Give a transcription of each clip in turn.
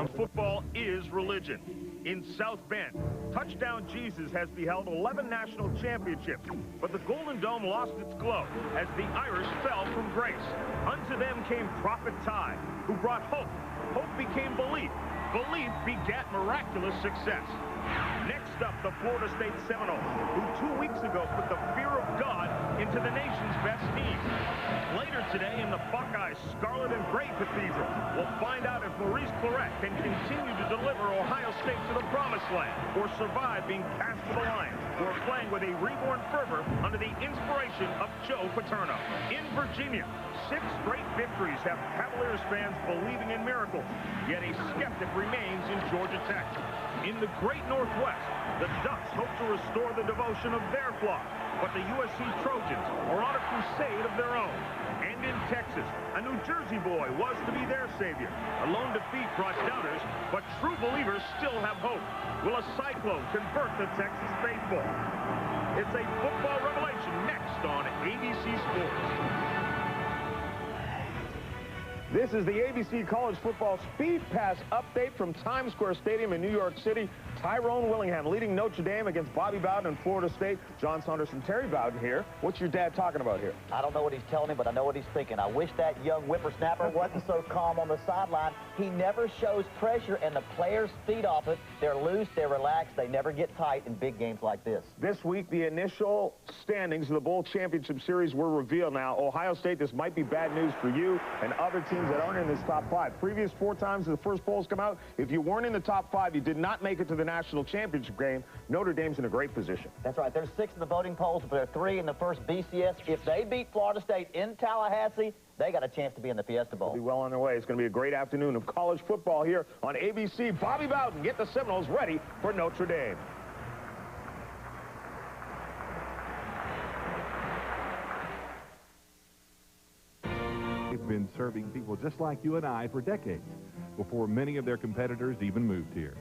Football is religion. In South Bend, Touchdown Jesus has beheld 11 national championships, but the Golden Dome lost its glow as the Irish fell from grace. Unto them came Prophet Ty, who brought hope. Hope became belief. Belief begat miraculous success. Next up, the Florida State Seminoles, who 2 weeks ago put the fear of God into the nation's best team. Later today in the Buckeyes Scarlet and Gray Cathedral, we'll find out if Maurice Clarett can continue to deliver Ohio State to the promised land or survive being cast to the Lions, who are playing with a reborn fervor under the inspiration of Joe Paterno. In Virginia, 6 straight victories have Cavaliers fans believing in miracles, yet a skeptic remains in Georgia Tech. In the great Northwest, the Ducks hope to restore the devotion of their flock, but the USC Trojans are on a crusade of their own. And in Texas, a New Jersey boy was to be their savior. A lone defeat brought doubters, but true believers still have hope. Will a cyclone convert the Texas faithful? It's a football revelation next on ABC Sports. This is the ABC College Football Speed Pass update from Times Square Stadium in New York City. Tyrone Willingham leading Notre Dame against Bobby Bowden in Florida State. John Saunders and Terry Bowden here. What's your dad talking about here? I don't know what he's telling me, but I know what he's thinking. I wish that young whippersnapper wasn't so calm on the sideline. He never shows pressure, and the players feed off it. They're loose, they're relaxed, they never get tight in big games like this. This week, the initial standings of the Bowl Championship Series were revealed. Now, Ohio State, this might be bad news for you and other teams that aren't in this top 5. Previous 4 times the first polls come out, if you weren't in the top 5, you did not make it to the national championship game. Notre Dame's in a great position. That's right. There's 6 in the voting polls, but there are 3 in the first BCS. If they beat Florida State in Tallahassee, they got a chance to be in the Fiesta Bowl. They'll be well on their way. It's going to be a great afternoon of college football here on ABC. Bobby Bowden, get the Seminoles ready for Notre Dame. They've been serving people just like you and I for decades, before many of their competitors even moved here.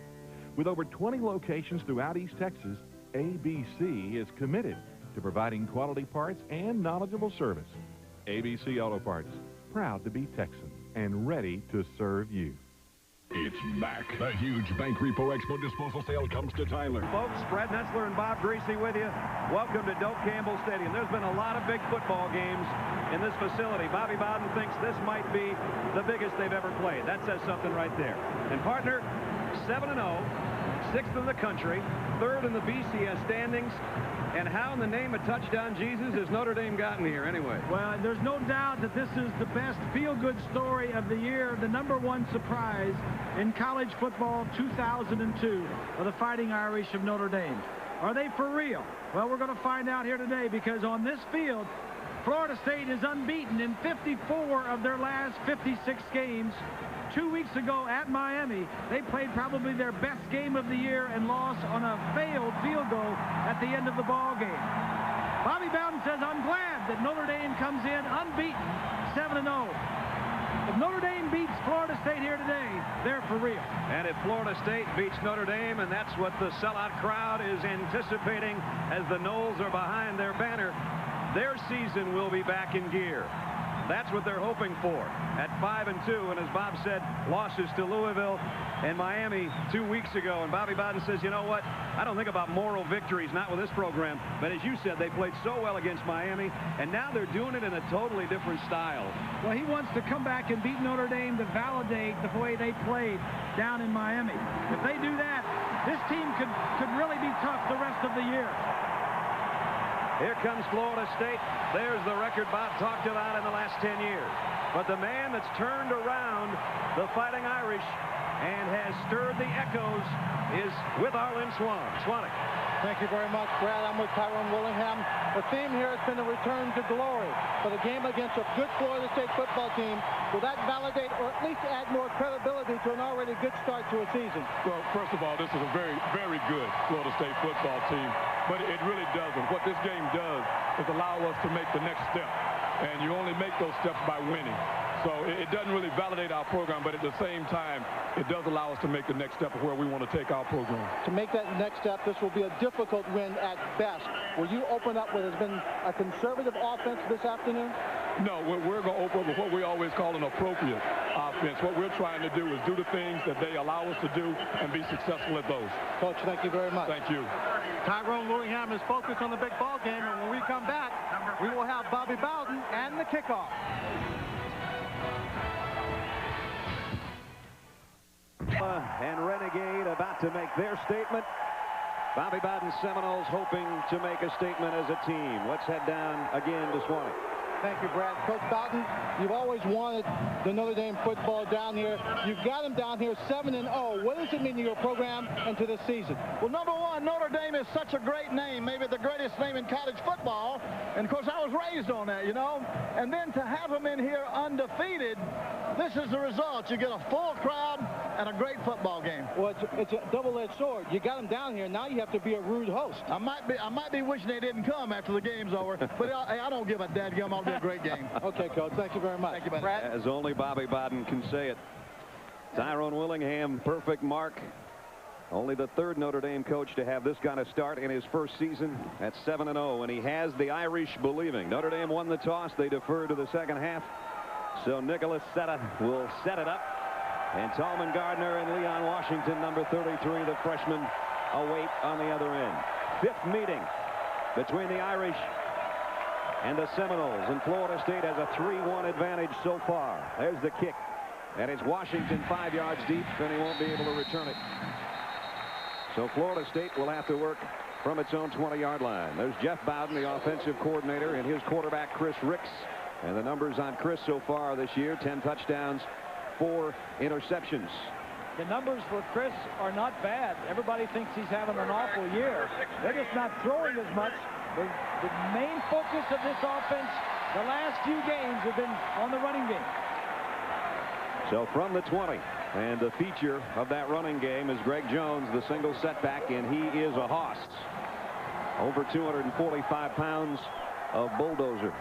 With over 20 locations throughout East Texas, ABC is committed to providing quality parts and knowledgeable service. ABC Auto Parts, proud to be Texan and ready to serve you. It's back. The huge Bank Repo Expo disposal sale comes to Tyler. Folks, Brad Netzler and Bob Greasy with you. Welcome to Doak Campbell Stadium. There's been a lot of big football games in this facility. Bobby Bowden thinks this might be the biggest they've ever played. That says something right there. And partner, 7-0, 6th in the country, 3rd in the BCS standings. And how in the name of Touchdown Jesus has Notre Dame gotten here anyway? Well, there's no doubt that this is the best feel-good story of the year, the #1 surprise in college football 2002 for the Fighting Irish of Notre Dame. Are they for real? Well, we're going to find out here today, because on this field, Florida State is unbeaten in 54 of their last 56 games. 2 weeks ago at Miami, they played probably their best game of the year and lost on a failed field goal at the end of the ball game. Bobby Bowden says, I'm glad that Notre Dame comes in unbeaten, 7-0. If Notre Dame beats Florida State here today, they're for real. And if Florida State beats Notre Dame, and that's what the sellout crowd is anticipating as the Noles are behind their banner, their season will be back in gear. That's what they're hoping for at 5-2. And as Bob said, losses to Louisville and Miami 2 weeks ago. And Bobby Bowden says, you know what? I don't think about moral victories, not with this program. But as you said, they played so well against Miami, and now they're doing it in a totally different style. Well, he wants to come back and beat Notre Dame to validate the way they played down in Miami. If they do that, this team could really be tough the rest of the year. Here comes Florida State. There's the record Bob talked about in the last 10 years. But the man that's turned around the Fighting Irish and has stirred the echoes is with our Lynn Swan. Swanick. Thank you very much, Brad. I'm with Tyrone Willingham. The theme here has been a return to glory for the game against a good Florida State football team. Will that validate or at least add more credibility to an already good start to a season? Well, first of all, this is a very, very good Florida State football team, but it really doesn't. What this game does is allow us to make the next step, and you only make those steps by winning. So it doesn't really validate our program, but at the same time, it does allow us to make the next step of where we want to take our program. To make that next step, this will be a difficult win at best. Will you open up what has been a conservative offense this afternoon? No, we're going to open up with what we always call an appropriate offense. What we're trying to do is do the things that they allow us to do and be successful at those. Coach, thank you very much. Thank you. Tyrone Willingham is focused on the big ball game, and when we come back, we will have Bobby Bowden and the kickoff. And Renegade about to make their statement. Bobby Bowden Seminoles hoping to make a statement as a team. Let's head down again to Swanee. Thank you, Brad. Coach Bowden, you've always wanted the Notre Dame football down here. You've got them down here 7-0. What does it mean to your program and to this season? Well, number one, Notre Dame is such a great name, maybe the greatest name in college football. And, of course, I was raised on that, you know. And then to have them in here undefeated, this is the result. You get a full crowd and a great football game. Well, it's a double-edged sword. You got them down here. Now you have to be a rude host. I might be wishing they didn't come after the game's over, but I don't give a dadgum. I'll do a great game. Okay, Coach. Thank you very much. Thank you, buddy. Brad? As only Bobby Bowden can say it. Tyrone Willingham, perfect mark. Only the third Notre Dame coach to have this kind of start in his first season at 7-0, and he has the Irish believing. Notre Dame won the toss. They deferred to the second half. So Nicholas Setta will set it up. And Tallman Gardner and Leon Washington, number 33, the freshman, await on the other end. Fifth meeting between the Irish and the Seminoles, and Florida State has a 3-1 advantage so far. There's the kick, and it's Washington 5 yards deep, and he won't be able to return it. So Florida State will have to work from its own 20-yard line. There's Jeff Bowden, the offensive coordinator, and his quarterback, Chris Ricks. And the numbers on Chris so far this year: 10 touchdowns, 4 interceptions. The numbers for Chris are not bad. Everybody thinks he's having an awful year. They're just not throwing as much. The main focus of this offense the last few games have been on the running game. So from the 20, and the feature of that running game is Greg Jones, the single setback, and he is a hoss. Over 245 pounds of bulldozer.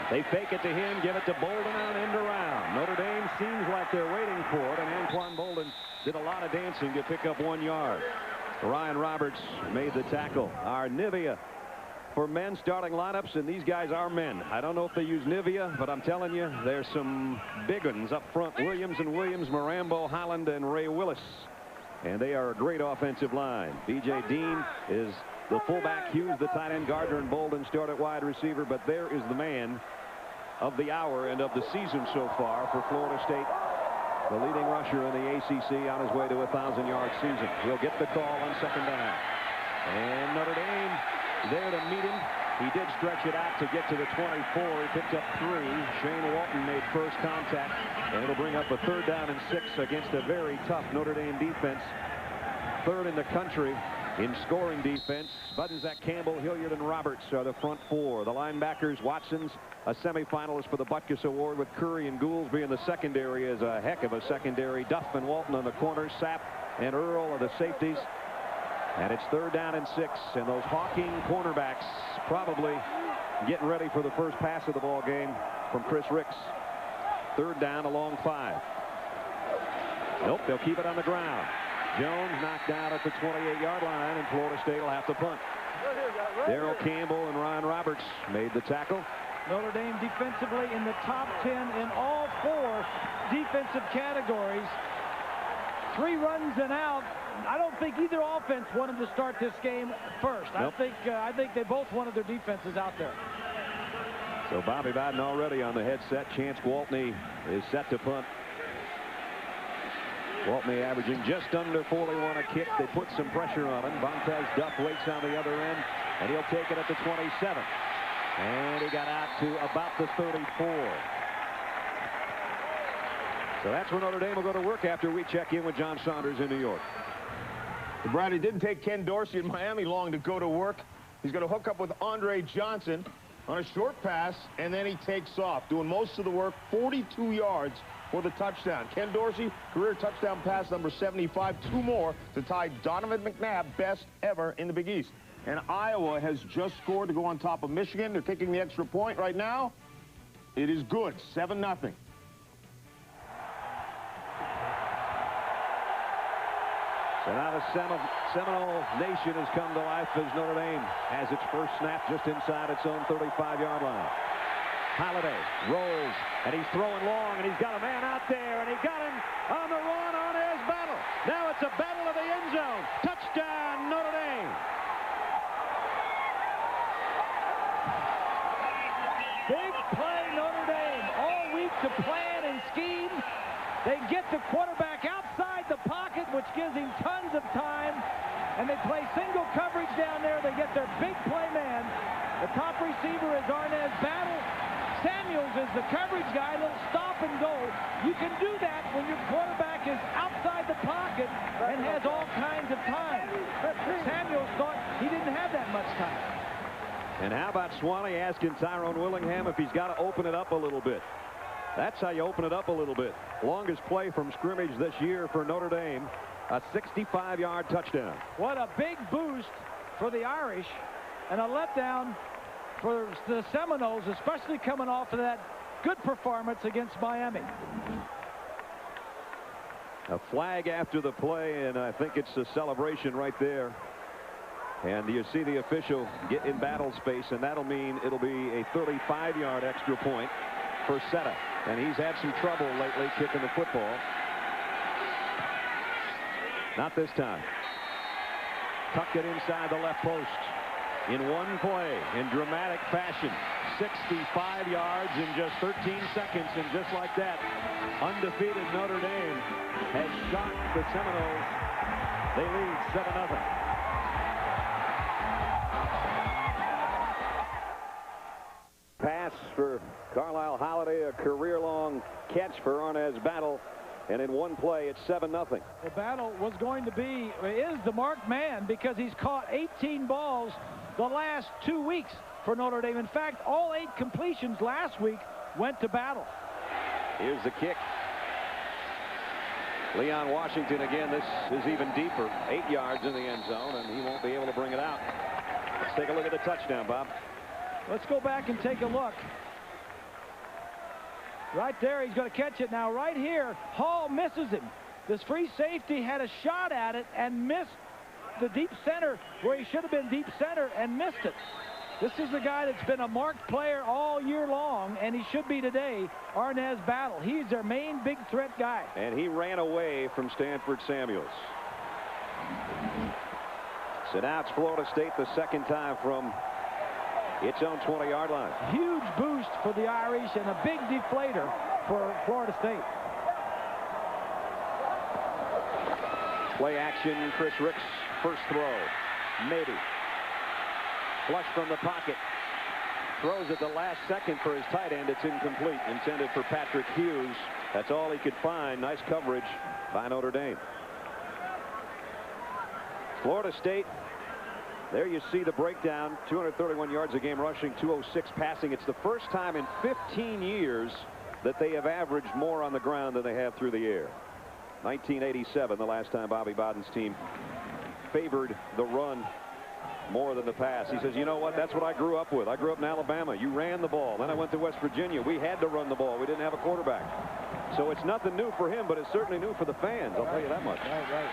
They fake it to him, give it to Bolden on end around. Notre Dame seems like they're waiting for it, and Anquan Bolden did a lot of dancing to pick up 1 yard. Ryan Roberts made the tackle. Our Nivea for men starting lineups, and these guys are men. I don't know if they use Nivea, but I'm telling you, there's some big ones up front. Williams and Williams, Marambo, Holland, and Ray Willis. And they are a great offensive line. B.J. Dean is the fullback. Hughes, the tight end. Gardner and Bolden start at wide receiver, but there is the man of the hour and of the season so far for Florida State, the leading rusher in the ACC, on his way to a 1,000-yard season. He'll get the call on second down. And Notre Dame there to meet him. He did stretch it out to get to the 24. He picked up 3. Shane Walton made first contact, and it'll bring up a 3rd down and 6 against a very tough Notre Dame defense. 3rd in the country in scoring defense. Buttenzak, Campbell, Hilliard, and Roberts are the front 4. The linebackers, Watson's a semifinalist for the Butkus Award, with Curry and Gouldsby in the secondary is a heck of a secondary. Duff and Walton on the corners. Sapp and Earl are the safeties. And it's 3rd down and 6. And those hawking cornerbacks probably getting ready for the first pass of the ball game from Chris Ricks. 3rd down along 5. Nope, they'll keep it on the ground. Jones knocked out at the 28-yard line, and Florida State will have to punt. Darrell Campbell and Ryan Roberts made the tackle. Notre Dame defensively in the top 10 in all 4 defensive categories. 3 runs and out. I don't think either offense wanted to start this game first. Nope. I think they both wanted their defenses out there. So Bobby Bowden already on the headset. Chance Gwaltney is set to punt. Gwaltney averaging just under 41 a kick. They put some pressure on him. Vontez Duff waits on the other end, and he'll take it at the 27. And he got out to about the 34. So that's where Notre Dame will go to work after we check in with John Saunders in New York. Brad, it didn't take Ken Dorsey in Miami long to go to work. He's going to hook up with Andre Johnson on a short pass, and then he takes off, doing most of the work, 42 yards for the touchdown. Ken Dorsey, career touchdown pass number 75, 2 more to tie Donovan McNabb, best ever in the Big East. And Iowa has just scored to go on top of Michigan. They're kicking the extra point right now. It is good, 7-0. So now the Seminole Nation has come to life as Notre Dame has its first snap just inside its own 35-yard line. Holiday rolls, and he's throwing long, and he's got a man out there, and he got him on the run on his battle. Now it's a battle of the end zone. Touchdown, Notre Dame. Big play, Notre Dame. All week to plan and scheme. They get the quarterback outside the pocket, which gives him tons of time. And they play single coverage down there. They get their big play man. The top receiver is Arnaz Battle. Samuels is the coverage guy. Little stop and go. You can do that when your quarterback is outside the pocket and has all kinds of time. Samuels thought he didn't have that much time. And how about Swanee asking Tyrone Willingham if he's got to open it up a little bit? That's how you open it up a little bit. Longest play from scrimmage this year for Notre Dame. A 65-yard touchdown. What a big boost for the Irish and a letdown for the Seminoles, especially coming off of that good performance against Miami. A flag after the play, and I think it's a celebration right there. And you see the official get in battle space, and that'll mean it'll be a 35-yard extra point for Seta. And he's had some trouble lately kicking the football. Not this time. Tucked it inside the left post in one play in dramatic fashion. 65 yards in just 13 seconds, and just like that, undefeated Notre Dame has shocked the Seminoles. They lead 7-0. Pass for Carlisle Holiday, a career-long catch for Arnaz Battle, and in one play it's 7-0. The Battle is the marked man because he's caught 18 balls the last 2 weeks for Notre Dame. In fact, all 8 completions last week went to Battle. Here's the kick. Leon Washington again. This is even deeper. 8 yards in the end zone, and he won't be able to bring it out. Let's take a look at the touchdown, Bob. Let's go back and take a look. Right there, he's going to catch it. Now, right here, Hall misses him. This free safety had a shot at it and missed the deep center where he should have been deep center and missed it. This is the guy that's been a marked player all year long, and he should be today, Arnaz Battle. He's their main big threat guy. And he ran away from Stanford Samuels. So now it's Florida State the second time from its own 20-yard line. Huge boost for the Irish and a big deflator for Florida State. Play action, Chris Ricks, first throw. Maybe. Flush from the pocket. Throws at the last second for his tight end. It's incomplete. Intended for Patrick Hughes. That's all he could find. Nice coverage by Notre Dame. Florida State. There you see the breakdown. 231 yards a game rushing, 206 passing. It's the first time in 15 years that they have averaged more on the ground than they have through the air. 1987, the last time Bobby Bowden's team favored the run more than the pass. He says, you know what, that's what I grew up with. I grew up in Alabama. You ran the ball. Then I went to West Virginia. We had to run the ball. We didn't have a quarterback. So it's nothing new for him, but it's certainly new for the fans. I'll tell you that much. Right.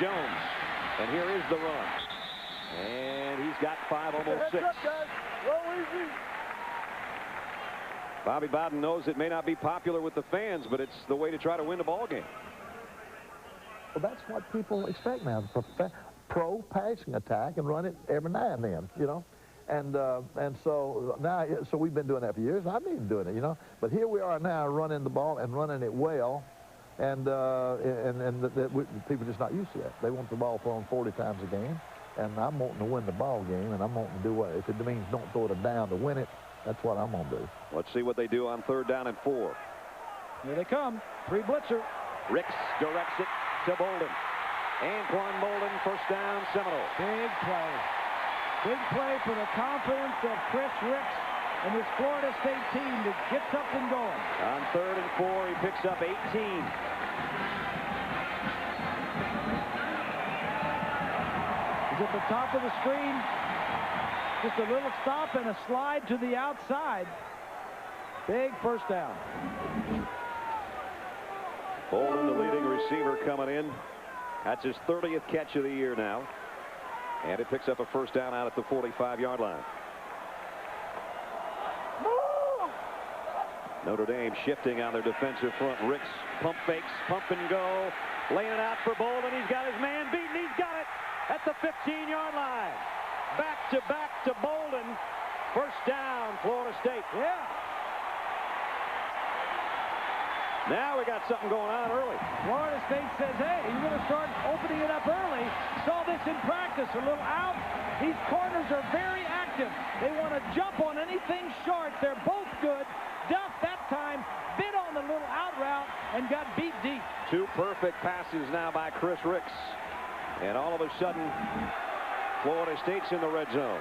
Jones. And here is the run. And he's got 5, almost 6. Bobby Bowden knows it may not be popular with the fans, but it's the way to try to win the ball game. Well, that's what people expect now. Pro passing attack and run it every now and then, you know. And so now, so we've been doing that for years. I've been doing it, you know. But here we are now running the ball and running it well. And people are just not used to that. They want the ball thrown 40 times a game. And I'm wanting to win the ball game, and I'm wanting to do what? If it means don't throw it down to win it, that's what I'm going to do. Let's see what they do on 3rd down and 4. Here they come. Pre-blitzer. Ricks directs it to Bolden. Anquan Bolden, first down, Seminole. Big play. Big play for the confidence of Chris Ricks and this Florida State team that gets up and going. On 3rd and 4, he picks up 18. He's at the top of the screen. Just a little stop and a slide to the outside. Big first down. Bolden, the leading receiver, coming in. That's his 30th catch of the year now. And it picks up a first down out at the 45-yard line. Notre Dame shifting on their defensive front. Ricks pump fakes, pump and go. Laying it out for Bolden. He's got his man beaten. He's got it at the 15-yard line. Back to Bolden. First down, Florida State. Yeah. Now we got something going on early. Florida State says, hey, you're going to start opening it up early. Saw this in practice. A little out. These corners are very active. They want to jump on anything short. They're both good. Duff that time bit on the little out route and got beat deep. Two perfect passes now by Chris Ricks. And all of a sudden, Florida State's in the red zone.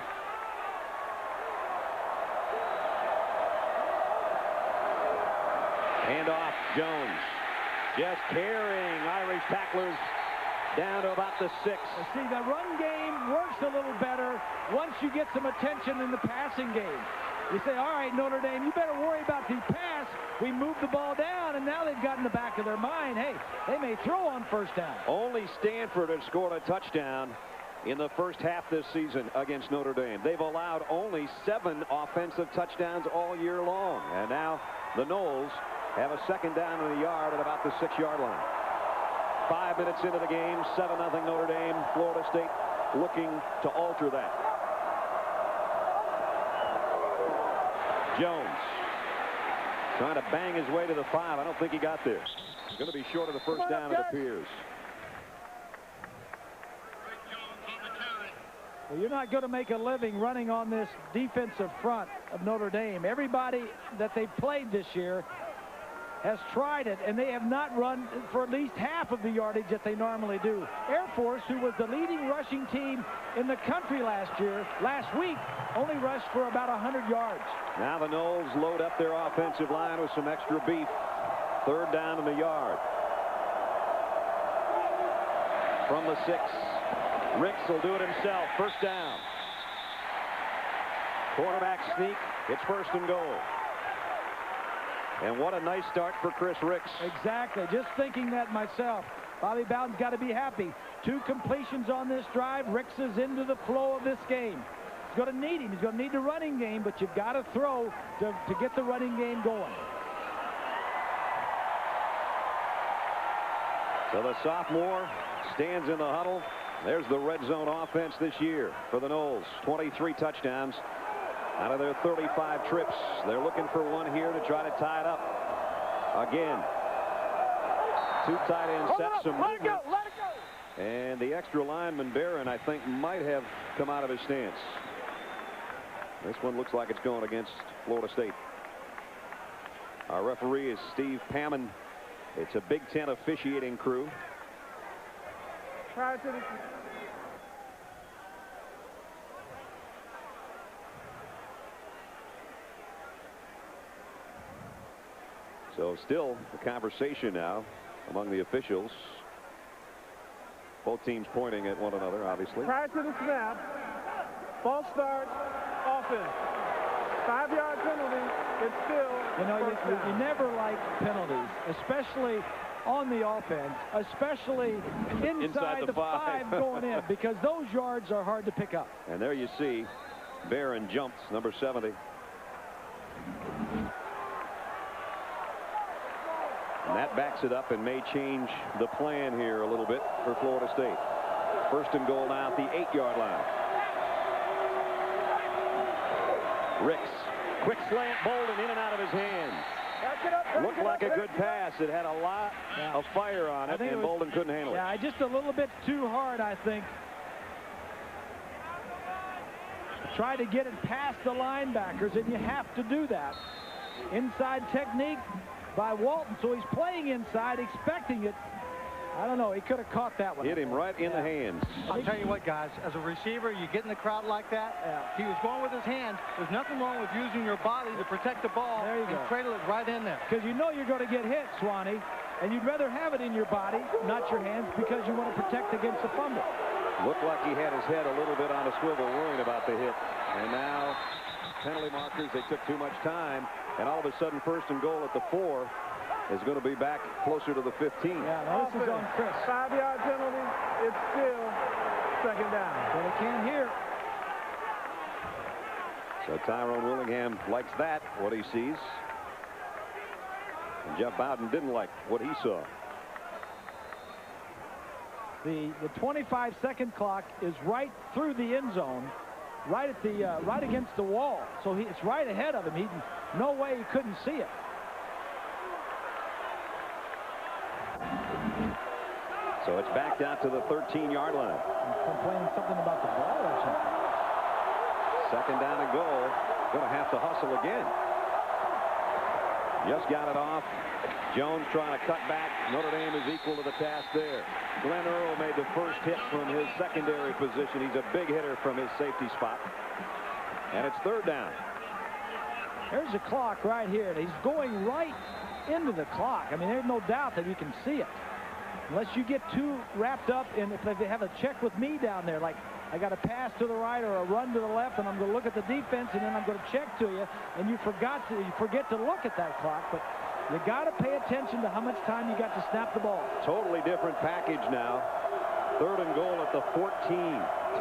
Handoff, Jones. Just carrying Irish tacklers down to about the 6. See, the run game works a little better once you get some attention in the passing game. You say, all right, Notre Dame, you better worry about the pass. We moved the ball down, and now they've got in the back of their mind, hey, they may throw on first down. Only Stanford has scored a touchdown in the first half this season against Notre Dame. They've allowed only 7 offensive touchdowns all year long. And now the Noles have a second down in the yard at about the 6-yard line. 5 minutes into the game, 7-0 Notre Dame. Florida State looking to alter that. Jones trying to bang his way to the 5. I don't think he got there. He's going to be short of the first down, it appears. Well, you're not going to make a living running on this defensive front of Notre Dame. Everybody that they've played this year has tried it, and they have not run for at least half of the yardage that they normally do. Air Force, who was the leading rushing team in the country last week, only rushed for about 100 yards. Now the Noles load up their offensive line with some extra beef. Third down in the yard. From the 6, Ricks will do it himself. First down. Quarterback sneak. It's first and goal. And what a nice start for Chris Ricks. Exactly. Just thinking that myself. Bobby Bowden's got to be happy. 2 completions on this drive. Ricks is into the flow of this game. He's going to need him. He's going to need the running game, but you've got to throw to get the running game going. So the sophomore stands in the huddle. There's the red zone offense this year for the Noles. 23 touchdowns out of their 35 trips. They're looking for one here to try to tie it up. Again, 2 tight end sets, some movement. Let it go. And the extra lineman, Barron, I think might have come out of his stance. This one looks like it's going against Florida State. Our referee is Steve Pammon. It's a Big Ten officiating crew. Prior to the So still a conversation now among the officials. Both teams pointing at one another, obviously. prior to the snap, false start, offense. 5-yard penalty. It's still. You know, you never like penalties, especially on the offense, especially inside the 5 going in, because those yards are hard to pick up. And there you see Barron jumps, number 70. And that backs it up and may change the plan here a little bit for Florida State. First and goal now at the 8-yard line. Ricks, quick slant, Bolden in and out of his hands. Looked like a good pass. It had a lot of fire on it, and Bolden couldn't handle it. Yeah, just a little bit too hard, I think. Try to get it past the linebackers, and you have to do that. Inside technique by Walton, so he's playing inside, expecting it. I don't know, he could have caught that one. Hit him right in the hands. I'll tell you what, guys, as a receiver, you get in the crowd like that. He was going with his hands. There's nothing wrong with using your body to protect the ball and cradle it right in there. Because you know you're going to get hit, Swanee, and you'd rather have it in your body, not your hands, because you want to protect against the fumble. Looked like he had his head a little bit on a swivel, worrying about the hit. And now penalty markers, they took too much time, and all of a sudden first and goal at the 4 is going to be back closer to the 15. Yeah, now this is on Chris. 5-yard penalty. It's still second down. But he can't hear. So Tyrone Willingham likes that, what he sees. And Jeff Bowden didn't like what he saw. The 25-second clock is right through the end zone, right at the right against the wall. So it's right ahead of him. No way he couldn't see it. So it's backed out to the 13-yard line. He's complaining something about the ball or something. Second down and goal. Going to have to hustle again. Just got it off. Jones trying to cut back. Notre Dame is equal to the task there. Glenn Earl made the first hit from his secondary position. He's a big hitter from his safety spot. And it's third down. There's the clock right here. And he's going right into the clock. I mean, there's no doubt that you can see it. Unless you get too wrapped up in if they have a check with me down there, like I got a pass to the right or a run to the left, and I'm going to look at the defense, and then I'm going to check to you, and you forget to look at that clock. But you got to pay attention to how much time you got to snap the ball. Totally different package now. Third and goal at the 14.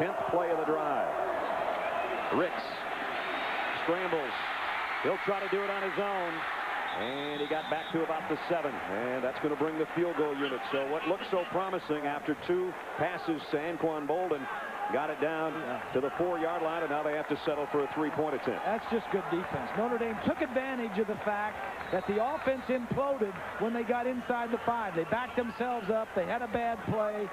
10th play of the drive. Ricks scrambles. He'll try to do it on his own. And he got back to about the 7. And that's going to bring the field goal unit. So what looked so promising after 2 passes to Anquan Bolden got it down to the 4-yard line, and now they have to settle for a 3-point attempt. That's just good defense. Notre Dame took advantage of the fact that the offense imploded when they got inside the 5. They backed themselves up. They had a bad play.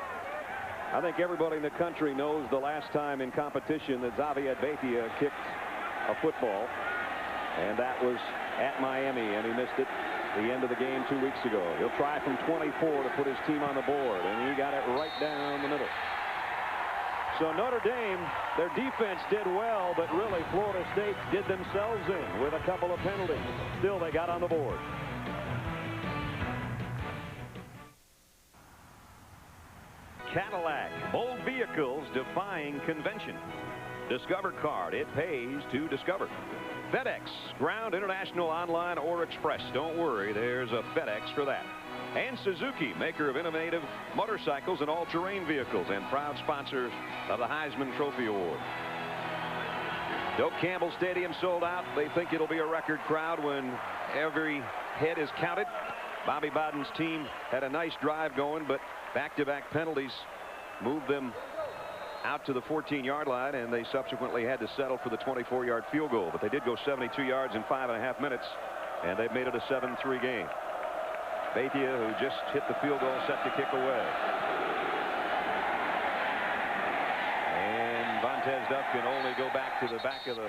I think everybody in the country knows the last time in competition that Xavier Bethia kicked a football, and that was at Miami, and he missed it the end of the game 2 weeks ago. He'll try from 24 to put his team on the board, and he got it right down the middle. So Notre Dame, their defense did well, but really Florida State did themselves in with a couple of penalties. Still, they got on the board. Cadillac, bold vehicles defying convention. Discover card, it pays to discover. FedEx, ground, international, online, or express. Don't worry, there's a FedEx for that. And Suzuki, maker of innovative motorcycles and all-terrain vehicles, and proud sponsors of the Heisman Trophy Award. Doak Campbell Stadium sold out. They think it'll be a record crowd when every head is counted. Bobby Bowden's team had a nice drive going, but back-to-back penalties moved them out to the 14-yard line, and they subsequently had to settle for the 24-yard field goal. But they did go 72 yards in 5.5 minutes, and they've made it a 7-3 game. Bethia, who just hit the field goal, set to kick away. And Vontez Duff can only go back to the back of the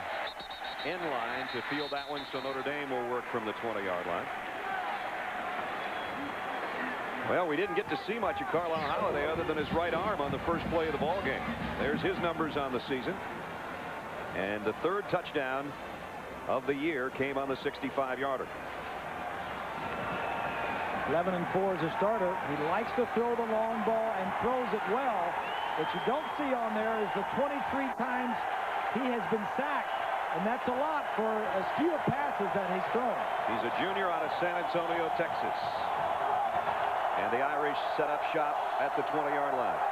end line to field that one, so Notre Dame will work from the 20-yard line. Well, we didn't get to see much of Carlisle Holiday other than his right arm on the first play of the ball game. There's his numbers on the season. And the 3rd touchdown of the year came on the 65-yarder. 11-4 as a starter. He likes to throw the long ball and throws it well. What you don't see on there is the 23 times he has been sacked. And that's a lot for as few passes that he's thrown. He's a junior out of San Antonio, Texas. And the Irish set up shop at the 20-yard line.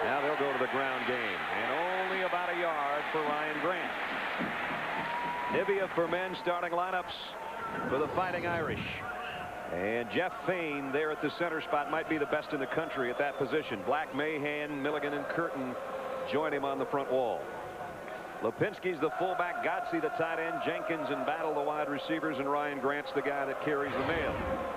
Now they'll go to the ground game. And only about a yard for Ryan Grant. Nivea for men starting lineups for the Fighting Irish. And Jeff Fain there at the center spot might be the best in the country at that position. Black, Mahan, Milligan, and Curtin join him on the front wall. Lipinski's the fullback, Godsey the tight end, Jenkins and Battle the wide receivers, and Ryan Grant's the guy that carries the mail.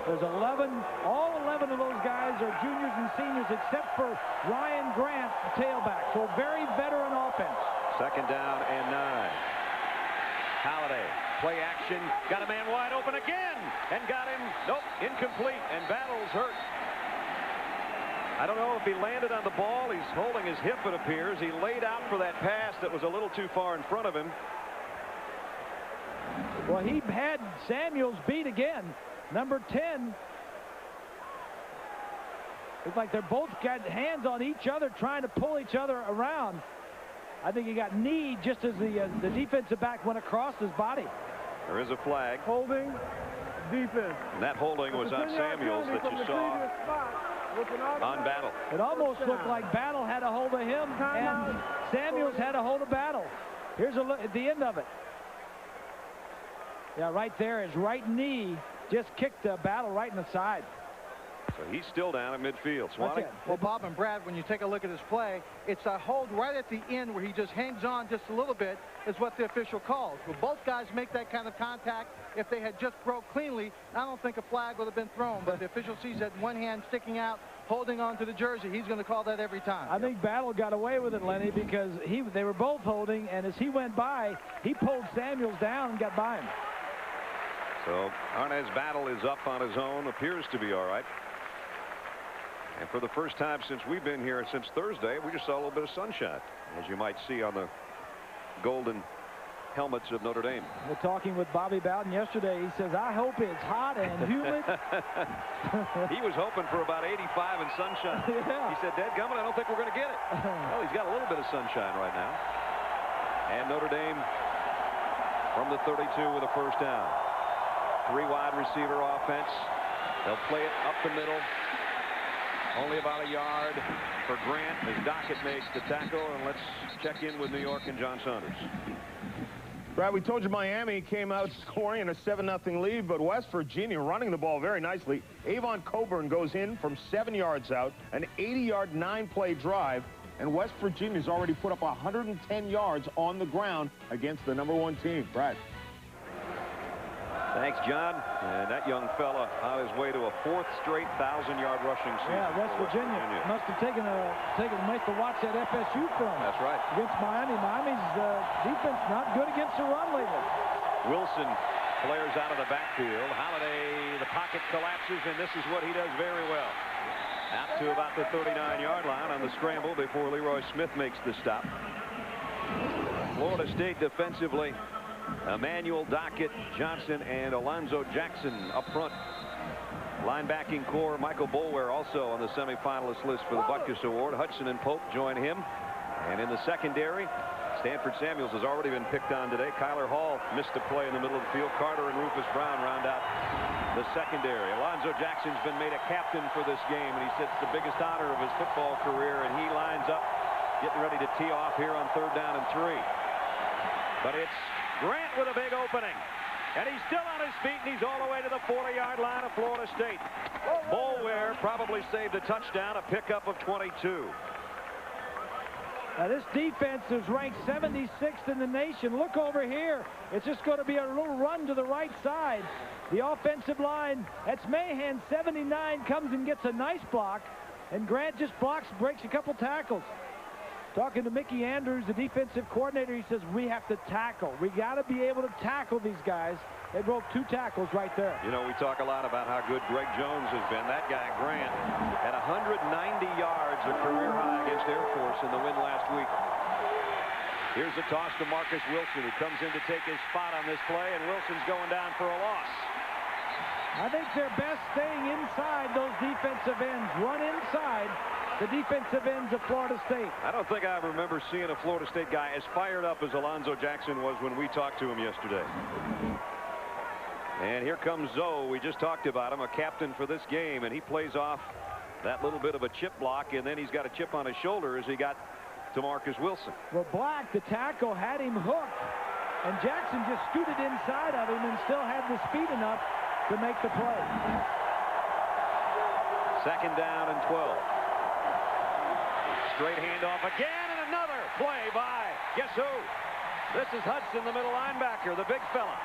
There's 11, all 11 of those guys are juniors and seniors except for Ryan Grant, the tailback. So very veteran offense. Second down and 9. Holiday, play action, got a man wide open again, and got him, nope, incomplete, and Battle's hurt. I don't know if he landed on the ball. He's holding his hip, it appears. He laid out for that pass that was a little too far in front of him. Well, he had Samuels beat again. Number 10. Looks like they're both got hands on each other trying to pull each other around. I think he got kneed just as the defensive back went across his body. There is a flag. Holding defense. And that holding was on Samuels that you saw on Battle. It almost looked like Battle had a hold of him and Samuels had a hold of Battle. Here's a look at the end of it. Yeah, right there, his right knee just kicked Battle right in the side. So he's still down at midfield. Swanee? Well, Bob and Brad, when you take a look at his play, it's a hold right at the end where he just hangs on just a little bit is what the official calls. Will both guys make that kind of contact? If they had just broke cleanly, I don't think a flag would have been thrown. But the official sees that one hand sticking out, holding on to the jersey. He's going to call that every time. I think Battle got away with it, Lenny, because they were both holding, and as he went by, he pulled Samuels down and got by him. So Arnaz Battle is up on his own, appears to be all right. And for the first time since we've been here since Thursday, we just saw a little bit of sunshine, as you might see on the golden helmets of Notre Dame. We're talking with Bobby Bowden yesterday. He says, I hope it's hot and humid. He was hoping for about 85 and sunshine. Yeah. He said, dadgummit, I don't think we're going to get it. Well, he's got a little bit of sunshine right now. And Notre Dame from the 32 with a first down. 3 wide receiver offense. They'll play it up the middle. Only about a yard for Grant as Dockett makes the tackle. And let's check in with New York and John Saunders. Brad, we told you Miami came out scoring in a 7-0 lead, but West Virginia running the ball very nicely. Avon Coburn goes in from 7 yards out, an 80-yard 9-play drive, and West Virginia's already put up 110 yards on the ground against the #1 team. Brad. Thanks, John. And that young fella on his way to a 4th straight 1,000-yard rushing season. Yeah, West Virginia must have taken to watch that FSU film. That's right. Against Miami. Miami's defense not good against the run lately. Wilson flares out of the backfield. Holiday, the pocket collapses, and this is what he does very well. Out to about the 39-yard line on the scramble before Leroy Smith makes the stop. Florida State defensively. Emmanuel, Dockett, Johnson, and Alonzo Jackson up front. Linebacking core, Michael Boulware also on the semifinalist list for the Butkus Award. Hudson and Pope join him. And in the secondary, Stanford Samuels has already been picked on today. Kyler Hall missed a play in the middle of the field. Carter and Rufus Brown round out the secondary. Alonzo Jackson's been made a captain for this game, and he said it's the biggest honor of his football career, and he lines up getting ready to tee off here on 3rd down and 3. But it's Grant with a big opening. And he's still on his feet, and he's all the way to the 40-yard line of Florida State. Boulware probably saved a touchdown, a pickup of 22. Now this defense is ranked 76th in the nation. Look over here. It's just going to be a little run to the right side. The offensive line, that's Mahan, 79, comes and gets a nice block. And Grant just breaks a couple tackles. Talking to Mickey Andrews, the defensive coordinator, he says, we have to tackle. We got to be able to tackle these guys. They broke 2 tackles right there. You know, we talk a lot about how good Greg Jones has been. That guy, Grant, had 190 yards, a career high against Air Force in the win last week. Here's a toss to Marcus Wilson, who comes in to take his spot on this play, and Wilson's going down for a loss. I think they're best staying inside those defensive ends. Run inside the defensive ends of Florida State. I don't think I remember seeing a Florida State guy as fired up as Alonzo Jackson was when we talked to him yesterday. And here comes Zoe. We just talked about him, a captain for this game, and he plays off that little bit of a chip block, and then he's got a chip on his shoulder as he got to Marcus Wilson. Well, Black, the tackle, had him hooked, and Jackson just scooted inside of him and still had the speed enough to make the play. 2nd down and 12. Straight handoff again, and another play by, guess who? This is Hudson, the middle linebacker, the big fella.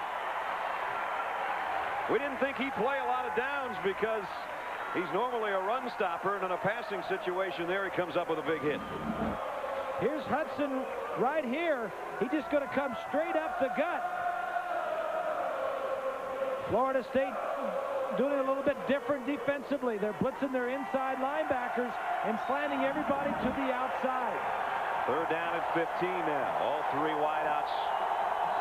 We didn't think he'd play a lot of downs because he's normally a run stopper, and in a passing situation there, he comes up with a big hit. Here's Hudson right here. He's just going to come straight up the gut. Florida State doing a little bit different defensively. They're blitzing their inside linebackers and slanting everybody to the outside. 3rd down and 15 now. All 3 wideouts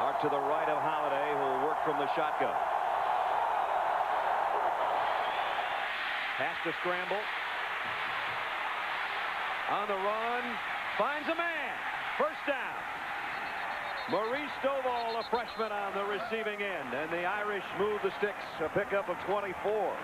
are to the right of Holiday, who will work from the shotgun. Has to scramble. On the run. Finds a man. 1st down. Maurice Stovall, a freshman, on the receiving end. And the Irish move the sticks. A pickup of 24.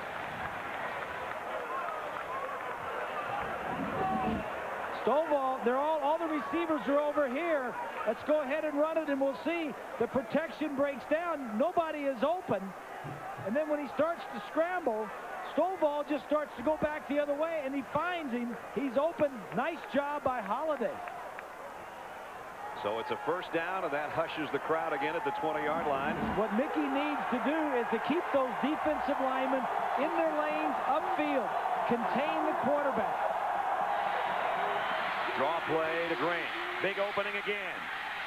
Stovall, all the receivers are over here. Let's go ahead and run it, and we'll see. The protection breaks down. Nobody is open. And then when he starts to scramble, Stovall just starts to go back the other way, and he finds him. He's open. Nice job by Holiday. So it's a first down, and that hushes the crowd again at the 20-yard line. What Mickey needs to do is to keep those defensive linemen in their lanes upfield. Contain the quarterback. Draw play to Grant. Big opening again.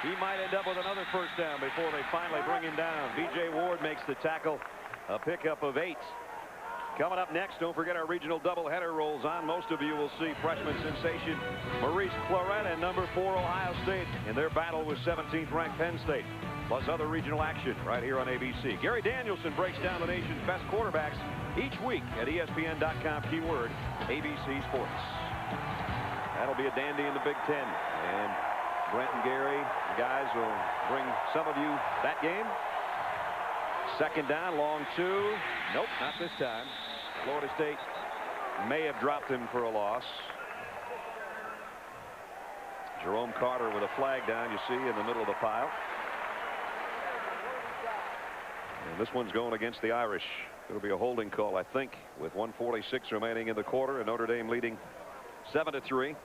He might end up with another first down before they finally bring him down. B.J. Ward makes the tackle. A pickup of 8. Coming up next, don't forget our regional doubleheader rolls on. Most of you will see freshman sensation Maurice Clarett and number 4 Ohio State in their battle with 17th ranked Penn State, plus other regional action right here on ABC. Gary Danielson breaks down the nation's best quarterbacks each week at ESPN.com, keyword ABC Sports. That'll be a dandy in the Big Ten, and Brent and Gary, the guys, will bring some of you that game. Second down, long 2. Nope, not this time. Florida State may have dropped him for a loss. Jerome Carter with a flag down, you see, in the middle of the pile. And this one's going against the Irish. It'll be a holding call, I think, with 1:46 remaining in the quarter, and Notre Dame leading 7-3.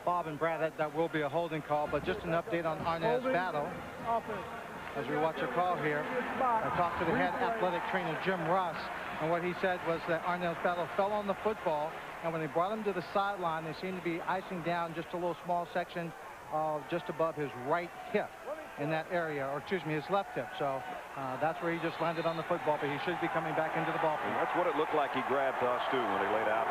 Bob and Brad, that will be a holding call, but just an update on Arnett's battle. As we watch a call here, I talked to the head athletic trainer, Jim Russ, and what he said was that Arnett's battle fell on the football, and when they brought him to the sideline, they seemed to be icing down just a little small section of just above his right hip in that area, or excuse me, his left hip. So that's where he just landed on the football, but he should be coming back into the ball field. That's what it looked like he grabbed us, too, when he laid out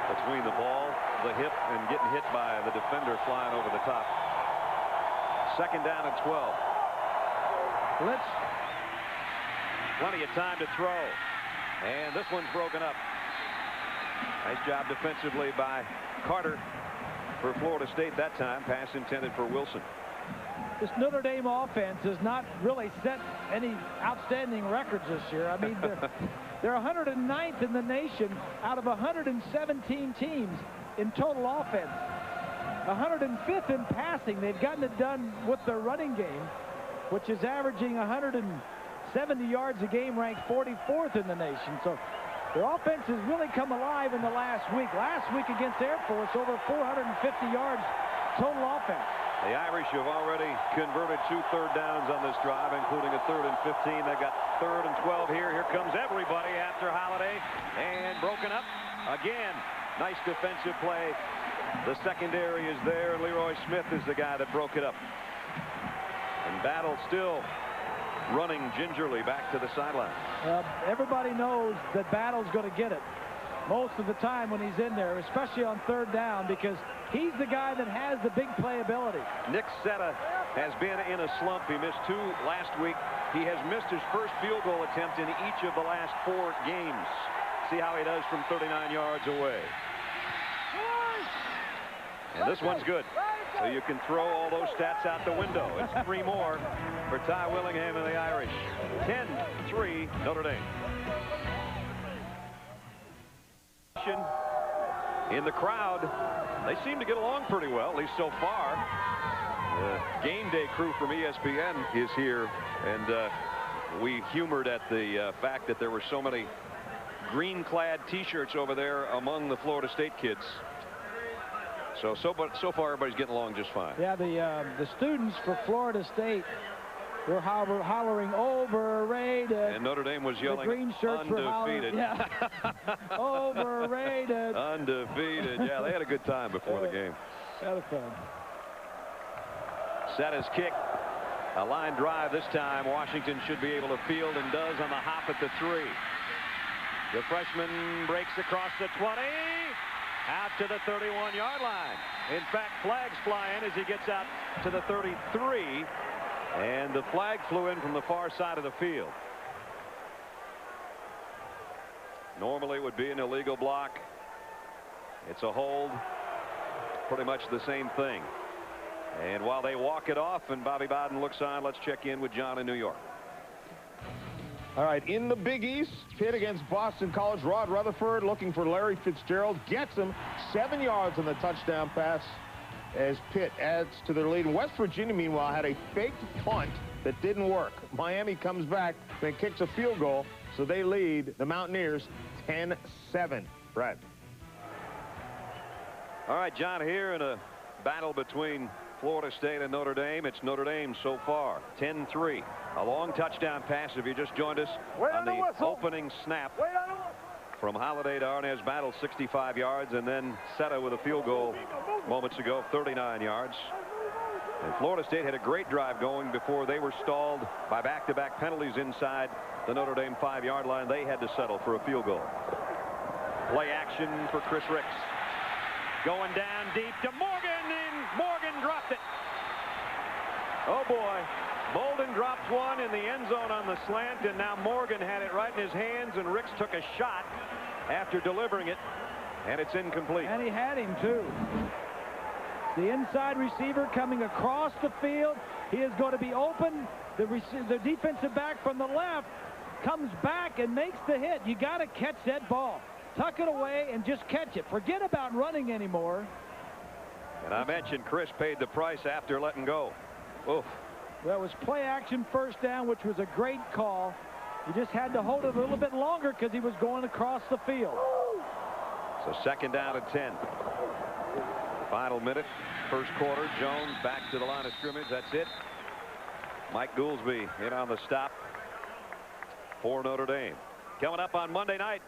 between the ball, the hip, and getting hit by the defender flying over the top. Second down and 12. Blitz. Plenty of time to throw. And this one's broken up. Nice job defensively by Carter for Florida State that time. Pass intended for Wilson. This Notre Dame offense has not really set any outstanding records this year. I mean, they're 109th in the nation out of 117 teams in total offense. 105th in passing. They've gotten it done with their running game, which is averaging 170 yards a game, ranked 44th in the nation. So their offense has really come alive in the last week. Last week against Air Force, over 450 yards total offense. The Irish have already converted 2 third downs on this drive, including a 3rd and 15. They've got 3rd and 12 here. Here comes everybody after Holiday, and broken up again. Nice defensive play. The secondary is there, and Leroy Smith is the guy that broke it up. And Battle still running gingerly back to the sideline. Everybody knows that Battle's going to get it most of the time when he's in there, especially on 3rd down, because he's the guy that has the big playability. Nick Setta has been in a slump. He missed 2 last week. He has missed his first field goal attempt in each of the last 4 games. See how he does from 39 yards away. And this one's good. So you can throw all those stats out the window. It's 3 more for Ty Willingham and the Irish. 10-3 Notre Dame. In the crowd, they seem to get along pretty well, at least so far. The game day crew from ESPN is here, and we humored at the fact that there were so many green-clad T-shirts over there among the Florida State kids. So far, everybody's getting along just fine. Yeah, the students for Florida State were hollering overrated. And Notre Dame was yelling, the green shirts undefeated. Were yeah. Overrated. Undefeated. Yeah, they had a good time before the game. That was fun. Setta's kick. A line drive this time. Washington should be able to field, and does on the hop at the 3. The freshman breaks across the 20. Out to the 31-yard line. In fact, flags fly in as he gets out to the 33. And the flag flew in from the far side of the field. Normally it would be an illegal block. It's a hold. Pretty much the same thing. And while they walk it off and Bobby Bowden looks on, let's check in with John in New York. All right, in the Big East, Pitt against Boston College. Rod Rutherford looking for Larry Fitzgerald. Gets him 7 yards on the touchdown pass as Pitt adds to their lead. West Virginia, meanwhile, had a faked punt that didn't work. Miami comes back and kicks a field goal, so they lead the Mountaineers 10-7. Brad. All right, John, here in a battle between Florida State and Notre Dame. It's Notre Dame so far, 10-3. A long touchdown pass, if you just joined us, on the opening snap from Holiday to Arnaz Battle, 65 yards, and then Seta with a field goal moments ago, 39 yards. And Florida State had a great drive going before they were stalled by back-to-back penalties inside the Notre Dame 5-yard line. They had to settle for a field goal. Play action for Chris Ricks. Going down deep to Morgan, and Morgan dropped it. Oh, boy. Bolden dropped one in the end zone on the slant, and now Morgan had it right in his hands, and Ricks took a shot after delivering it, and it's incomplete. And he had him, too. The inside receiver coming across the field. He is going to be open. The defensive back from the left comes back and makes the hit. You got to catch that ball. Tuck it away and just catch it. Forget about running anymore. And I mentioned Chris paid the price after letting go. Oof. That was play action first down, which was a great call. He just had to hold it a little bit longer because he was going across the field. So second down and 10. Final minute, first quarter. Jones back to the line of scrimmage. That's it. Mike Goolsby in on the stop for Notre Dame. Coming up on Monday night,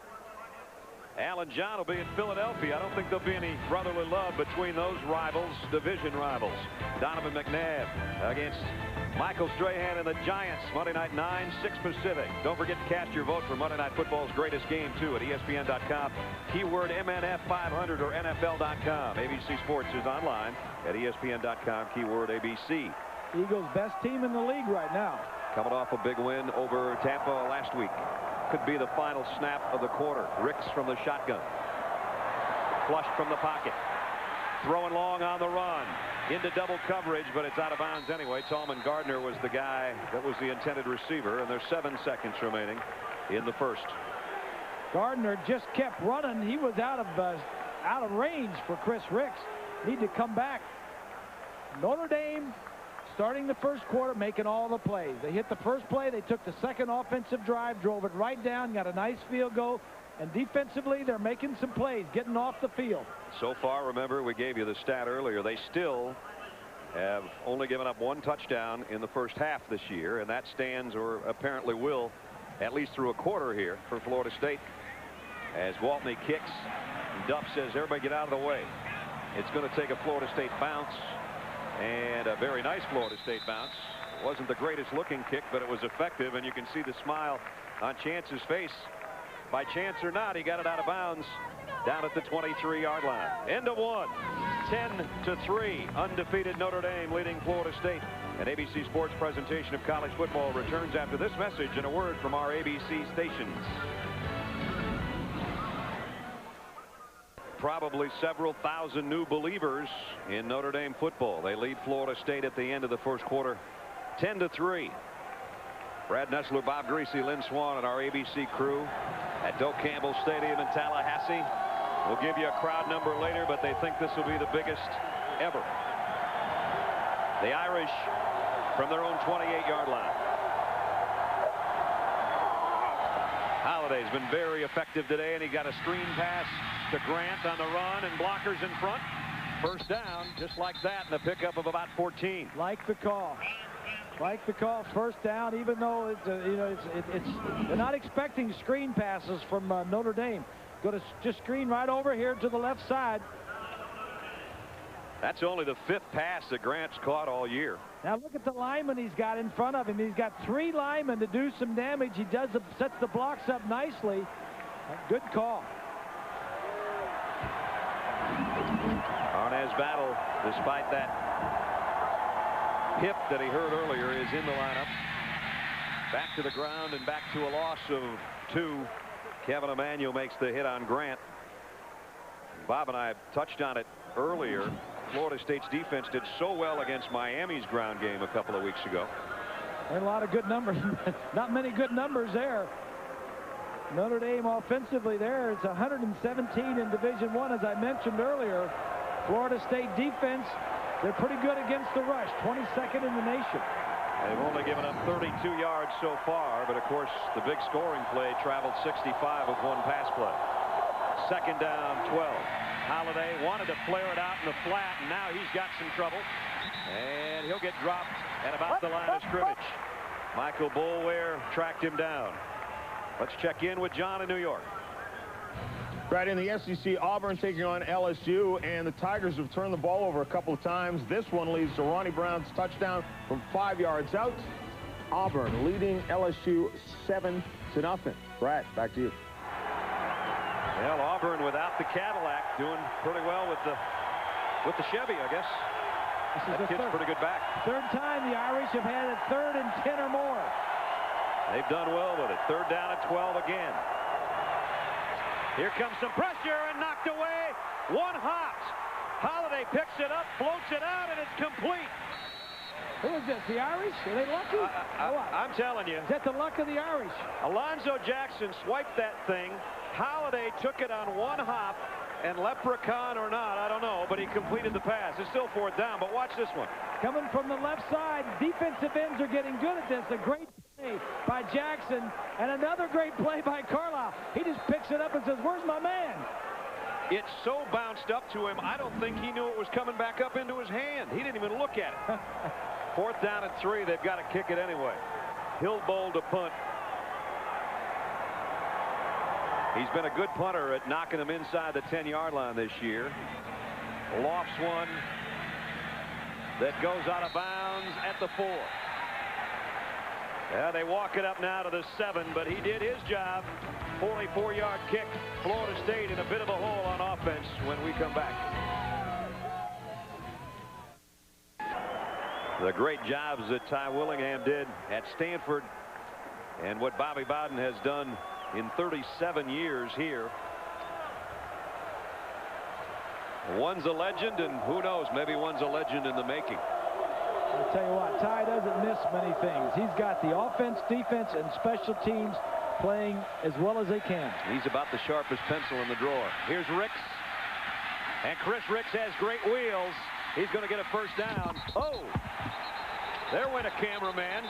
Alan John will be in Philadelphia. I don't think there'll be any brotherly love between those rivals, division rivals. Donovan McNabb against Michael Strahan and the Giants. Monday night, 9, 6 Pacific. Don't forget to cast your vote for Monday Night Football's greatest game, too, at ESPN.com. Keyword MNF500 or NFL.com. ABC Sports is online at ESPN.com. Keyword ABC. Eagles' best team in the league right now. Coming off a big win over Tampa last week. Could be the final snap of the quarter. Ricks from the shotgun. Flushed from the pocket. Throwing long on the run. Into double coverage, but it's out of bounds anyway. Tallman Gardner was the guy that was the intended receiver, and there's 7 seconds remaining in the first. Gardner just kept running. He was out of range for Chris Ricks. Need to come back. Notre Dame starting the first quarter, making all the plays. They hit the first play. They took the second offensive drive, drove it right down, got a nice field goal. And defensively, they're making some plays, getting off the field. So far, remember, we gave you the stat earlier. They still have only given up 1 touchdown in the first half this year, and that stands, or apparently will, at least through a quarter here for Florida State. As Waltney kicks, and Duff says, everybody get out of the way. It's going to take a Florida State bounce, and a very nice Florida State bounce. It wasn't the greatest looking kick, but it was effective, and you can see the smile on Chance's face. By chance or not, he got it out of bounds down at the 23-yard line. End of one. 10-3. Undefeated Notre Dame leading Florida State. An ABC Sports presentation of college football returns after this message and a word from our ABC stations. Probably several thousand new believers in Notre Dame football. They lead Florida State at the end of the first quarter, 10-3. Brad Nessler, Bob Greasy, Lynn Swan, and our ABC crew at Doak Campbell Stadium in Tallahassee. We'll give you a crowd number later, but they think this will be the biggest ever. The Irish from their own 28-yard line. Holiday's been very effective today, and he got a screen pass to Grant on the run, and blockers in front. First down, just like that, and a pickup of about 14. Like the call. Like the call, first down, even though it's they're not expecting screen passes from Notre Dame. Go to just screen right over here to the left side. That's only the 5th pass that Grant's caught all year. Now look at the lineman he's got in front of him. He's got 3 linemen to do some damage. He sets the blocks up nicely. Good call. Arnaz Battle, despite that hip that he heard earlier, is in the lineup. Back to the ground and back to a loss of 2. Kevin Emanuel makes the hit on Grant. Bob and I touched on it earlier. Florida State's defense did so well against Miami's ground game a couple of weeks ago. And a lot of good numbers. Not many good numbers there. Notre Dame offensively there, it's 117 in Division I, as I mentioned earlier. Florida State defense, they're pretty good against the rush, 22nd in the nation. They've only given up 32 yards so far, but of course the big scoring play traveled 65 with one pass play. Second down, 12. Holiday wanted to flare it out in the flat, and now he's got some trouble. And he'll get dropped at about the line of scrimmage. Michael Boulware tracked him down. Let's check in with John in New York. Right, in the SEC, Auburn taking on LSU, and the Tigers have turned the ball over a couple of times. This one leads to Ronnie Brown's touchdown from 5 yards out. Auburn leading LSU 7-0. Brad, back to you. Well, Auburn without the Cadillac doing pretty well with the Chevy, I guess. That kid's pretty good back. Third time the Irish have had it 3rd and 10 or more. They've done well with it. Third down at 12 again. Here comes some pressure and knocked away. One hop. Holiday picks it up, floats it out, and it's complete. Who is this, the Irish? Are they lucky? I'm telling you. Is that the luck of the Irish? Alonzo Jackson swiped that thing. Holiday took it on one hop, and leprechaun or not, I don't know, but he completed the pass. It's still fourth down, but watch this one. Coming from the left side, defensive ends are getting good at this. A great play by Jackson, and another great play by Carlisle. He just picks it up and says, where's my man? It so bounced up to him, I don't think he knew it was coming back up into his hand. He didn't even look at it. Fourth down at 3, they've got to kick it anyway. Hillbold to punt. He's been a good punter at knocking them inside the 10-yard line this year. Lofts one that goes out of bounds at the 4. Yeah, they walk it up now to the 7, but he did his job. 44-yard kick. Florida State in a bit of a hole on offense when we come back. The great jobs that Ty Willingham did at Stanford and what Bobby Bowden has done in 37 years here. One's a legend, and who knows, maybe one's a legend in the making. I'll tell you what, Ty doesn't miss many things. He's got the offense, defense, and special teams playing as well as they can. He's about the sharpest pencil in the drawer. Here's Ricks. And Chris Ricks has great wheels. He's going to get a first down. Oh, there went a cameraman.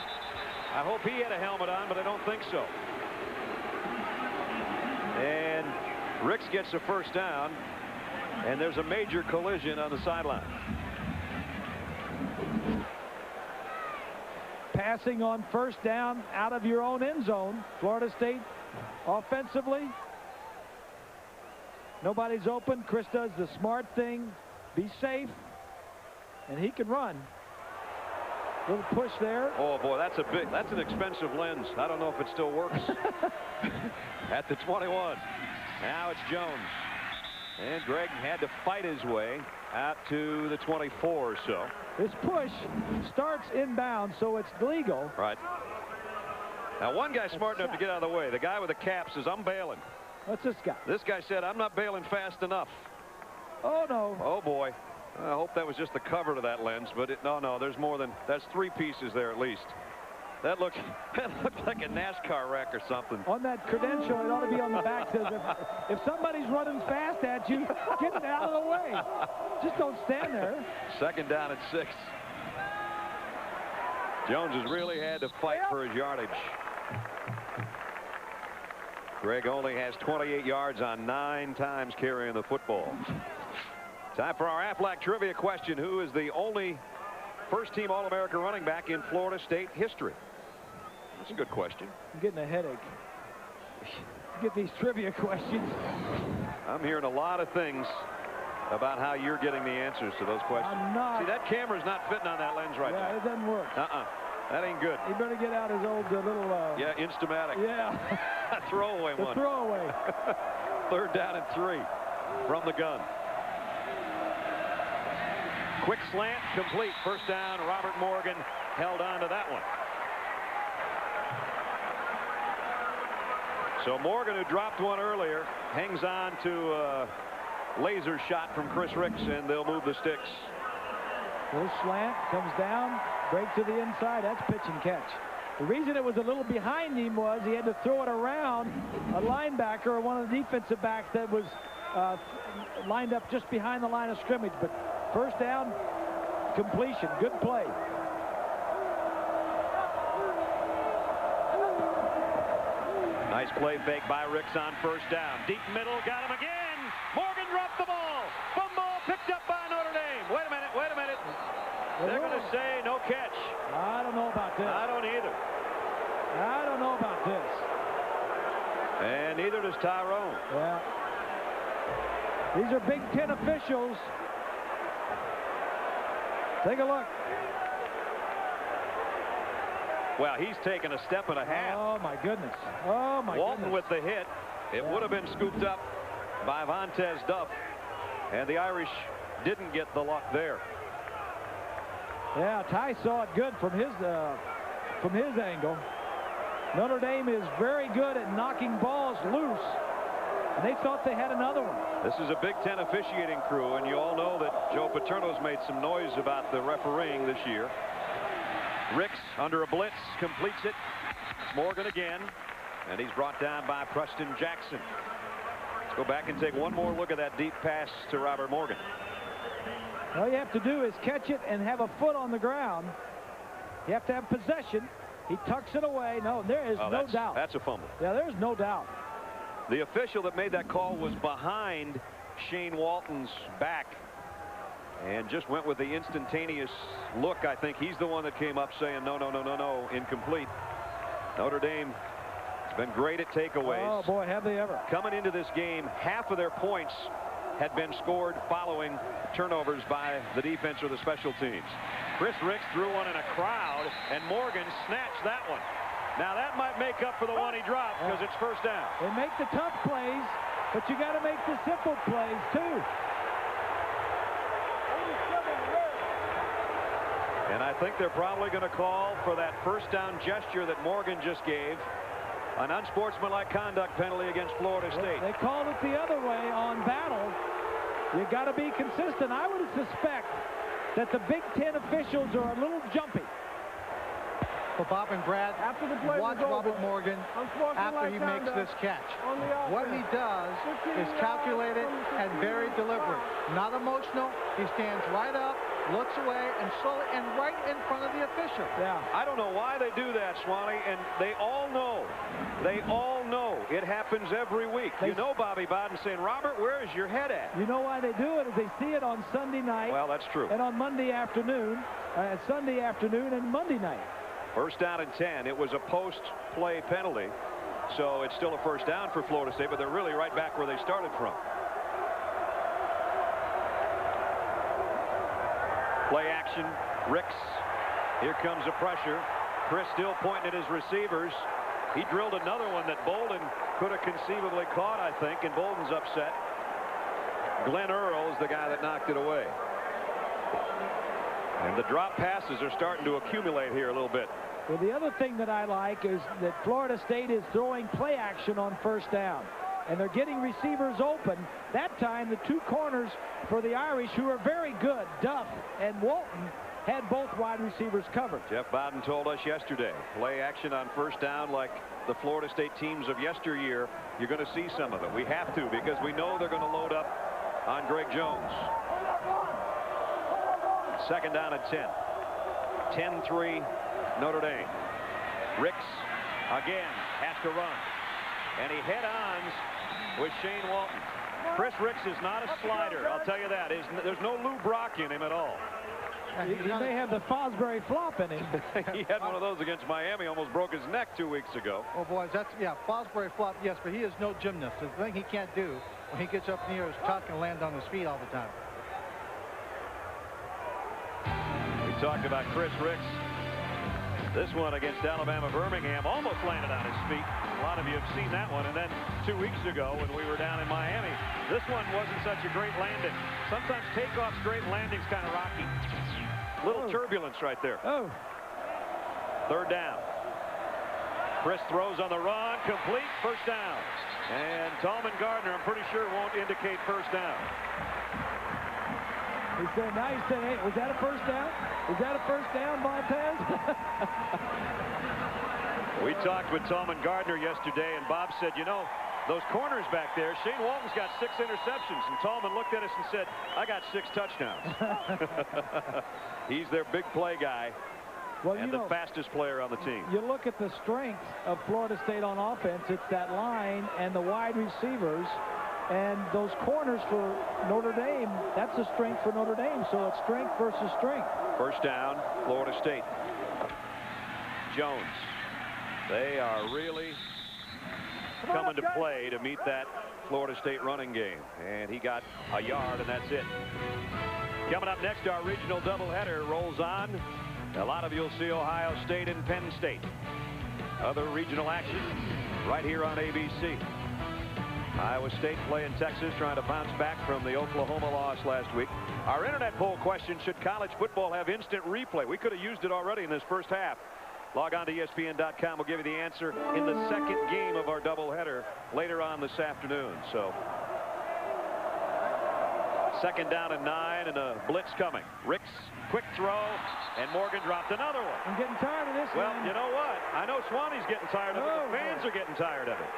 I hope he had a helmet on, but I don't think so. And Ricks gets a first down, and there's a major collision on the sideline. Passing on first down out of your own end zone. Florida State offensively. Nobody's open. Chris does the smart thing. Be safe. And he can run. Little push there. Oh boy, that's an expensive lens. I don't know if it still works. At the 21. Now it's Jones. And Greg had to fight his way out to the 24 or so. This push starts inbound, so it's legal. Right. Now one guy's smart enough to get out of the way. The guy with the cap says, I'm bailing. What's this guy? This guy said, I'm not bailing fast enough. Oh, no. Oh, boy. I hope that was just the cover to that lens, but no, there's more than, that's 3 pieces there at least. That looked like a NASCAR wreck or something. On that credential, it ought to be on the back. Says if somebody's running fast at you, get it out of the way. Just don't stand there. Second down at 6. Jones has really had to fight for his yardage. Greg only has 28 yards on 9 times carrying the football. Time for our Aflac trivia question. Who is the only first-team All-American running back in Florida State history? That's a good question. I'm getting a headache. Get these trivia questions. I'm hearing a lot of things about how you're getting the answers to those questions. I'm not. See, that camera's not fitting on that lens right now. Yeah, it doesn't work. That ain't good. He better get out his old little... Yeah, Instamatic. Yeah. Throwaway one. Throwaway. Third down and 3 from the gun. Quick slant, complete. First down, Robert Morgan held on to that one. So Morgan, who dropped one earlier, hangs on to a laser shot from Chris Ricks, and they'll move the sticks. Little slant, comes down, break to the inside. That's pitch and catch. The reason it was a little behind him was he had to throw it around a linebacker or one of the defensive backs that was lined up just behind the line of scrimmage. But first down, completion, good play. Nice play fake by Ricks on first down. Deep middle, got him again. Morgan dropped the ball. Fumble picked up by Notre Dame. Wait a minute, wait a minute. They're going to say no catch. I don't know about this. I don't either. I don't know about this. And neither does Tyrone. Yeah. These are Big Ten officials. Take a look. Well, he's taken a step and a half. Oh, my goodness. Oh, my Walton goodness. with the hit. It would have been scooped up by Vontez Duff. And the Irish didn't get the luck there. Yeah, Ty saw it good from his angle. Notre Dame is very good at knocking balls loose. And they thought they had another one. This is a Big Ten officiating crew, and you all know that Joe Paterno's made some noise about the refereeing this year. Ricks under a blitz completes it. Morgan again, and he's brought down by Preston Jackson. Let's go back and take one more look at that deep pass to Robert Morgan. All you have to do is catch it and have a foot on the ground. You have to have possession. He tucks it away. No, there is no doubt. That's a fumble. Yeah, there's no doubt. The official that made that call was behind Shane Walton's back and just went with the instantaneous look. I think he's the one that came up saying no, no, no, no, no, incomplete. Notre Dame has been great at takeaways. Oh, boy, have they ever. Coming into this game, half of their points had been scored following turnovers by the defense or the special teams. Chris Ricks threw one in a crowd, and Morgan snatched that one. Now, that might make up for the one he dropped because it's first down. They make the tough plays, but you got to make the simple plays, too. And I think they're probably going to call for that first down gesture that Morgan just gave. An unsportsmanlike conduct penalty against Florida State. They called it the other way on Battle. You got to be consistent. I would suspect that the Big Ten officials are a little jumpy. For Bob and Brad, after the play watch Robert Morgan after he makes this catch. What he does is calculated and very deliberate. Not emotional. He stands right up, looks away, and slowly, and right in front of the official. Yeah. I don't know why they do that, Swanee, and they all know. They all know it happens every week. You know Bobby Bowden saying, Robert, where is your head at? You know why they do it is they see it on Sunday night. Well, that's true. And on Monday afternoon, Sunday afternoon and Monday night. First down and 10. It was a post-play penalty, so it's still a first down for Florida State, but they're really right back where they started from. Play action. Ricks. Here comes the pressure. Chris still pointing at his receivers. He drilled another one that Bolden could have conceivably caught, I think, and Bolden's upset. Glenn Earl is the guy that knocked it away. And the drop passes are starting to accumulate here a little bit. Well, the other thing that I like is that Florida State is throwing play action on first down. And they're getting receivers open. That time, the two corners for the Irish, who are very good, Duff and Walton, had both wide receivers covered. Jeff Bowden told us yesterday, play action on first down like the Florida State teams of yesteryear. You're going to see some of it. We have to because we know they're going to load up on Greg Jones. Second down at 10. 10-3 Notre Dame. Ricks again has to run. And he head-ons with Shane Walton. Chris Ricks is not a slider, I'll tell you that. There's no Lou Brock in him at all. He may have the Fosbury flop in him. He had one of those against Miami, almost broke his neck 2 weeks ago. Oh, boys, that's, yeah, Fosbury flop, yes, but he is no gymnast. The thing he can't do when he gets up in the air is tuck and land on his feet all the time. We talked about Chris Ricks. This one against Alabama Birmingham almost landed on his feet. A lot of you have seen that one. And then 2 weeks ago when we were down in Miami, this one wasn't such a great landing. Sometimes takeoff's great, landing's kind of rocky. Little turbulence right there. Oh. Third down. Chris throws on the run, complete, first down. And Tallman Gardner, I'm pretty sure, won't indicate first down. He said, now he's saying, hey, was that a first down? Is that a first down, Montez? We talked with Tallman Gardner yesterday, and Bob said, you know, those corners back there, Shane Walton's got 6 interceptions, and Tallman looked at us and said, I got 6 touchdowns. He's their big play guy. Well, and the fastest player on the team. You look at the strength of Florida State on offense. It's that line and the wide receivers and those corners for Notre Dame. That's a strength for Notre Dame. So it's strength versus strength. First down, Florida State. Jones. They are really coming to play to meet that Florida State running game. And he got a yard, and that's it. Coming up next, our regional doubleheader rolls on. A lot of you will see Ohio State and Penn State. Other regional action right here on ABC. Iowa State playing Texas, trying to bounce back from the Oklahoma loss last week. Our internet poll question, should college football have instant replay? We could have used it already in this first half. Log on to ESPN.com. We'll give you the answer in the second game of our doubleheader later on this afternoon. So, second down and 9 and a blitz coming. Ricks, quick throw, and Morgan dropped another one. I'm getting tired of this. Well, you know what? I know Swanee's getting tired of it. The fans are getting tired of it.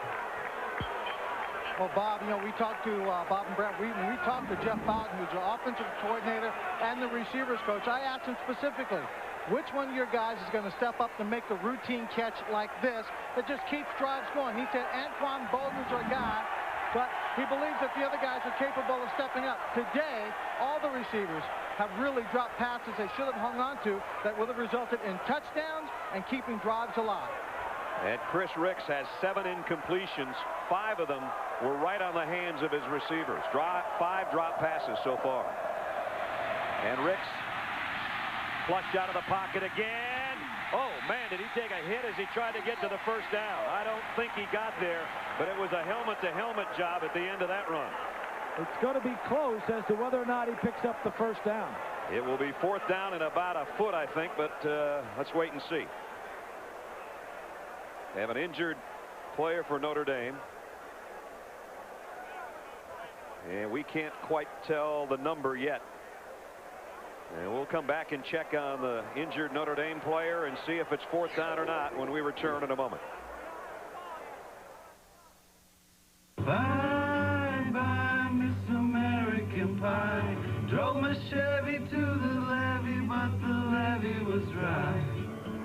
Well, Bob, you know, we talked to Bob and Brett Wheaton. We talked to Jeff Bowden, who's the offensive coordinator and the receivers coach. I asked him specifically, which one of your guys is going to step up to make the routine catch like this that just keeps drives going? He said Anquan Boldin's our guy, but he believes that the other guys are capable of stepping up. Today, all the receivers have really dropped passes they should have hung on to that would have resulted in touchdowns and keeping drives alive. And Chris Ricks has 7 incompletions. 5 of them were right on the hands of his receivers. 5 drop passes so far. And Ricks flushed out of the pocket again. Oh, man, did he take a hit as he tried to get to the first down? I don't think he got there, but it was a helmet-to-helmet job at the end of that run. It's going to be close as to whether or not he picks up the first down. It will be 4th down and about a foot, I think, but let's wait and see. They have an injured player for Notre Dame. And we can't quite tell the number yet. And we'll come back and check on the injured Notre Dame player and see if it's 4th down or not when we return in a moment. Bye, bye, Miss American Pie. Drove my Chevy to the levee, but the levee was dry.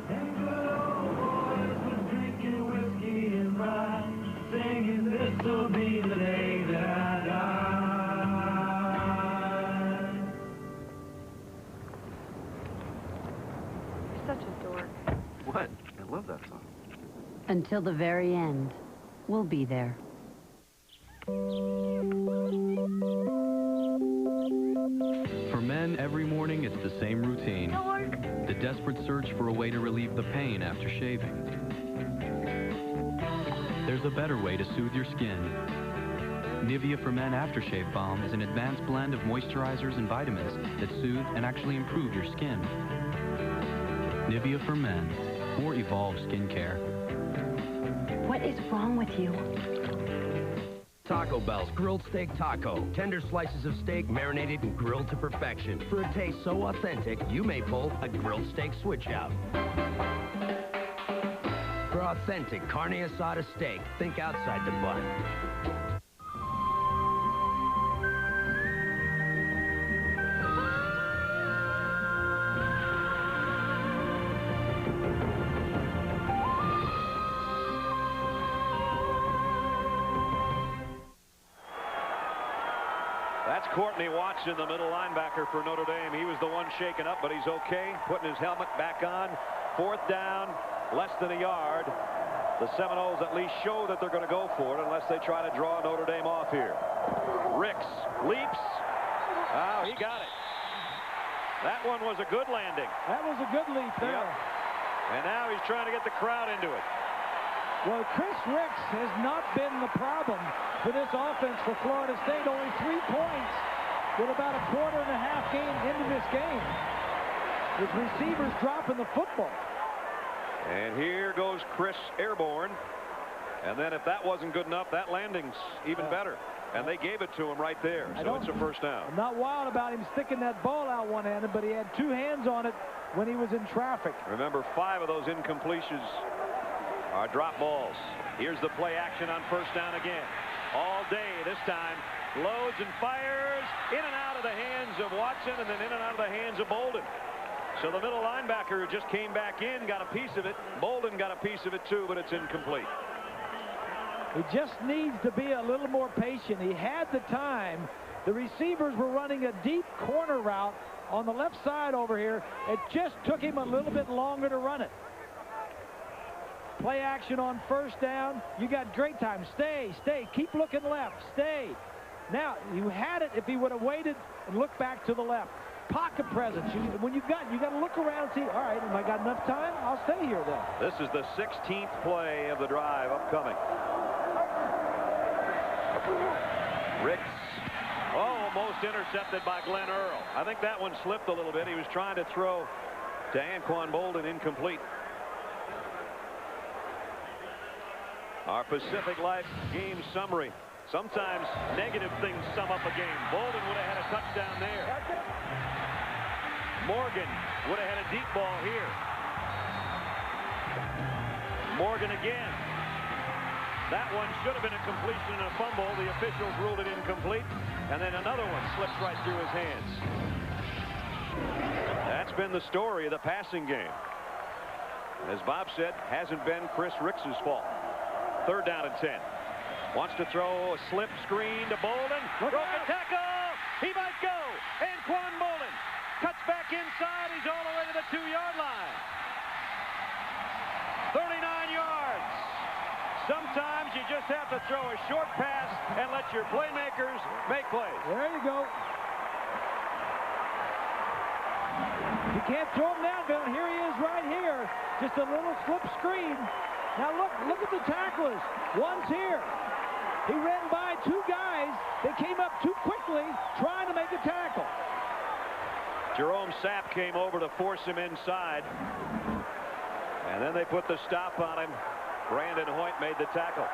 And good old boys were drinking whiskey and rye, singing, this'll be the day that I die. You're such a dork. What? I love that song. Until the very end. We'll be there. For men, every morning it's the same routine. The desperate search for a way to relieve the pain after shaving. There's a better way to soothe your skin. Nivea for Men Aftershave Balm is an advanced blend of moisturizers and vitamins that soothe and actually improve your skin. Nivea for Men. More evolved skincare. What is wrong with you? Taco Bell's grilled steak taco. Tender slices of steak marinated and grilled to perfection. For a taste so authentic, you may pull a grilled steak switch out. For authentic carne asada steak, think outside the bun. That's Courtney Watson, the middle linebacker for Notre Dame. He was the one shaken up, but he's okay. Putting his helmet back on. 4th down, less than a yard. The Seminoles at least show that they're going to go for it unless they try to draw Notre Dame off here. Ricks leaps. Oh, he got it. That one was a good landing. That was a good leap there. Yep. And now he's trying to get the crowd into it. Well, Chris Ricks has not been the problem for this offense for Florida State. Only 3 points with about a quarter and a half game into this game. His receivers dropping the football. And here goes Chris airborne. And then if that wasn't good enough, that landing's even better. And they gave it to him right there. So it's a first down. I'm not wild about him sticking that ball out one-handed, but he had 2 hands on it when he was in traffic. Remember, 5 of those incompletions are drop balls. Here's the play action on first down again. All day this time. Loads and fires in and out of the hands of Watson and then in and out of the hands of Bolden. So the middle linebacker who just came back in got a piece of it. Bolden got a piece of it too, but it's incomplete. He just needs to be a little more patient. He had the time. The receivers were running a deep corner route on the left side over here. It just took him a little bit longer to run it. Play action on first down. You got great time. Stay, stay. Keep looking left. Stay. Now, you had it if he would have waited and looked back to the left. Pocket presence. When you got to look around and see, all right, have I got enough time? I'll stay here then. This is the 16th play of the drive upcoming. Ricks. Oh, almost intercepted by Glenn Earl. I think that one slipped a little bit. He was trying to throw to Anquan Bolden, incomplete. Our Pacific Life game summary. Sometimes negative things sum up a game. Bolden would have had a touchdown there. Morgan would have had a deep ball here. Morgan again. That one should have been a completion and a fumble. The officials ruled it incomplete. And then another one slips right through his hands. That's been the story of the passing game. As Bob said, hasn't been Chris Ricks' fault. 3rd down and 10. Wants to throw a slip screen to Bolden. Broken tackle. He might go. Anquan Bolden cuts back inside. He's all the way to the 2-yard line. 39 yards. Sometimes you just have to throw a short pass and let your playmakers make plays. There you go. You can't throw him downfield. Here he is right here. Just a little slip screen. Now look at the tacklers. One's here. He ran by 2 guys. They came up too quickly trying to make a tackle. Jerome Sapp came over to force him inside. And then they put the stop on him. Brandon Hoyt made the tackle.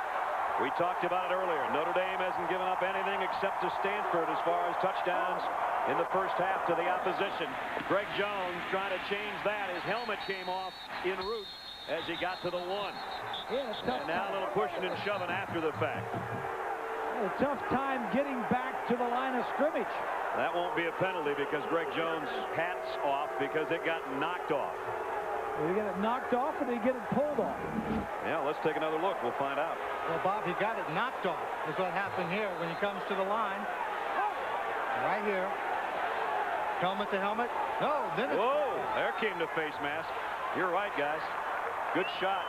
We talked about it earlier. Notre Dame hasn't given up anything except to Stanford as far as touchdowns in the first half to the opposition. Greg Jones trying to change that. His helmet came off en route as he got to the 1. Yeah, and now a little pushing and shoving after the fact. A tough time getting back to the line of scrimmage. That won't be a penalty because Greg Jones' hat's off because it got knocked off. Did he get it knocked off or did he get it pulled off? Yeah, let's take another look. We'll find out. Well, Bob, he got it knocked off is what happened here when he comes to the line. Right here. Helmet to helmet. No, then it's... Whoa, there came the face mask. You're right, guys. Good shot.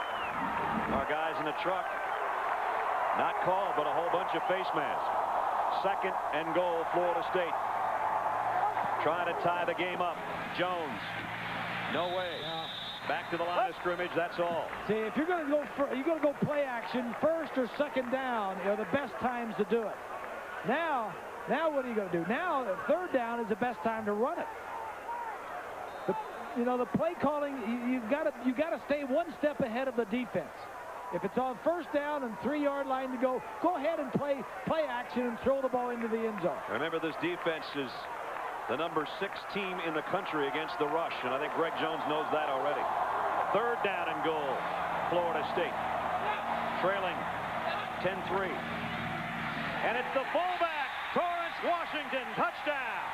Our guys in the truck. Not called, but a whole bunch of face masks. 2nd and goal, Florida State. Trying to tie the game up. Jones. No way. Back to the line of scrimmage. That's all. See, if you're going to go play action, 1st or 2nd down are the best times to do it. Now what are you going to do? Now, 3rd down is the best time to run it. The play calling, you got to stay one step ahead of the defense. If it's on 1st down and 3-yard line to go ahead and play action and throw the ball into the end zone. Remember, this defense is the number 6 team in the country against the rush, and I think Greg Jones knows that already. 3rd down and goal, Florida State. Trailing 10-3. And it's the fullback, Torrance Washington, touchdown.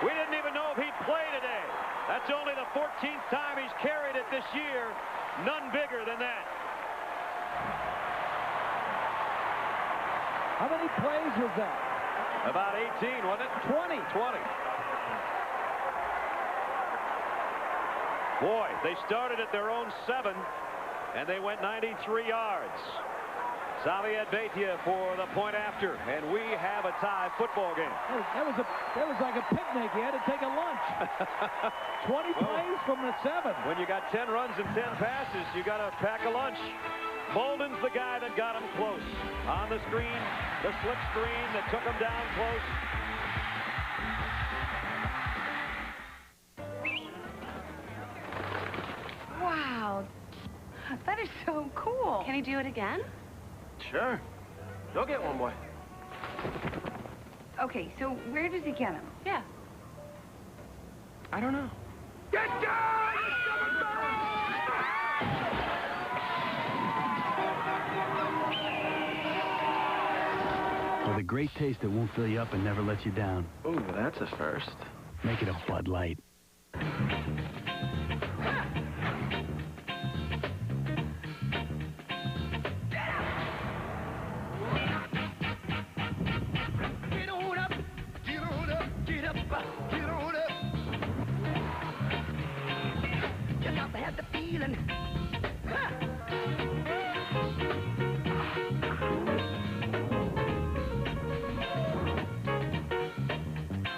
We didn't even know if he'd play today. That's only the 14th time he's carried it this year. None bigger than that. How many plays was that? About 18, wasn't it? 20. 20. Boy, they started at their own 7, and they went 93 yards. Xavier Beitia for the point after, and we have a tie football game. That was like a picnic. You had to take a lunch. 20 plays from the 7. When you got 10 runs and 10 passes, you got to pack a lunch. Bolden's the guy that got him close. On the screen, the slip screen that took him down close. Wow, that is so cool. Can he do it again? Sure. Go get one, boy. Okay, so where does he get him? Yeah. I don't know. Get down! With a great taste that won't fill you up and never let you down. Ooh, that's a first. Make it a Bud Light. Get on up, get on up, get up, get on up. You got to have the feeling.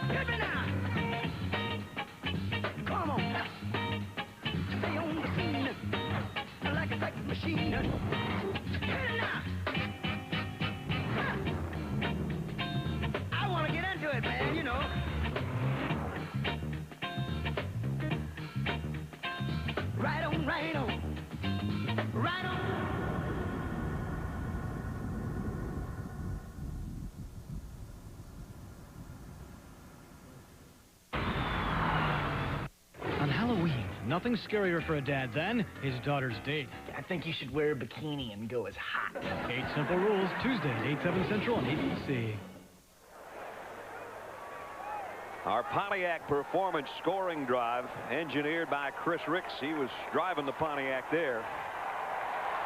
Hit me now. Come on now. Stay on the scene like a sex machine. Hit it now. I want to get into it, man, you know. Right on, right on. Right on. On Halloween, nothing scarier for a dad than his daughter's date. I think you should wear a bikini and go as hot. 8 Simple Rules, Tuesday at 8, 7 Central on ABC. Our Pontiac performance scoring drive, engineered by Chris Ricks. He was driving the Pontiac there.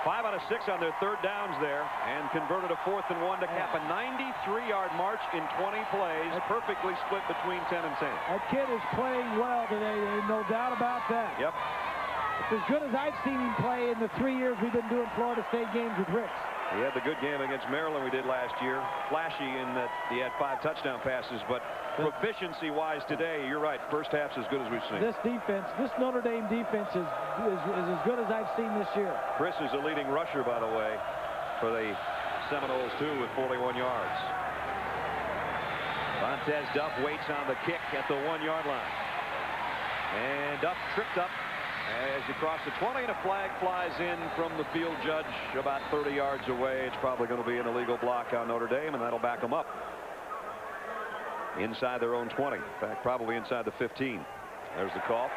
5 out of 6 on their third downs there, and converted a 4th and 1 to cap a 93-yard march in 20 plays, perfectly split between 10 and 10. That kid is playing well today. There's no doubt about that. Yep. It's as good as I've seen him play in the 3 years we've been doing Florida State games with Ricks. He had the good game against Maryland we did last year. Flashy in that he had 5 touchdown passes, but proficiency-wise today, you're right, first half's as good as we've seen. This defense, this Notre Dame defense is as good as I've seen this year. Chris is a leading rusher, by the way, for the Seminoles, too, with 41 yards. Montez Duff waits on the kick at the 1-yard line. And Duff tripped up as he crossed the 20, and a flag flies in from the field judge about 30 yards away. It's probably going to be an illegal block on Notre Dame, and that'll back them up inside their own 20. In fact, probably inside the 15. There's the call.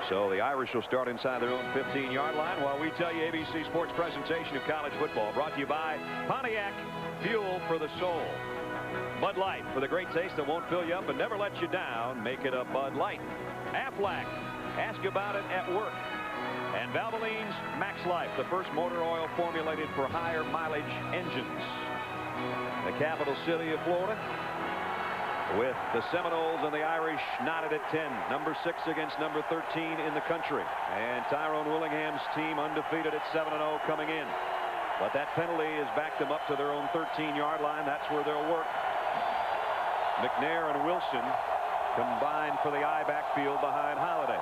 So the Irish will start inside their own 15-yard line while we tell you ABC Sports presentation of college football, brought to you by Pontiac, fuel for the soul. Bud Light, for the great taste that won't fill you up and never let you down. Make it a Bud Light. Aflac, ask about it at work. And Valvoline's Max Life, the first motor oil formulated for higher mileage engines. The capital city of Florida, with the Seminoles and the Irish knotted at 10. Number 6 against number 13 in the country. And Tyrone Willingham's team undefeated at 7-0 coming in. But that penalty has backed them up to their own 13-yard line. That's where they'll work. McNair and Wilson combined for the I backfield behind Holiday.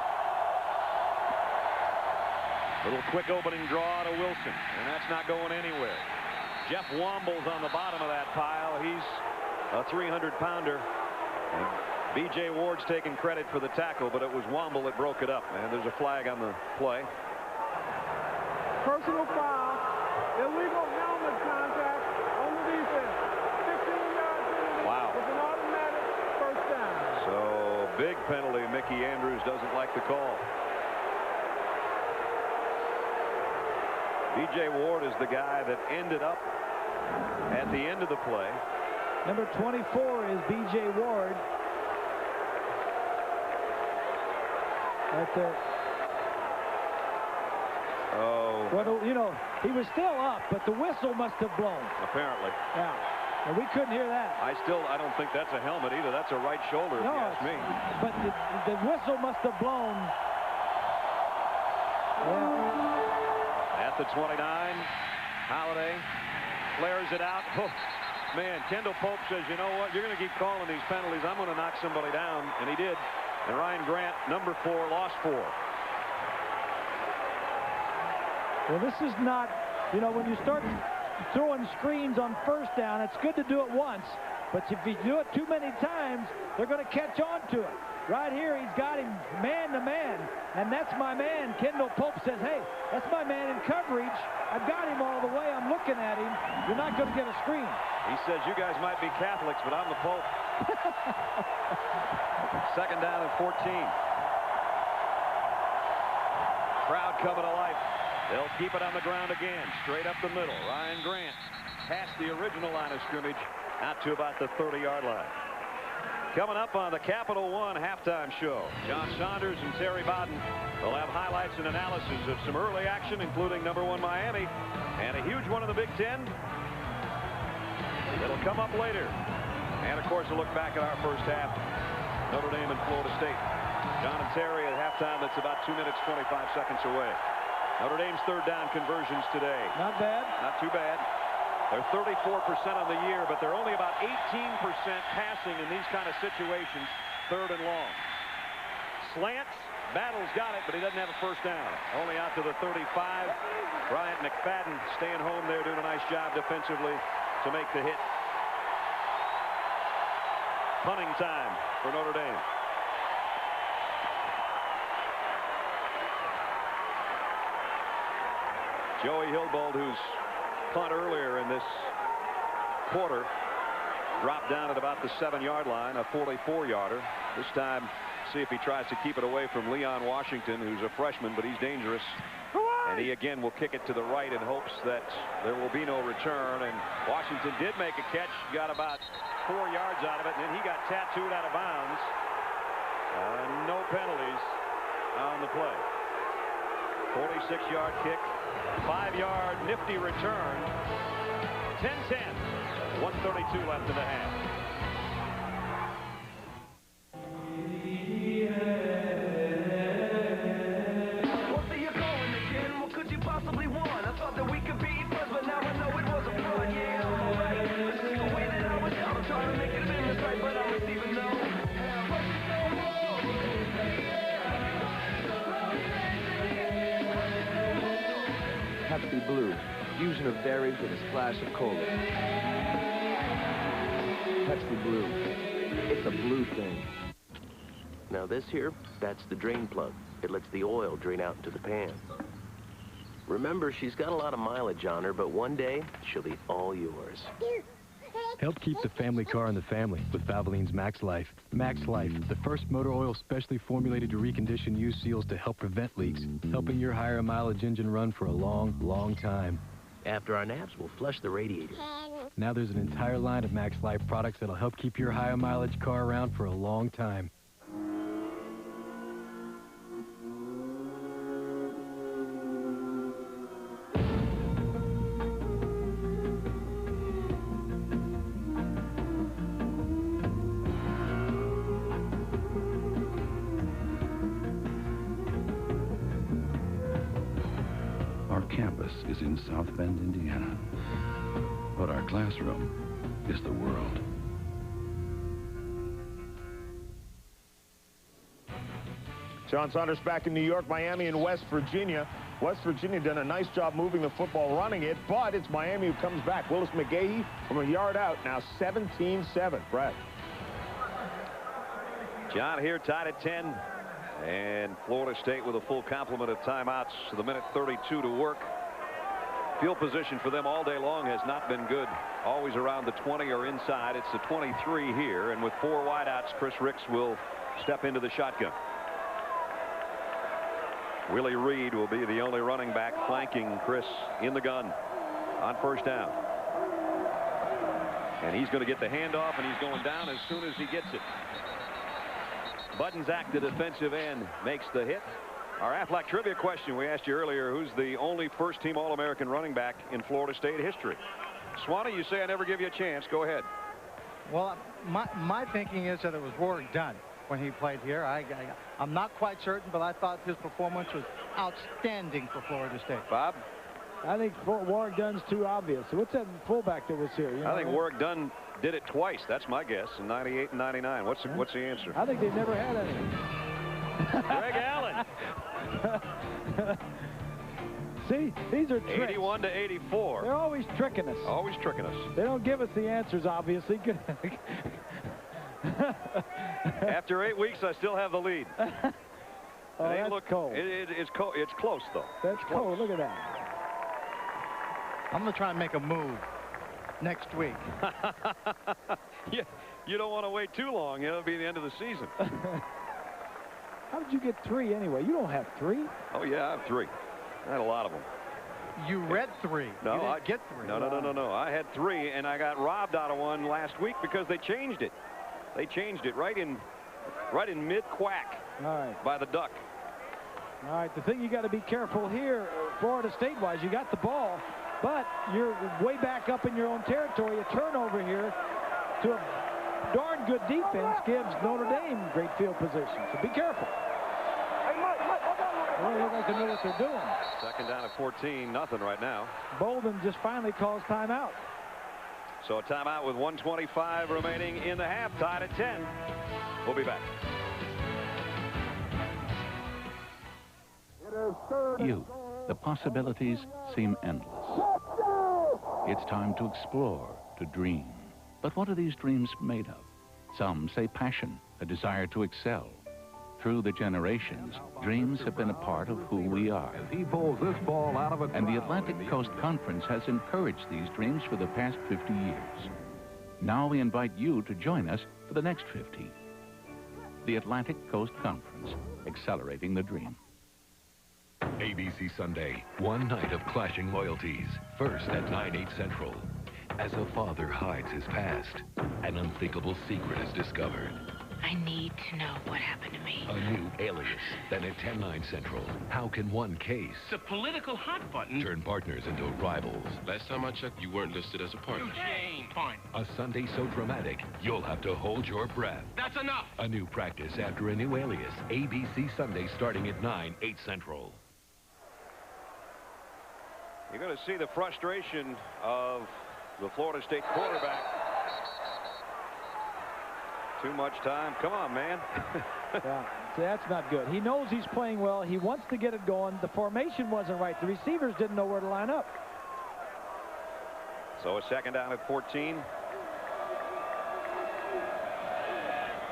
Little quick opening draw to Wilson, and that's not going anywhere. Jeff Womble's on the bottom of that pile. He's a 300-pounder. B.J. Ward's taking credit for the tackle, but it was Womble that broke it up. And there's a flag on the play. Personal foul. Illegal helmet contact on the defense. 15-yard penalty. Wow. With an automatic first down. So, big penalty. Mickey Andrews doesn't like the call. B.J. Ward is the guy that ended up at the end of the play. Number 24 is B.J. Ward. Right there. Oh. Well, you know, he was still up, but the whistle must have blown. Apparently. Yeah. And we couldn't hear that. I don't think that's a helmet either. That's a right shoulder, if you ask me. But the whistle must have blown. Yeah. At the 29, Holiday flares it out. Oh, man, Kendall Pope says, you know what? You're going to keep calling these penalties. I'm going to knock somebody down. And he did. And Ryan Grant, number 4, lost 4. Well, this is not, you know, when you start throwing screens on first down, it's good to do it once. But if you do it too many times, they're going to catch on to it. Right here, he's got him man to man. And that's my man. Kendall Pope says, hey, that's my man in coverage. I've got him all the way. I'm looking at him. You're not going to get a screen. He says, you guys might be Catholics, but I'm the Pope. Second down and 14. Crowd coming to life. They'll keep it on the ground again, straight up the middle. Ryan Grant past the original line of scrimmage, out to about the 30-yard line. Coming up on the Capital One halftime show, John Saunders and Terry Bowden will have highlights and analysis of some early action, including #1 Miami and a huge one in the Big Ten. It'll come up later. And, of course, a look back at our first half, Notre Dame and Florida State. John and Terry at halftime. That's about 2 minutes, 25 seconds away. Notre Dame's third down conversions today. Not bad. Not too bad. They're 34% on the year, but they're only about 18% passing in these kind of situations, third and long. Slants, Battle's got it, but he doesn't have a first down. Only out to the 35. Bryant McFadden staying home there, doing a nice job defensively to make the hit. Punting time for Notre Dame. Joey Hilbold, who's punt earlier in this quarter, dropped down at about the 7-yard line, a 44-yarder. This time, see if he tries to keep it away from Leon Washington, who's a freshman, but he's dangerous. And he again will kick it to the right in hopes that there will be no return. And Washington did make a catch, got about 4 yards out of it, and then he got tattooed out of bounds. No penalties on the play. 46-yard kick, 5-yard nifty return. 10-10. 1:32 left in the half. Pepsi Blue, fusion of berries with a splash of cola. Pepsi Blue, it's a blue thing. Now this here, that's the drain plug. It lets the oil drain out into the pan. Remember, she's got a lot of mileage on her, but one day, she'll be all yours. Help keep the family car in the family with Valvoline's Max Life. Max Life, the first motor oil specially formulated to recondition used seals to help prevent leaks, helping your higher mileage engine run for a long, long time. After our naps, we'll flush the radiator. Now there's an entire line of Max Life products that'll help keep your higher mileage car around for a long time. Is in South Bend, Indiana, but our classroom is the world. John Saunders back in New York, Miami, and West Virginia. West Virginia done a nice job moving the football, running it, but it's Miami who comes back. Willis McGahee from a yard out, now 17-7. Brad. John here tied at 10, and Florida State with a full complement of timeouts. So the minute 32 to work. Field position for them all day long has not been good. Always around the 20 or inside. It's the 23 here, and with 4 wideouts, Chris Ricks will step into the shotgun. Willie Reed will be the only running back flanking Chris in the gun on first down. And he's going to get the handoff, and he's going down as soon as he gets it. Buddensack, the defensive end, makes the hit. Our Aflac trivia question we asked you earlier, who's the only first-team All-American running back in Florida State history? Swanee, you say I never give you a chance. Go ahead. Well, my thinking is that it was Warwick Dunn when he played here. I'm not quite certain, but I thought his performance was outstanding for Florida State. Bob? I think Warwick Dunn's too obvious. What's that fullback that was here? You know, I think Warwick Dunn did it twice. That's my guess, in 98 and 99. What's the answer? I think they've never had any. Greg Allen. See, these are tricks. 81 to 84. They're always tricking us. Always tricking us. They don't give us the answers, obviously. After 8 weeks, I still have the lead. Oh, that's cold. It's close, though. That's cold. Look at that. I'm going to try and make a move next week. You don't want to wait too long. It'll be the end of the season. How did you get 3 anyway? You don't have 3. Oh, yeah, I have 3. I had a lot of them. You read 3. No, you didn't get 3. No. I had 3, and I got robbed out of one last week because they changed it. They changed it right in mid-quack by the duck. All right, the thing you got to be careful here, Florida State-wise, you got the ball, but you're way back up in your own territory. A turnover here to a darn good defense gives Notre Dame great field position. So be careful. Well, they look like they know what they're doing. Second down at 14, nothing right now. Bolden just finally calls timeout. So a timeout with 1:25 remaining in the half, tied at 10. We'll be back. Youth. The possibilities seem endless. It's time to explore, to dream. But what are these dreams made of? Some say passion, a desire to excel. Through the generations, dreams have been a part of who we are. He pulls this ball out of a And the Atlantic Coast Conference has encouraged these dreams for the past 50 years. Now we invite you to join us for the next 50. The Atlantic Coast Conference, accelerating the dream. ABC Sunday, one night of clashing loyalties. First at 9/8 Central. As a father hides his past, an unthinkable secret is discovered. I need to know what happened to me. A new alias. Then at 10/9 Central, how can one case It's a political hot button. turn partners into rivals? Last time I checked, you weren't listed as a partner. Eugene! Fine. A Sunday so dramatic, you'll have to hold your breath. That's enough! A new practice after a new alias. ABC Sunday starting at 9/8 Central. You're going to see the frustration of the Florida State quarterback. Too much time. Come on, man. Yeah, see, that's not good. He knows he's playing well. He wants to get it going. The formation wasn't right. The receivers didn't know where to line up. So a second down at 14.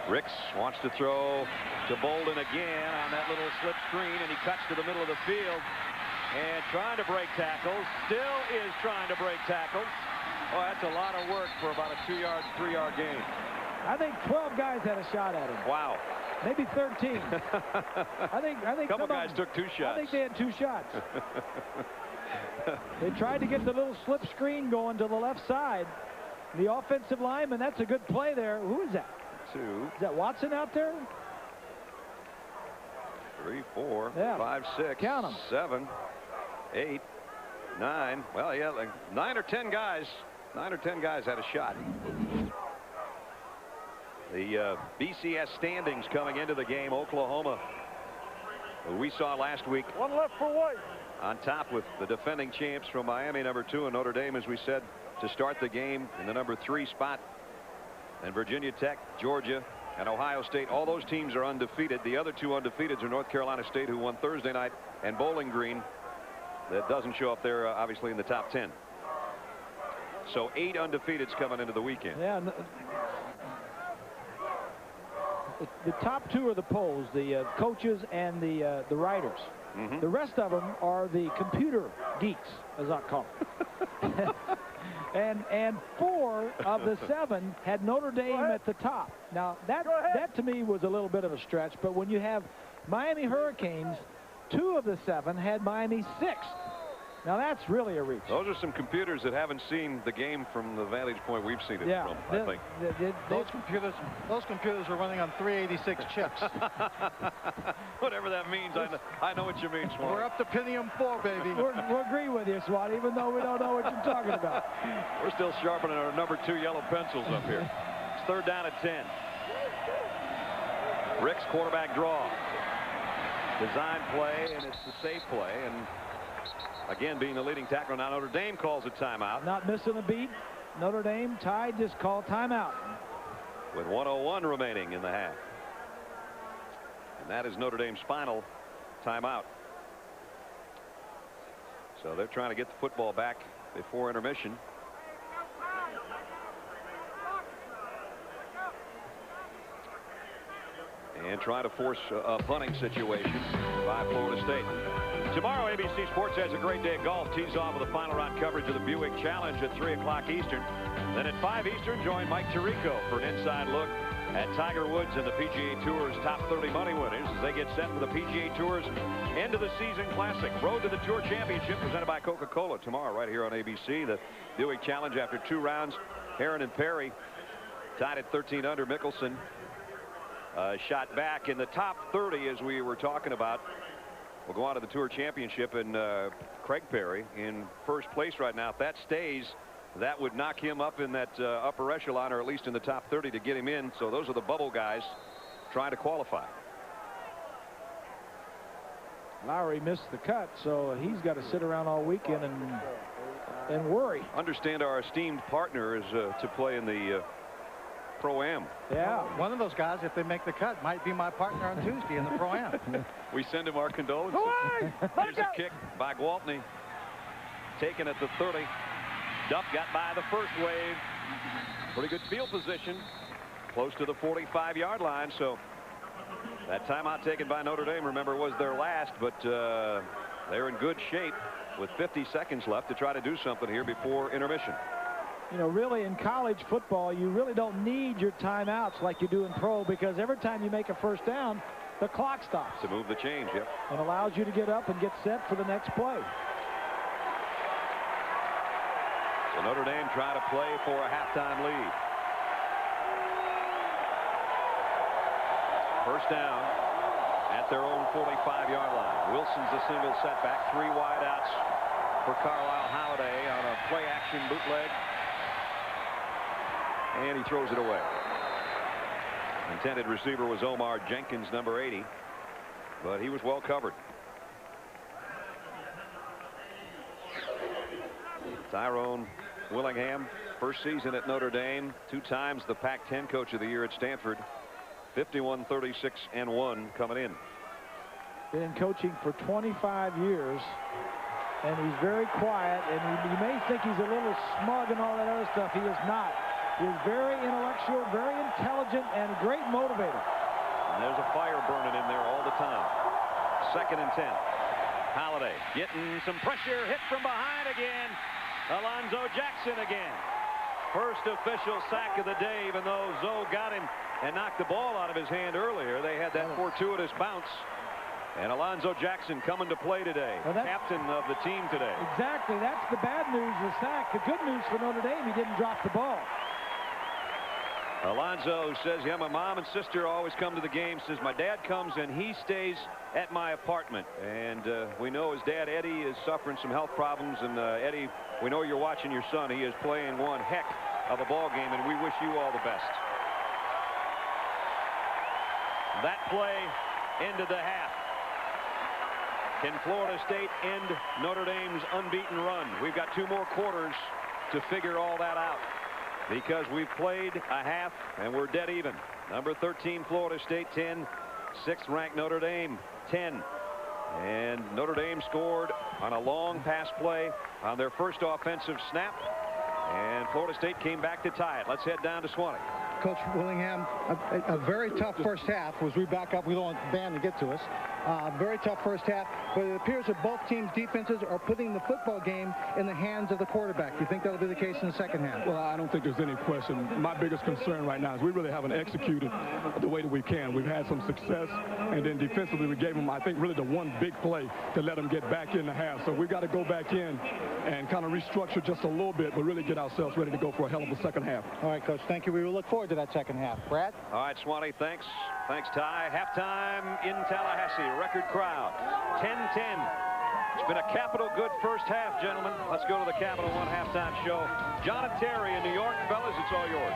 Ricks wants to throw to Bolden again on that little slip screen, and he cuts to the middle of the field and trying to break tackles. Still is trying to break tackles. Oh, that's a lot of work for about a 2-yard, 3-yard gain. I think 12 guys had a shot at him. Wow. Maybe 13. I think a couple guys took 2 shots. I think they had 2 shots. They tried to get the little slip screen going to the left side. The offensive lineman, that's a good play there. Who is that? 2. Is that Watson out there? 3, 4, Yeah. 5, 6, Count 'em. 7, 8, 9. Well, yeah, like 9 or 10 guys. 9 or 10 guys had a shot. The BCS standings coming into the game. Oklahoma, who we saw last week, One left for White. on top with the defending champs from Miami, number 2, and Notre Dame, as we said, to start the game in the number 3 spot. And Virginia Tech, Georgia, and Ohio State, all those teams are undefeated. The other 2 undefeateds are North Carolina State, who won Thursday night, and Bowling Green. That doesn't show up there, obviously, in the top 10. So 8 undefeateds coming into the weekend. Yeah. The top 2 are the polls, the coaches and the writers. Mm-hmm. The rest of them are the computer geeks, as I call them. and 4 of the 7 had Notre Dame at the top. Now that to me was a little bit of a stretch, but when you have Miami Hurricanes, 2 of the 7 had Miami 6th. Now that's really a reach. Those are some computers that haven't seen the game from the vantage point we've seen it from, I think. Those computers are running on 386 chips. Whatever that means, I know what you mean, Swan. We're up to Pentium 4, baby. We'll agree with you, Swan, even though we don't know what you're talking about. We're still sharpening our number 2 yellow pencils up here. It's 3rd down at 10. Rick's quarterback draw. Design play, and it's the safe play. And again, being the leading tackler, now Notre Dame calls a timeout. Not missing a beat. Notre Dame tied, just called timeout. With 1:01 remaining in the half. And that is Notre Dame's final timeout. So they're trying to get the football back before intermission. And try to force a punting situation by Florida State. Tomorrow, ABC Sports has a great day of golf. Tees off with the final round coverage of the Buick Challenge at 3 o'clock Eastern. Then at 5 Eastern, join Mike Tirico for an inside look at Tiger Woods and the PGA Tour's top 30 money winners as they get set for the PGA Tour's end of the season classic. Road to the Tour Championship presented by Coca-Cola tomorrow right here on ABC. The Buick Challenge after 2 rounds. Heron and Perry tied at 13 under. Mickelson shot back in the top 30 as we were talking about. We'll go on to the Tour Championship, and Craig Perry in first place right now. If that stays, that would knock him up in that upper echelon, or at least in the top 30 to get him in. So those are the bubble guys trying to qualify. Lowry missed the cut, so he's got to sit around all weekend and worry. Understand our esteemed partner is to play in the Pro-Am. Yeah, one of those guys, if they make the cut, might be my partner on Tuesday in the Pro-Am. We send him our condolences. Here's a kick by Gwaltney. Taken at the 30. Duff got by the first wave. Pretty good field position. Close to the 45-yard line. So that timeout taken by Notre Dame, remember, was their last. But they're in good shape with 50 seconds left to try to do something here before intermission. You know, really in college football, you really don't need your timeouts like you do in pro, because every time you make a first down, the clock stops. To move the change, yep. And allows you to get up and get set for the next play. So Notre Dame trying to play for a halftime lead. First down at their own 45-yard line. Wilson's a single setback. 3 wideouts for Carlisle Holiday on a play-action bootleg. And he throws it away. Intended receiver was Omar Jenkins, number 80. But he was well covered. Tyrone Willingham, first season at Notre Dame. 2 times the Pac-10 Coach of the Year at Stanford. 51, 36, and 1 coming in. Been coaching for 25 years. And he's very quiet. And you may think he's a little smug and all that other stuff. He is not. He is very intellectual, very intelligent, and a great motivator. And there's a fire burning in there all the time. 2nd and 10. Holiday getting some pressure, hit from behind again. Alonzo Jackson again. First official sack of the day, even though Zoe got him and knocked the ball out of his hand earlier. They had that fortuitous bounce. And Alonzo Jackson coming to play today. Well, captain of the team today. Exactly. That's the bad news, the sack. The good news for Notre Dame, he didn't drop the ball. Alonzo says, yeah, my mom and sister always come to the game. Says my dad comes and he stays at my apartment. And we know his dad, Eddie, is suffering some health problems. And Eddie, we know you're watching your son. He is playing one heck of a ball game, and we wish you all the best. That play ended the half. Can Florida State end Notre Dame's unbeaten run? We've got 2 more quarters to figure all that out, because we've played a half and we're dead even. Number 13 Florida State 10, 6th ranked Notre Dame 10. And Notre Dame scored on a long pass play on their first offensive snap, and Florida State came back to tie it. Let's head down to Swanee. Coach Willingham, a very tough first half. As we back up, we don't want the band to get to us. Very tough first half, but it appears that both teams' defenses are putting the football game in the hands of the quarterback. Do you think that'll be the case in the second half? Well, I don't think there's any question. My biggest concern right now is we really haven't executed the way that we can. We've had some success, and then defensively we gave them, I think, really the one big play to let them get back in the half. So we've got to go back in and kind of restructure just a little bit, but really get ourselves ready to go for a hell of a second half. All right, Coach, thank you. We will look forward to that second half. Brad? All right, Swanee, thanks. Thanks, Ty. Halftime in Tallahassee. Record crowd, 10-10. It's been a capital good first half, gentlemen. Let's go to the Capital One halftime show. John and Terry in New York. Fellas, it's all yours.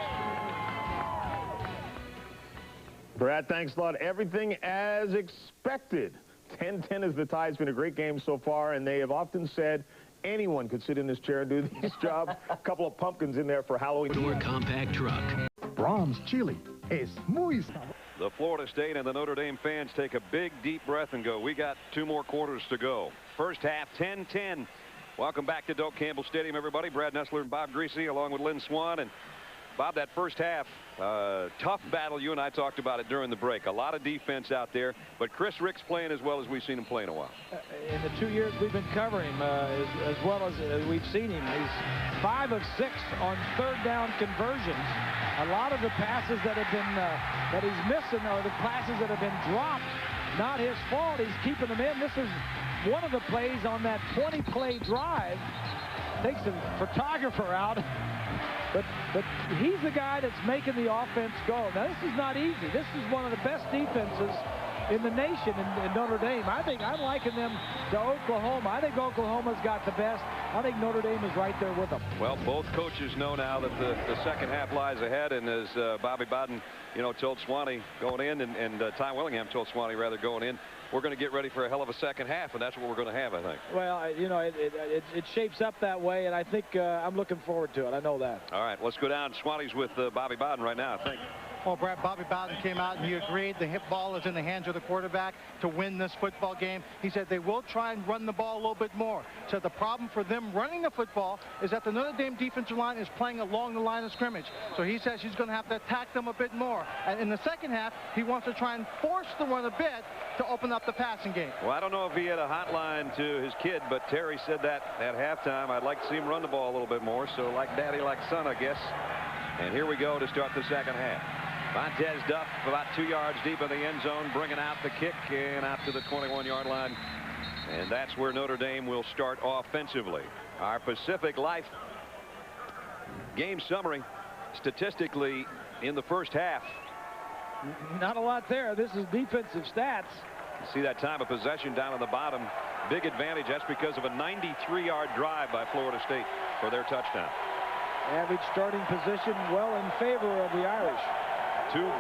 Brad, thanks a lot. Everything as expected. 10-10 is the tie. It's been a great game so far, and they have often said anyone could sit in this chair and do this job. A couple of pumpkins in there for Halloween. Door compact truck. Brahms chili es muy sabroso. The Florida State and the Notre Dame fans take a big, deep breath and go, we got 2 more quarters to go. First half, 10-10. Welcome back to Doak Campbell Stadium, everybody. Brad Nessler and Bob Greasy, along with Lynn Swan. And Bob, that first half, tough battle. You and I talked about it during the break. A lot of defense out there, but Chris Rick's playing as well as we've seen him play in a while. In the 2 years we've been covering him, as well as we've seen him, he's 5 of 6 on 3rd down conversions. A lot of the passes that have been that he's missing are the passes that have been dropped. Not his fault. He's keeping them in. This is one of the plays on that 20-play drive. Takes a photographer out. But he's the guy that's making the offense go. Now, this is not easy. This is one of the best defenses in the nation in Notre Dame. I think I'm liking them to Oklahoma. I think Oklahoma's got the best. I think Notre Dame is right there with them. Well, both coaches know now that the second half lies ahead, and as Bobby Bowden, told Swanee going in, and Ty Willingham told Swanee rather going in, we're going to get ready for a hell of a second half, and that's what we're going to have, I think. Well, it shapes up that way, and I think I'm looking forward to it. I know that. All right, let's go down. Swanee's with Bobby Bowden right now, I think. Well, Brad, Bobby Bowden came out and he agreed the hip ball is in the hands of the quarterback to win this football game. He said they will try and run the ball a little bit more. So the problem for them running the football is that the Notre Dame defensive line is playing along the line of scrimmage. So he says he's going to have to attack them a bit more. And in the second half, he wants to try and force the run a bit to open up the passing game. Well, I don't know if he had a hotline to his kid, but Terry said that at halftime. I'd like to see him run the ball a little bit more. So like daddy, like son, I guess. And here we go to start the second half. Montez Duff about 2 yards deep in the end zone, bringing out the kick and out to the 21-yard line. And that's where Notre Dame will start offensively. Our Pacific Life game summary. Statistically, in the first half, not a lot there. This is defensive stats. You see that time of possession down on the bottom. Big advantage. That's because of a 93-yard drive by Florida State for their touchdown. Average starting position well in favor of the Irish. Two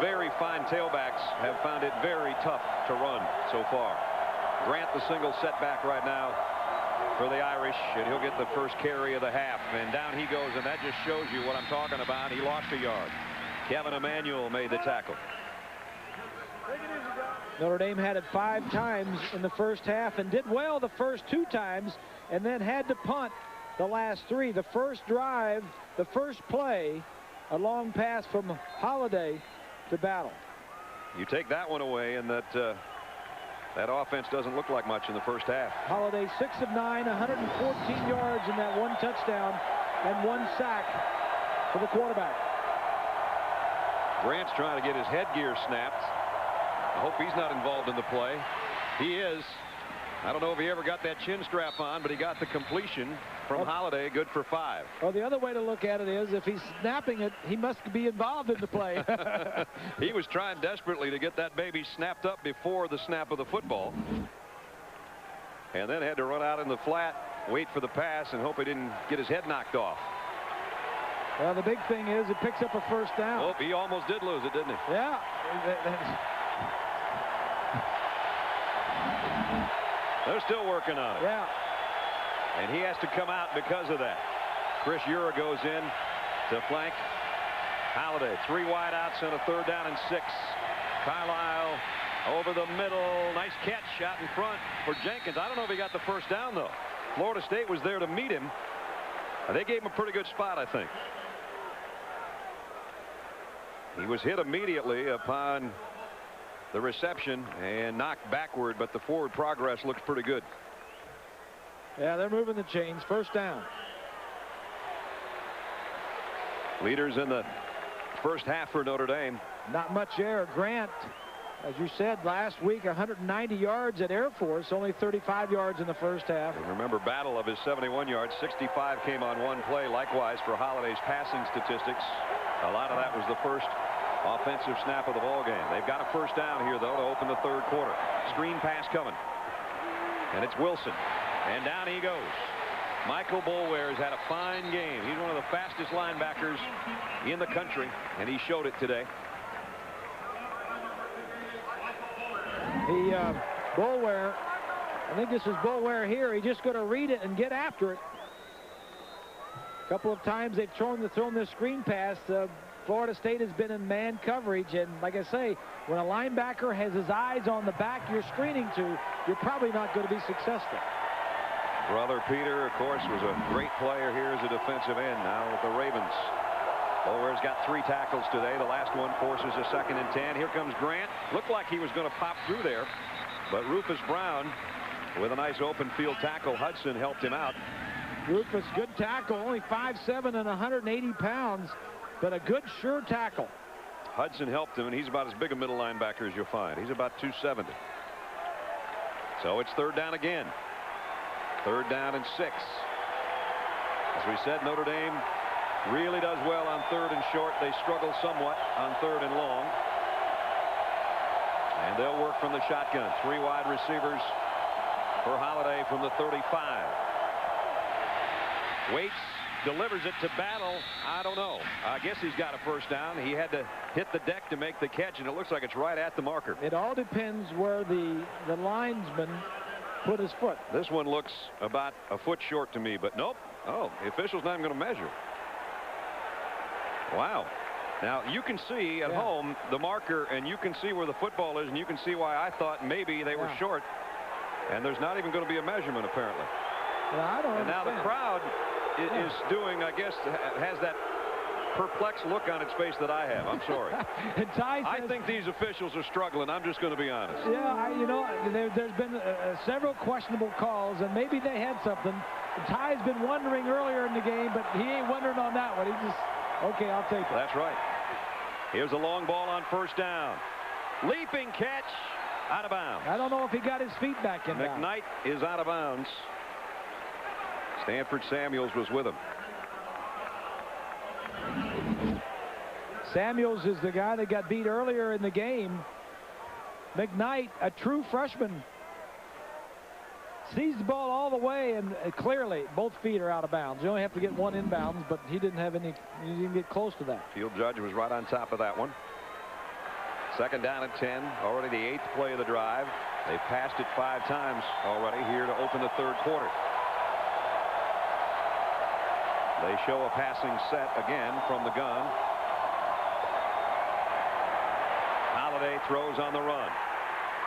very fine tailbacks have found it very tough to run so far. Grant the single setback right now for the Irish, and he'll get the first carry of the half. And down he goes, and that just shows you what I'm talking about. He lost a yard. Kevin Emanuel made the tackle. Notre Dame had it 5 times in the first half and did well the first 2 times, and then had to punt the last 3. The first drive, the first play, a long pass from Holiday to Battle. You take that one away, and that offense doesn't look like much in the first half. Holiday 6 of 9, 114 yards in that 1 touchdown and 1 sack for the quarterback. Grant's trying to get his headgear snapped. I hope he's not involved in the play. He is. I don't know if he ever got that chin strap on, but he got the completion from Holiday, good for 5. Well, the other way to look at it is if he's snapping it, he must be involved in the play. He was trying desperately to get that baby snapped up before the snap of the football. And then had to run out in the flat, wait for the pass, and hope he didn't get his head knocked off. Well, the big thing is it picks up a first down. Oh, he almost did lose it, didn't he? Yeah. They're still working on it. Yeah. And he has to come out because of that. Chris Ura goes in to flank Holiday. 3 wide outs and a 3rd down and 6. Carlisle over the middle. Nice catch out in front for Jenkins. I don't know if he got the first down, though. Florida State was there to meet him. They gave him a pretty good spot, I think. He was hit immediately upon the reception and knocked backward, but the forward progress looks pretty good. Yeah, they're moving the chains. First down. Leaders in the first half for Notre Dame. Not much error. Grant, as you said last week, 190 yards at Air Force, only 35 yards in the first half. And remember, Battle of his 71 yards, 65 came on 1 play. Likewise for Holiday's passing statistics. A lot of that was the first offensive snap of the ball game. They've got a first down here, though, to open the 3rd quarter. Screen pass coming. And it's Wilson. And down he goes. Michael Boulware has had a fine game. He's one of the fastest linebackers in the country, and he showed it today. Boulware, I think this is Boulware here. He's just going to read it and get after it. A couple of times they've thrown this screen pass. Florida State has been in man coverage, and like I say, when a linebacker has his eyes on the back you're screening to, you're probably not going to be successful. Brother Peter, of course, was a great player here as a defensive end now with the Ravens. Boulware's got 3 tackles today. The last one forces a 2nd and 10. Here comes Grant. Looked like he was going to pop through there, but Rufus Brown with a nice open field tackle. Hudson helped him out. Rufus, good tackle, only 5'7" and 180 pounds. but a good, sure tackle. Hudson helped him, and he's about as big a middle linebacker as you'll find. He's about 270. So it's third down again. Third down and 6. As we said, Notre Dame really does well on third and short. They struggle somewhat on third and long. And they'll work from the shotgun. 3 wide receivers for Holiday from the 35. Waits, delivers it to Battle. I don't know. I guess he's got a first down. He had to hit the deck to make the catch, and it looks like it's right at the marker. It all depends where the linesman put his foot. This one looks about a foot short to me, but nope. Oh, the official's not even going to measure. Wow. Now, you can see at home the marker, and you can see where the football is, and you can see why I thought maybe they were short. And there's not even going to be a memeasurement, apparently. I don't and now the crowd is doing, I guess, has that perplexed look on its face that I have. I'm sorry. And Ty says, I think these officials are struggling. I'm just going to be honest. Yeah, you know, there's been several questionable calls, and maybe they had something. Ty's been wondering earlier in the game, but he ain't wondering on that one. He just, okay, I'll take it. That's right. Here's a long ball on first down. Leaping catch, out of bounds. I don't know if he got his feet back in bounds. McKnight is out of bounds. Stanford Samuels was with him. Samuels is the guy that got beat earlier in the game. McKnight, a true freshman, sees the ball all the way, and clearly both feet are out of bounds. You only have to get one inbounds, but he didn't have any. He didn't get close to that. Field judge was right on top of that one. Second down and 10. Already the 8th play of the drive. They passed it 5 times already here to open the third quarter. They show a passing set again from the gun. Holiday throws on the run.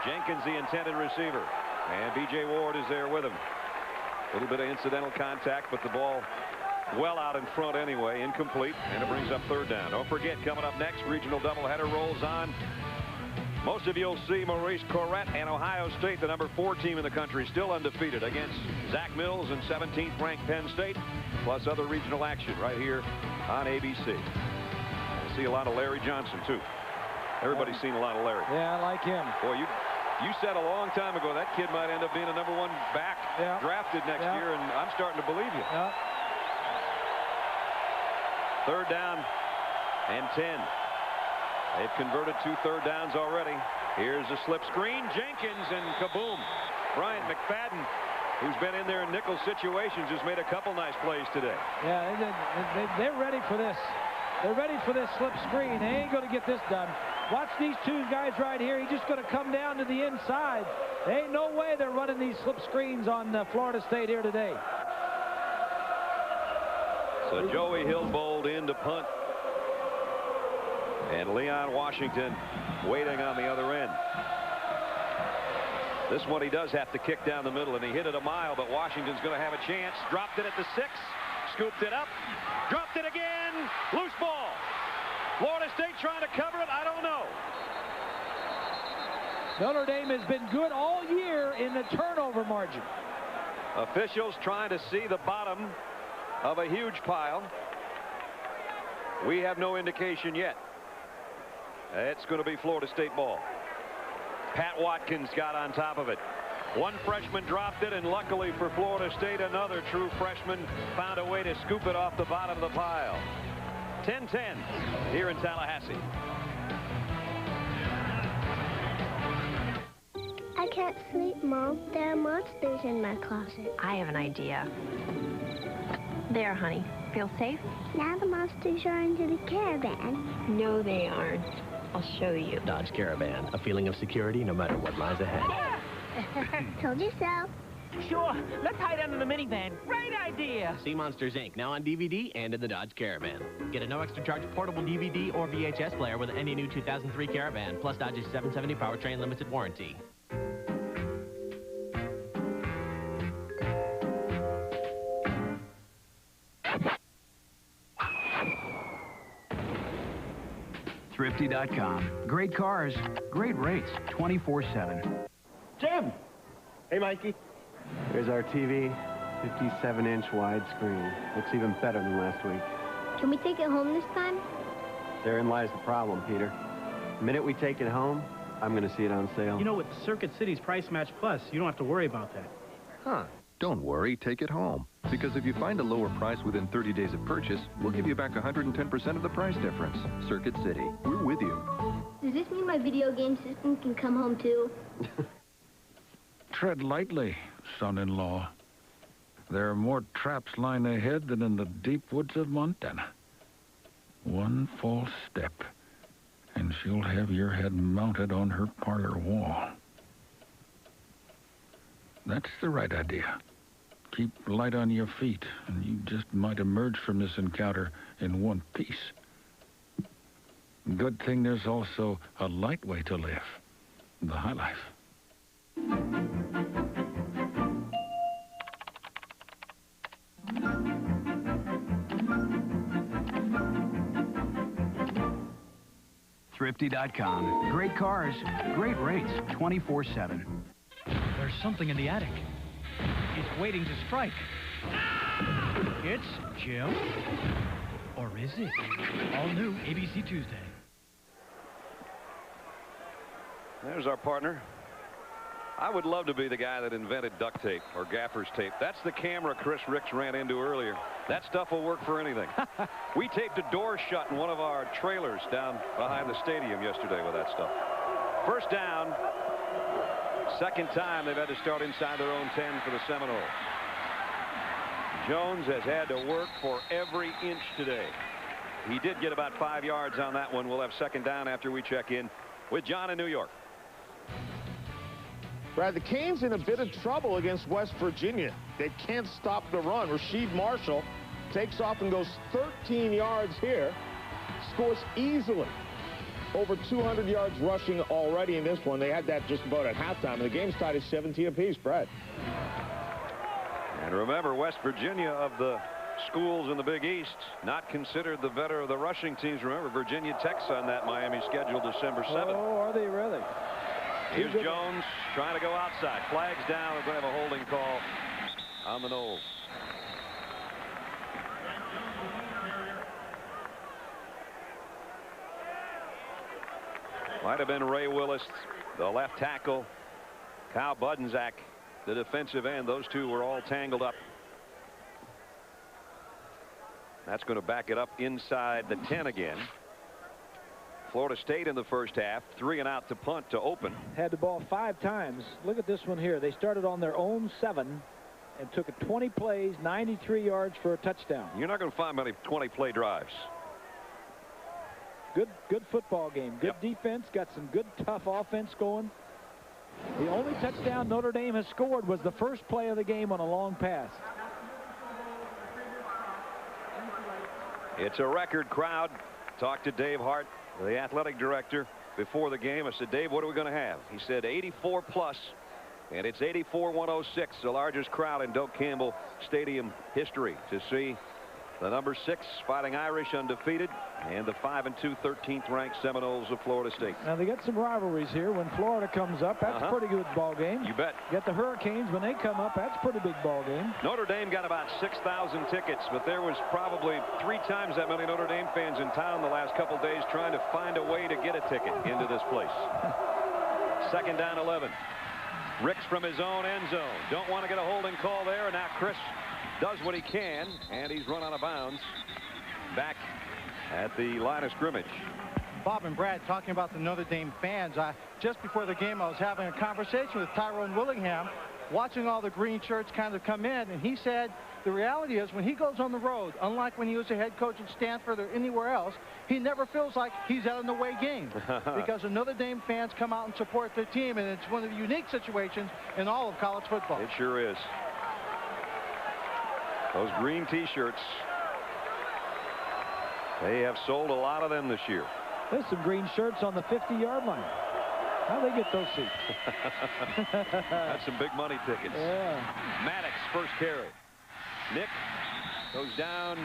Jenkins the intended receiver. And B.J. Ward is there with him. A little bit of incidental contact, but the ball well out in front anyway. Incomplete, and it brings up third down. Don't forget, coming up next, regional doubleheader rolls on. Most of you will see Maurice Corrett and Ohio State, the number 4 team in the country, still undefeated against Zach Mills and 17th ranked Penn State, plus other regional action right here on ABC. I see a lot of Larry Johnson, too. Everybody's seen a lot of Larry. Yeah, I like him. Boy, you said a long time ago that kid might end up being a number 1 back drafted next year, and I'm starting to believe you. Third down and 10. They've converted 2 third downs already. Here's a slip screen. Jenkins, and kaboom. Brian McFadden, who's been in there in nickel situations, has made a couple nice plays today. Yeah, they're ready for this. They're ready for this slip screen. They ain't going to get this done. Watch these 2 guys right here. He's just going to come down to the inside. There ain't no way they're running these slip screens on Florida State here today. So Joey Hillbold in to punt. And Leon Washington waiting on the other end. This one he does have to kick down the middle, and he hit it a mile, but Washington's going to have a chance. Dropped it at the 6. Scooped it up. Dropped it again. Loose ball. Florida State trying to cover it. I don't know. Notre Dame has been good all year in the turnover margin. Officials trying to see the bottom of a huge pile. We have no indication yet. It's going to be Florida State ball. Pat Watkins got on top of it. One freshman dropped it, and luckily for Florida State, another true freshman found a way to scoop it off the bottom of the pile. 10-10 here in Tallahassee. I can't sleep, Mom. There are monsters in my closet. I have an idea. There, honey. Feel safe? Now the monsters are under the caravan. No, they aren't. I'll show you. Dodge Caravan. A feeling of security no matter what lies ahead. Told you so. Sure. Let's hide under the minivan. Great idea. See Monsters, Inc. now on DVD and in the Dodge Caravan. Get a no extra charge portable DVD or VHS player with any new 2003 Caravan, plus Dodge's 770 powertrain limited warranty. Thrifty.com. Great cars, great rates, 24/7. Jim! Hey, Mikey. Here's our TV, 57-inch widescreen. Looks even better than last week. Can we take it home this time? Therein lies the problem, Peter. The minute we take it home, I'm going to see it on sale. You know, with Circuit City's Price Match Plus, you don't have to worry about that. Huh. Don't worry, take it home. Because if you find a lower price within 30 days of purchase, we'll give you back 110% of the price difference. Circuit City, we're with you. Does this mean my video game system can come home too? Tread lightly, son-in-law. There are more traps lying ahead than in the deep woods of Montana. One false step, and she'll have your head mounted on her parlor wall. That's the right idea. Keep light on your feet, and you just might emerge from this encounter in one piece. Good thing there's also a light way to live, the high life. Thrifty.com. Great cars, great rates, 24/7. There's something in the attic. It's waiting to strike. It's Jim. Or is it? All new ABC Tuesday. There's our partner. I would love to be the guy that invented duct tape or gaffer's tape. That's the camera Chris Ricks ran into earlier. That stuff will work for anything. We taped a door shut in one of our trailers down behind the stadium yesterday with that stuff. First down. Second time they've had to start inside their own 10 for the Seminoles. Jones has had to work for every inch today. He did get about 5 yards on that one. We'll have second down after we check in with John in New York. Brad, the Canes in a bit of trouble against West Virginia. They can't stop the run. Rasheed Marshall takes off and goes 13 yards here. Scores easily. Over 200 yards rushing already in this one. They had that just about at halftime. And the game's tied at 17 apiece, Brad. And remember, West Virginia of the schools in the Big East, not considered the better of the rushing teams. Remember, Virginia Tech's on that Miami schedule December 7th. Oh, are they really? Here's Jones trying to go outside. Flags down. We're going to have a holding call on the Noles. Might have been Ray Willis, the left tackle. Kyle Budenczak, the defensive end. Those two were all tangled up. That's going to back it up inside the 10 again. Florida State in the first half, 3 and out to punt to open. Had the ball 5 times. Look at this one here. They started on their own 7 and took it 20 plays, 93 yards for a touchdown. You're not going to find many 20-play drives. Good football game. Good defense. Got some good, tough offense going. The only touchdown Notre Dame has scored was the first play of the game on a long pass. It's a record crowd. Talked to Dave Hart, the athletic director, before the game. I said, Dave, what are we going to have? He said 84 plus, and it's 84,106, the largest crowd in Doak Campbell Stadium history to see the number 6 Fighting Irish undefeated and the 5-2 13th ranked Seminoles of Florida State. Now they got some rivalries here. When Florida comes up, that's a pretty good ball game. You bet. Get the Hurricanes when they come up, that's a pretty big ball game. Notre Dame got about 6,000 tickets, but there was probably 3 times that many Notre Dame fans in town the last couple days trying to find a way to get a ticket into this place. Second down 11. Ricks from his own end zone. Don't want to get a holding call there, and now Chris does what he can, and he's run out of bounds back at the line of scrimmage. Bob and Brad talking about the Notre Dame fans. Just before the game, I was having a conversation with Tyrone Willingham, watching all the green shirts kind of come in, and he said the reality is when he goes on the road, unlike when he was a head coach at Stanford or anywhere else, he never feels like he's at an away game because the Notre Dame fans come out and support their team, and it's one of the unique situations in all of college football. It sure is. Those green T-shirts, they have sold a lot of them this year. There's some green shirts on the 50-yard line. How'd they get those seats? That's some big money tickets. Yeah. Maddox, first carry. Nick goes down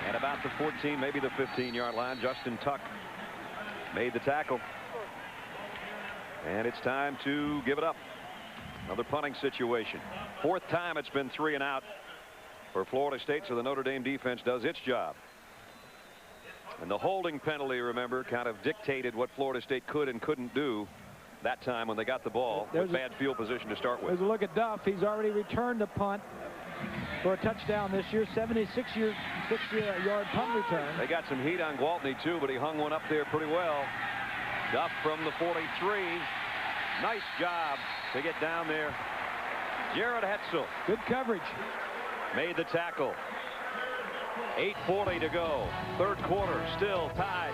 at about the 14, maybe the 15-yard line. Justin Tuck made the tackle. And it's time to give it up. Another punting situation. 4th time it's been 3 and out for Florida State, so the Notre Dame defense does its job. And the holding penalty, remember, kind of dictated what Florida State could and couldn't do that time when they got the ball with bad field position to start with. There's a look at Duff. He's already returned a punt for a touchdown this year. 76-yard punt return. They got some heat on Gwaltney, too, but he hung one up there pretty well. Duff from the 43. Nice job to get down there. Jared Hetzel. Good coverage. Made the tackle. 8:40 to go. Third quarter, still tied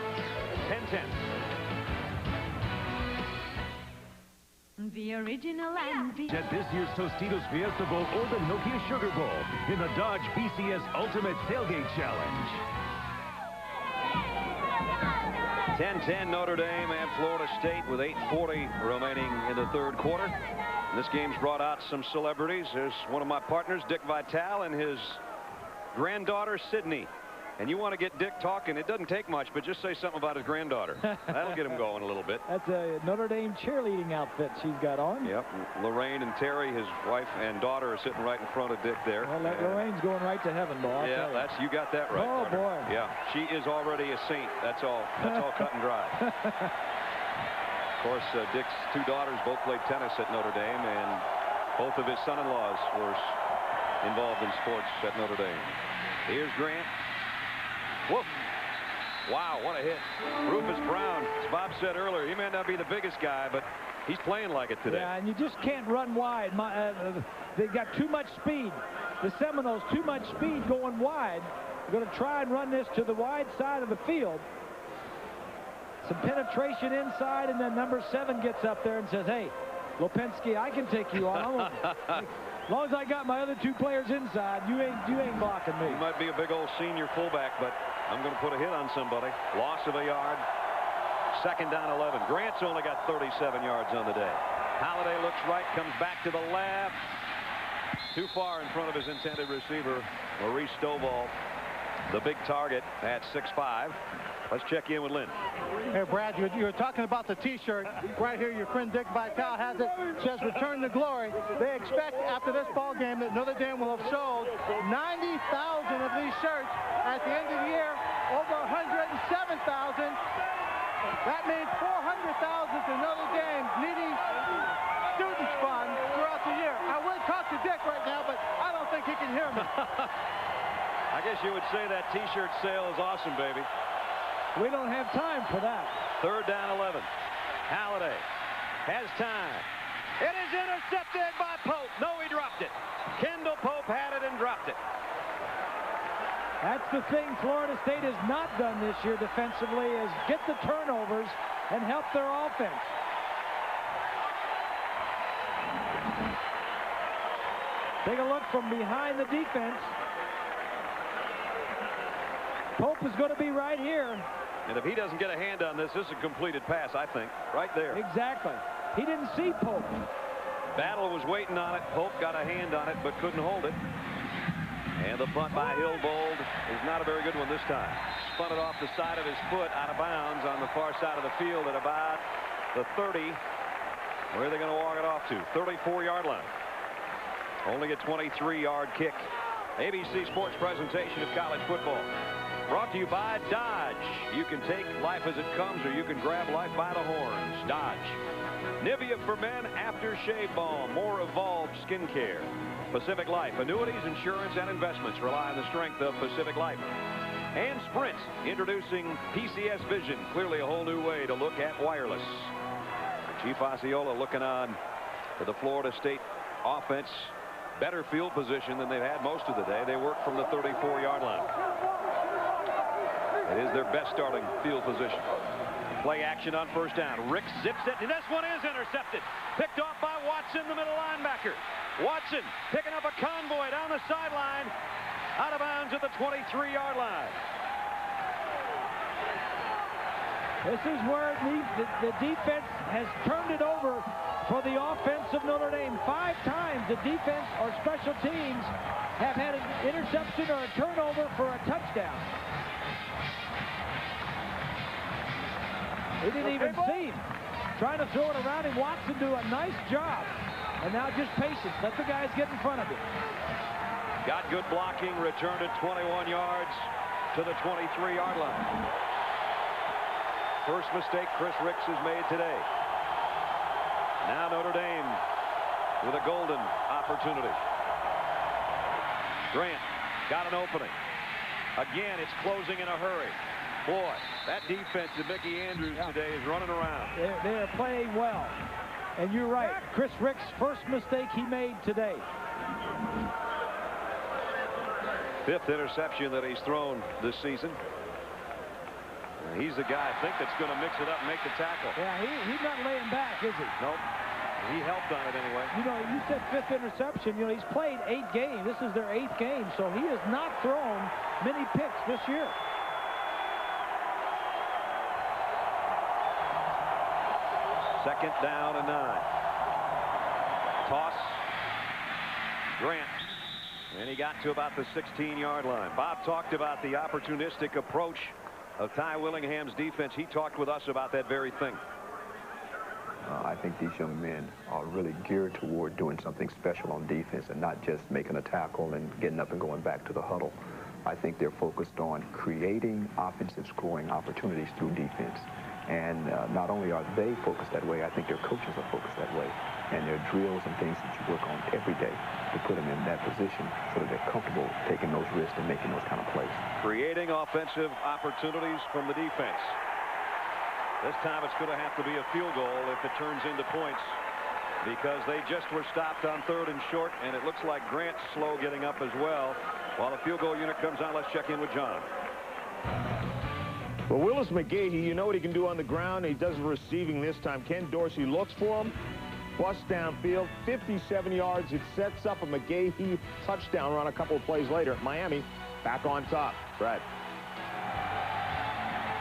10-10. The original and at this year's Tostitos Fiesta Bowl or the Nokia Sugar Bowl in the Dodge BCS Ultimate Tailgate Challenge. 10-10 Notre Dame and Florida State with 8:40 remaining in the third quarter. And this game's brought out some celebrities. There's one of my partners, Dick Vitale, and his granddaughter, Sydney. And you want to get Dick talking, it doesn't take much, but just say something about his granddaughter. That'll get him going a little bit. That's a Notre Dame cheerleading outfit she's got on. Yep. Lorraine and Terry, his wife and daughter, are sitting right in front of Dick there. Well, Lorraine's going right to heaven, boy. Yeah, you got that right. Oh, partner. boy. Yeah, she is already a saint. That's all cut and dry. Of course, Dick's two daughters both played tennis at Notre Dame, and both of his son-in-laws were involved in sports at Notre Dame. Here's Grant. Whoop. Wow, what a hit. Rufus Brown, as Bob said earlier, he may not be the biggest guy, but he's playing like it today. Yeah, and you just can't run wide. They've got too much speed. The Seminoles, too much speed going wide. They're going to try and run this to the wide side of the field. Some penetration inside, and then number 7 gets up there and says, hey, Lopinski, I can take you on. As long as I got my other 2 players inside, you ain't blocking me. He might be a big old senior fullback, but I'm going to put a hit on somebody. Loss of a yard. Second down 11. Grant's only got 37 yards on the day. Halliday looks right, comes back to the left. Too far in front of his intended receiver, Maurice Stovall, the big target at 6'5". Let's check in with Lynn. Hey, Brad, you were talking about the T-shirt. Right here, your friend Dick Vitale has it. It says return to glory. They expect after this ball game that Notre Dame will have sold 90,000 of these shirts. At the end of the year, over 107,000. That means 400,000 to Notre Dame needy students fund throughout the year. I would talk to Dick right now, but I don't think he can hear me. I guess you would say that T-shirt sale is awesome, baby. We don't have time for that. Third down 11. Halliday has time. It is intercepted by Pope. No, he dropped it. Kendall Pope had it and dropped it. That's the thing Florida State has not done this year defensively, is get the turnovers and help their offense. Take a look from behind the defense. Pope is going to be right here. And if he doesn't get a hand on this, this is a completed pass, I think. Right there. Exactly. He didn't see Pope. Battle was waiting on it. Pope got a hand on it, but couldn't hold it. And the punt by Hilbold is not a very good one this time. Spun it off the side of his foot out of bounds on the far side of the field at about the 30. Where are they going to walk it off to? 34-yard line. Only a 23-yard kick. ABC Sports presentation of college football. Brought to you by Dodge. You can take life as it comes, or you can grab life by the horns. Dodge. Nivea for Men Aftershave Balm. More evolved skincare. Pacific Life. Annuities, insurance, and investments rely on the strength of Pacific Life. And Sprint. Introducing PCS Vision. Clearly a whole new way to look at wireless. Chief Osceola looking on to the Florida State offense. Better field position than they've had most of the day. They work from the 34-yard line. It is their best starting field position. Play action on first down. Rick zips it, and this one is intercepted. Picked off by Watson, the middle linebacker. Watson picking up a convoy down the sideline. Out of bounds at the 23-yard line. This is where the defense has turned it over for the offense of Notre Dame. 5 times the defense or special teams have had an interception or a turnover for a touchdown. He didn't even see him. Trying to throw it around him. Watson do a nice job. And now just patience. Let the guys get in front of him. Got good blocking. Returned at 21 yards to the 23-yard line. First mistake Chris Ricks has made today. Now Notre Dame with a golden opportunity. Grant got an opening. Again, it's closing in a hurry. Boy, that defense of Mickey Andrews today is running around. They're playing well. And you're right. Chris Ricks' first mistake he made today. 5th interception that he's thrown this season. He's the guy, I think, that's going to mix it up and make the tackle. Yeah, he's not laying back, is he? Nope. He helped on it anyway. You know, you said 5th interception. You know, he's played 8 games. This is their 8th game, so he has not thrown many picks this year. Second down and 9. Toss. Grant. And he got to about the 16-yard line. Bob talked about the opportunistic approach of Ty Willingham's defense. He talked with us about that very thing. I think these young men are really geared toward doing something special on defense and not just making a tackle and getting up and going back to the huddle. I think they're focused on creating offensive scoring opportunities through defense. And not only are they focused that way, I think their coaches are focused that way. And their drills and things that you work on every day to put them in that position so that they're comfortable taking those risks and making those kind of plays. Creating offensive opportunities from the defense. This time it's going to have to be a field goal if it turns into points, because they just were stopped on 3rd and short, and it looks like Grant's slow getting up as well. While the field goal unit comes on, let's check in with John. Well, Willis McGahee, you know what he can do on the ground. He does receiving this time. Ken Dorsey looks for him. Bust downfield, 57 yards. It sets up a McGahee touchdown run a couple of plays later. Miami back on top. Brad.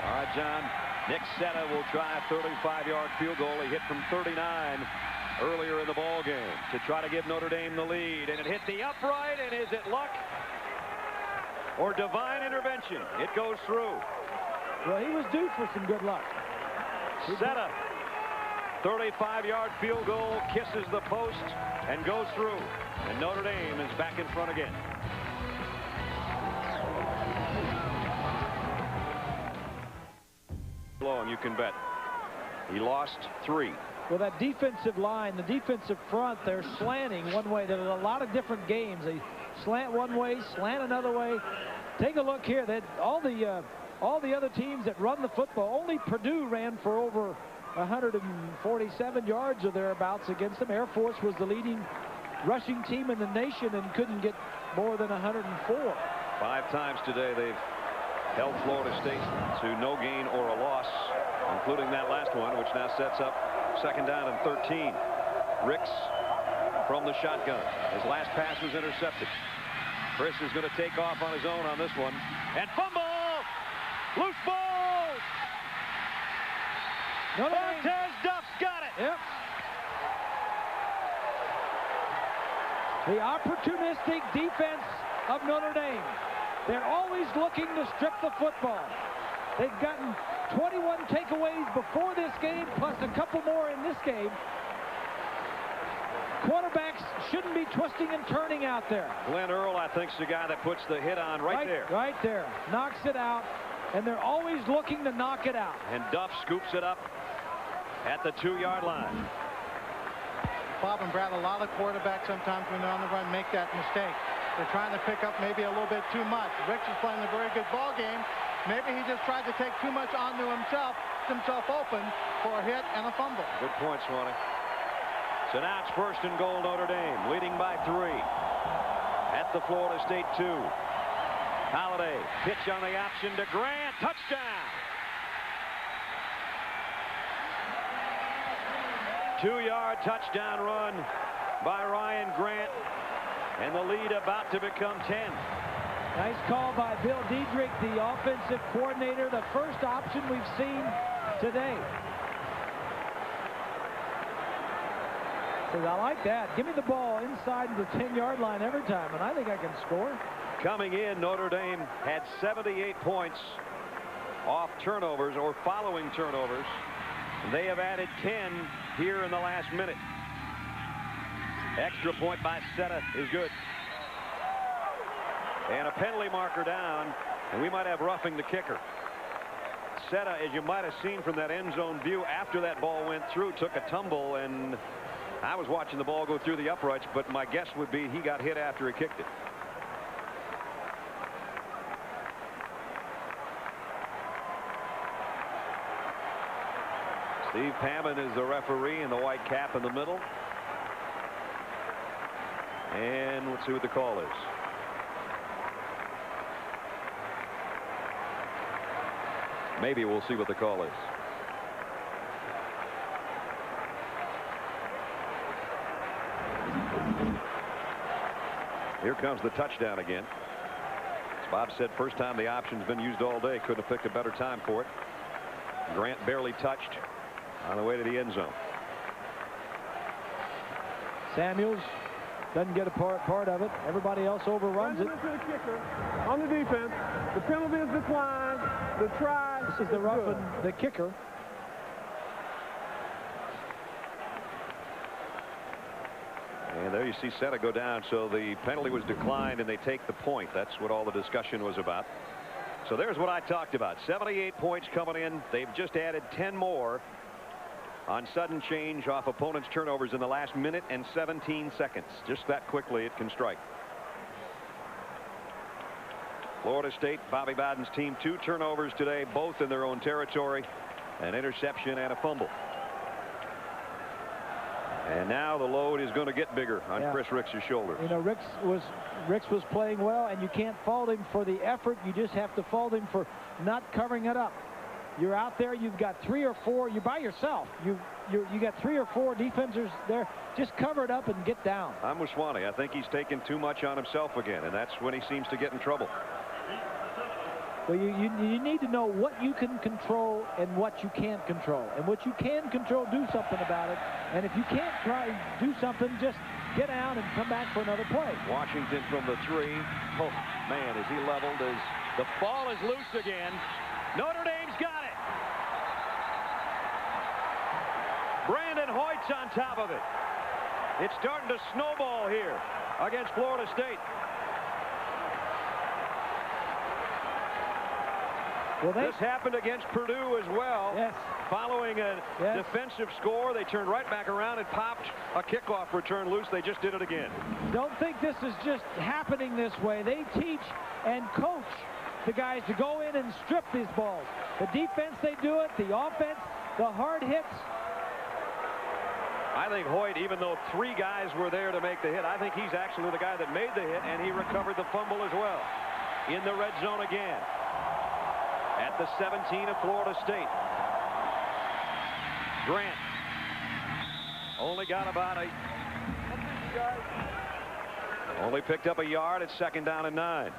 All right, John. Nick Setta will try a 35-yard field goal. He hit from 39 earlier in the ball game to try to give Notre Dame the lead. And it hit the upright, and is it luck or divine intervention? It goes through. Well, he was due for some good luck. Setta, 35-yard field goal, kisses the post and goes through. And Notre Dame is back in front again. Long, you can bet. He lost 3. Well, that defensive line, the defensive front, they're slanting one way. There's a lot of different games. They slant one way, slant another way. Take a look here. That all the other teams that run the football, only Purdue ran for over 147 yards or thereabouts against them. Air Force was the leading rushing team in the nation and couldn't get more than 104. 5 times today they've held Florida State to no gain or a loss, including that last one, which now sets up 2nd down and 13. Ricks from the shotgun. His last pass was intercepted. Chris is going to take off on his own on this one. And fumble! Loose ball! Montez Duff's got it! Yep. The opportunistic defense of Notre Dame. They're always looking to strip the football. They've gotten 21 takeaways before this game, plus a couple more in this game. Quarterbacks shouldn't be twisting and turning out there. Glenn Earl, I think, is the guy that puts the hit on right there. Right there. Knocks it out, and they're always looking to knock it out. And Duff scoops it up at the 2-yard line. Bob and Brad, a lot of quarterbacks sometimes when they're on the run make that mistake. They're trying to pick up maybe a little bit too much. Ricks is playing a very good ball game. Maybe he just tried to take too much onto himself, himself open for a hit and a fumble. Good point, Swanee. So now it's 1st and goal, Notre Dame, leading by 3 at the Florida State 2. Holiday, pitch on the option to Grant, touchdown. 2-yard touchdown run by Ryan Grant, and the lead about to become 10. Nice call by Bill Diedrich, the offensive coordinator. The first option we've seen today. Says, I like that. Give me the ball inside the 10-yard line every time, and I think I can score. Coming in, Notre Dame had 78 points off turnovers or following turnovers. They have added 10 here in the last minute. Extra point by Setta is good. And a penalty marker down, and we might have roughing the kicker. Seta, as you might have seen from that end zone view after that ball went through, took a tumble, and I was watching the ball go through the uprights, but my guess would be he got hit after he kicked it. Steve Pammon is the referee in the white cap in the middle. And let's see what the call is. Maybe we'll see what the call is. Here comes the touchdown again. As Bob said, first time the option's been used all day. Couldn't have picked a better time for it. Grant barely touched on the way to the end zone. Samuels doesn't get a part of it. Everybody else overruns it. To the kicker on the defense. The penalty is declined. The try. This is the roughing the kicker. And there you see Seta go down. So the penalty was declined and they take the point. That's what all the discussion was about. So there's what I talked about. 78 points coming in. They've just added 10 more on sudden change off opponents' turnovers in the last minute and 17 seconds. Just that quickly it can strike. Florida State, Bobby Bowden's team, 2 turnovers today, both in their own territory, an interception and a fumble. And now the load is going to get bigger on Chris Ricks' shoulders. You know, Ricks was playing well, and you can't fault him for the effort. You just have to fault him for not covering it up. You're out there, you've got 3 or 4, you're by yourself. You got 3 or 4 defenders there. Just cover it up and get down. I'm with Swanee. I think he's taken too much on himself again, and that's when he seems to get in trouble. Well, you need to know what you can control and what you can't control. And what you can control, do something about it. And if you can't try and do something, just get down and come back for another play. Washington from the 3. Oh, man, is he leveled as the ball is loose again. Notre Dame's got it. Brandon Hoyt's on top of it. It's starting to snowball here against Florida State. Well, this happened against Purdue as well. Yes. Following a defensive score, they turned right back around and popped a kickoff return loose. They just did it again. Don't think this is just happening this way. They teach and coach the guys to go in and strip these balls. The defense, they do it. The offense, the hard hits. I think Hoyt, even though 3 guys were there to make the hit, I think he's actually the guy that made the hit, and he recovered the fumble as well. In the red zone again. At the 17 of Florida State. Grant only got about only picked up a yard at 2nd down and 9.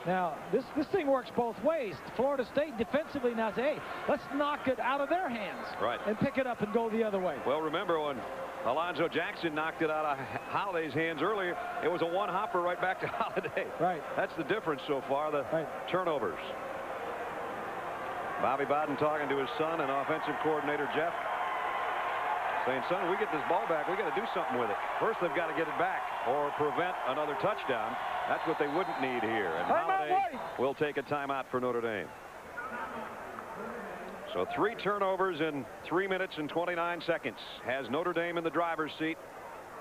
Now, this thing works both ways. Florida State defensively now say, hey, let's knock it out of their hands. Right. And pick it up and go the other way. Well, remember when Alonzo Jackson knocked it out of Holiday's hands earlier, it was a one-hopper right back to Holiday. Right. That's the difference so far, the turnovers. Bobby Bowden talking to his son and offensive coordinator Jeff, saying, son, we get this ball back, we got to do something with it. First, they've got to get it back or prevent another touchdown. That's what they wouldn't need here. And Holiday will take a timeout for Notre Dame. So 3 turnovers in 3 minutes and 29 seconds has Notre Dame in the driver's seat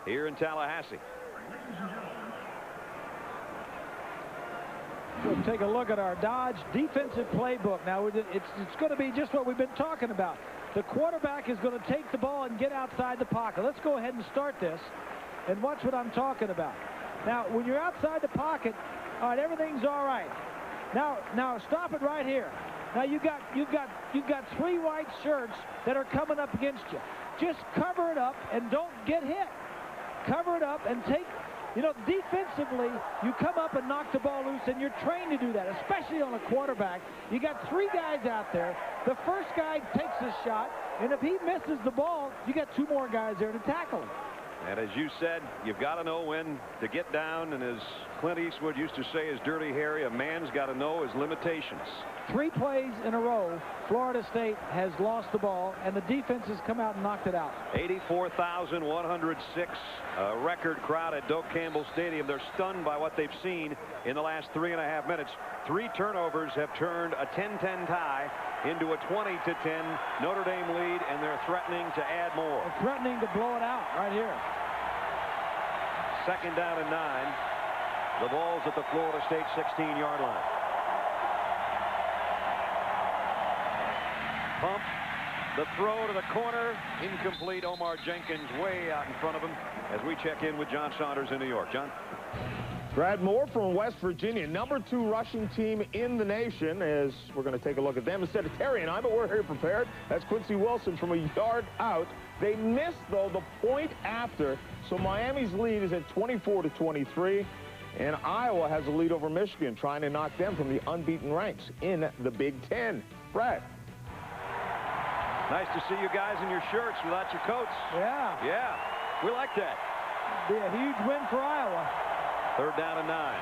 here in Tallahassee. We'll take a look at our Dodge defensive playbook. Now, it's going to be just what we've been talking about. The quarterback is going to take the ball and get outside the pocket. Let's go ahead and start this and watch what I'm talking about. Now, when you're outside the pocket, all right, everything's all right. Now stop it right here. Now you've got 3 white shirts that are coming up against you. Just cover it up and don't get hit. Cover it up and take. You know, defensively, you come up and knock the ball loose, and you're trained to do that, especially on a quarterback. You got 3 guys out there. The first guy takes a shot, and if he misses the ball, you got 2 more guys there to tackle him. And as you said, you've got to know when to get down, and as Clint Eastwood used to say, as Dirty Harry, a man's got to know his limitations. 3 plays in a row, Florida State has lost the ball, and the defense has come out and knocked it out. 84,106, record crowd at Doak Campbell Stadium. They're stunned by what they've seen in the last 3.5 minutes. 3 turnovers have turned a 10-10 tie into a 20-10 Notre Dame lead, and they're threatening to add more. They're threatening to blow it out right here. 2nd down and 9. The ball's at the Florida State 16-yard line. Pump. The throw to the corner. Incomplete. Omar Jenkins way out in front of him as we check in with John Saunders in New York. John? Brad Moore from West Virginia, #2 rushing team in the nation, as we're going to take a look at them instead of Terry and I, but we're here prepared. That's Quincy Wilson from a yard out. They missed, though, the point after, so Miami's lead is at 24-23, and Iowa has a lead over Michigan, trying to knock them from the unbeaten ranks in the Big Ten. Brad. Nice to see you guys in your shirts without your coats. Yeah. Yeah, we like that. Be a huge win for Iowa. 3rd down and 9.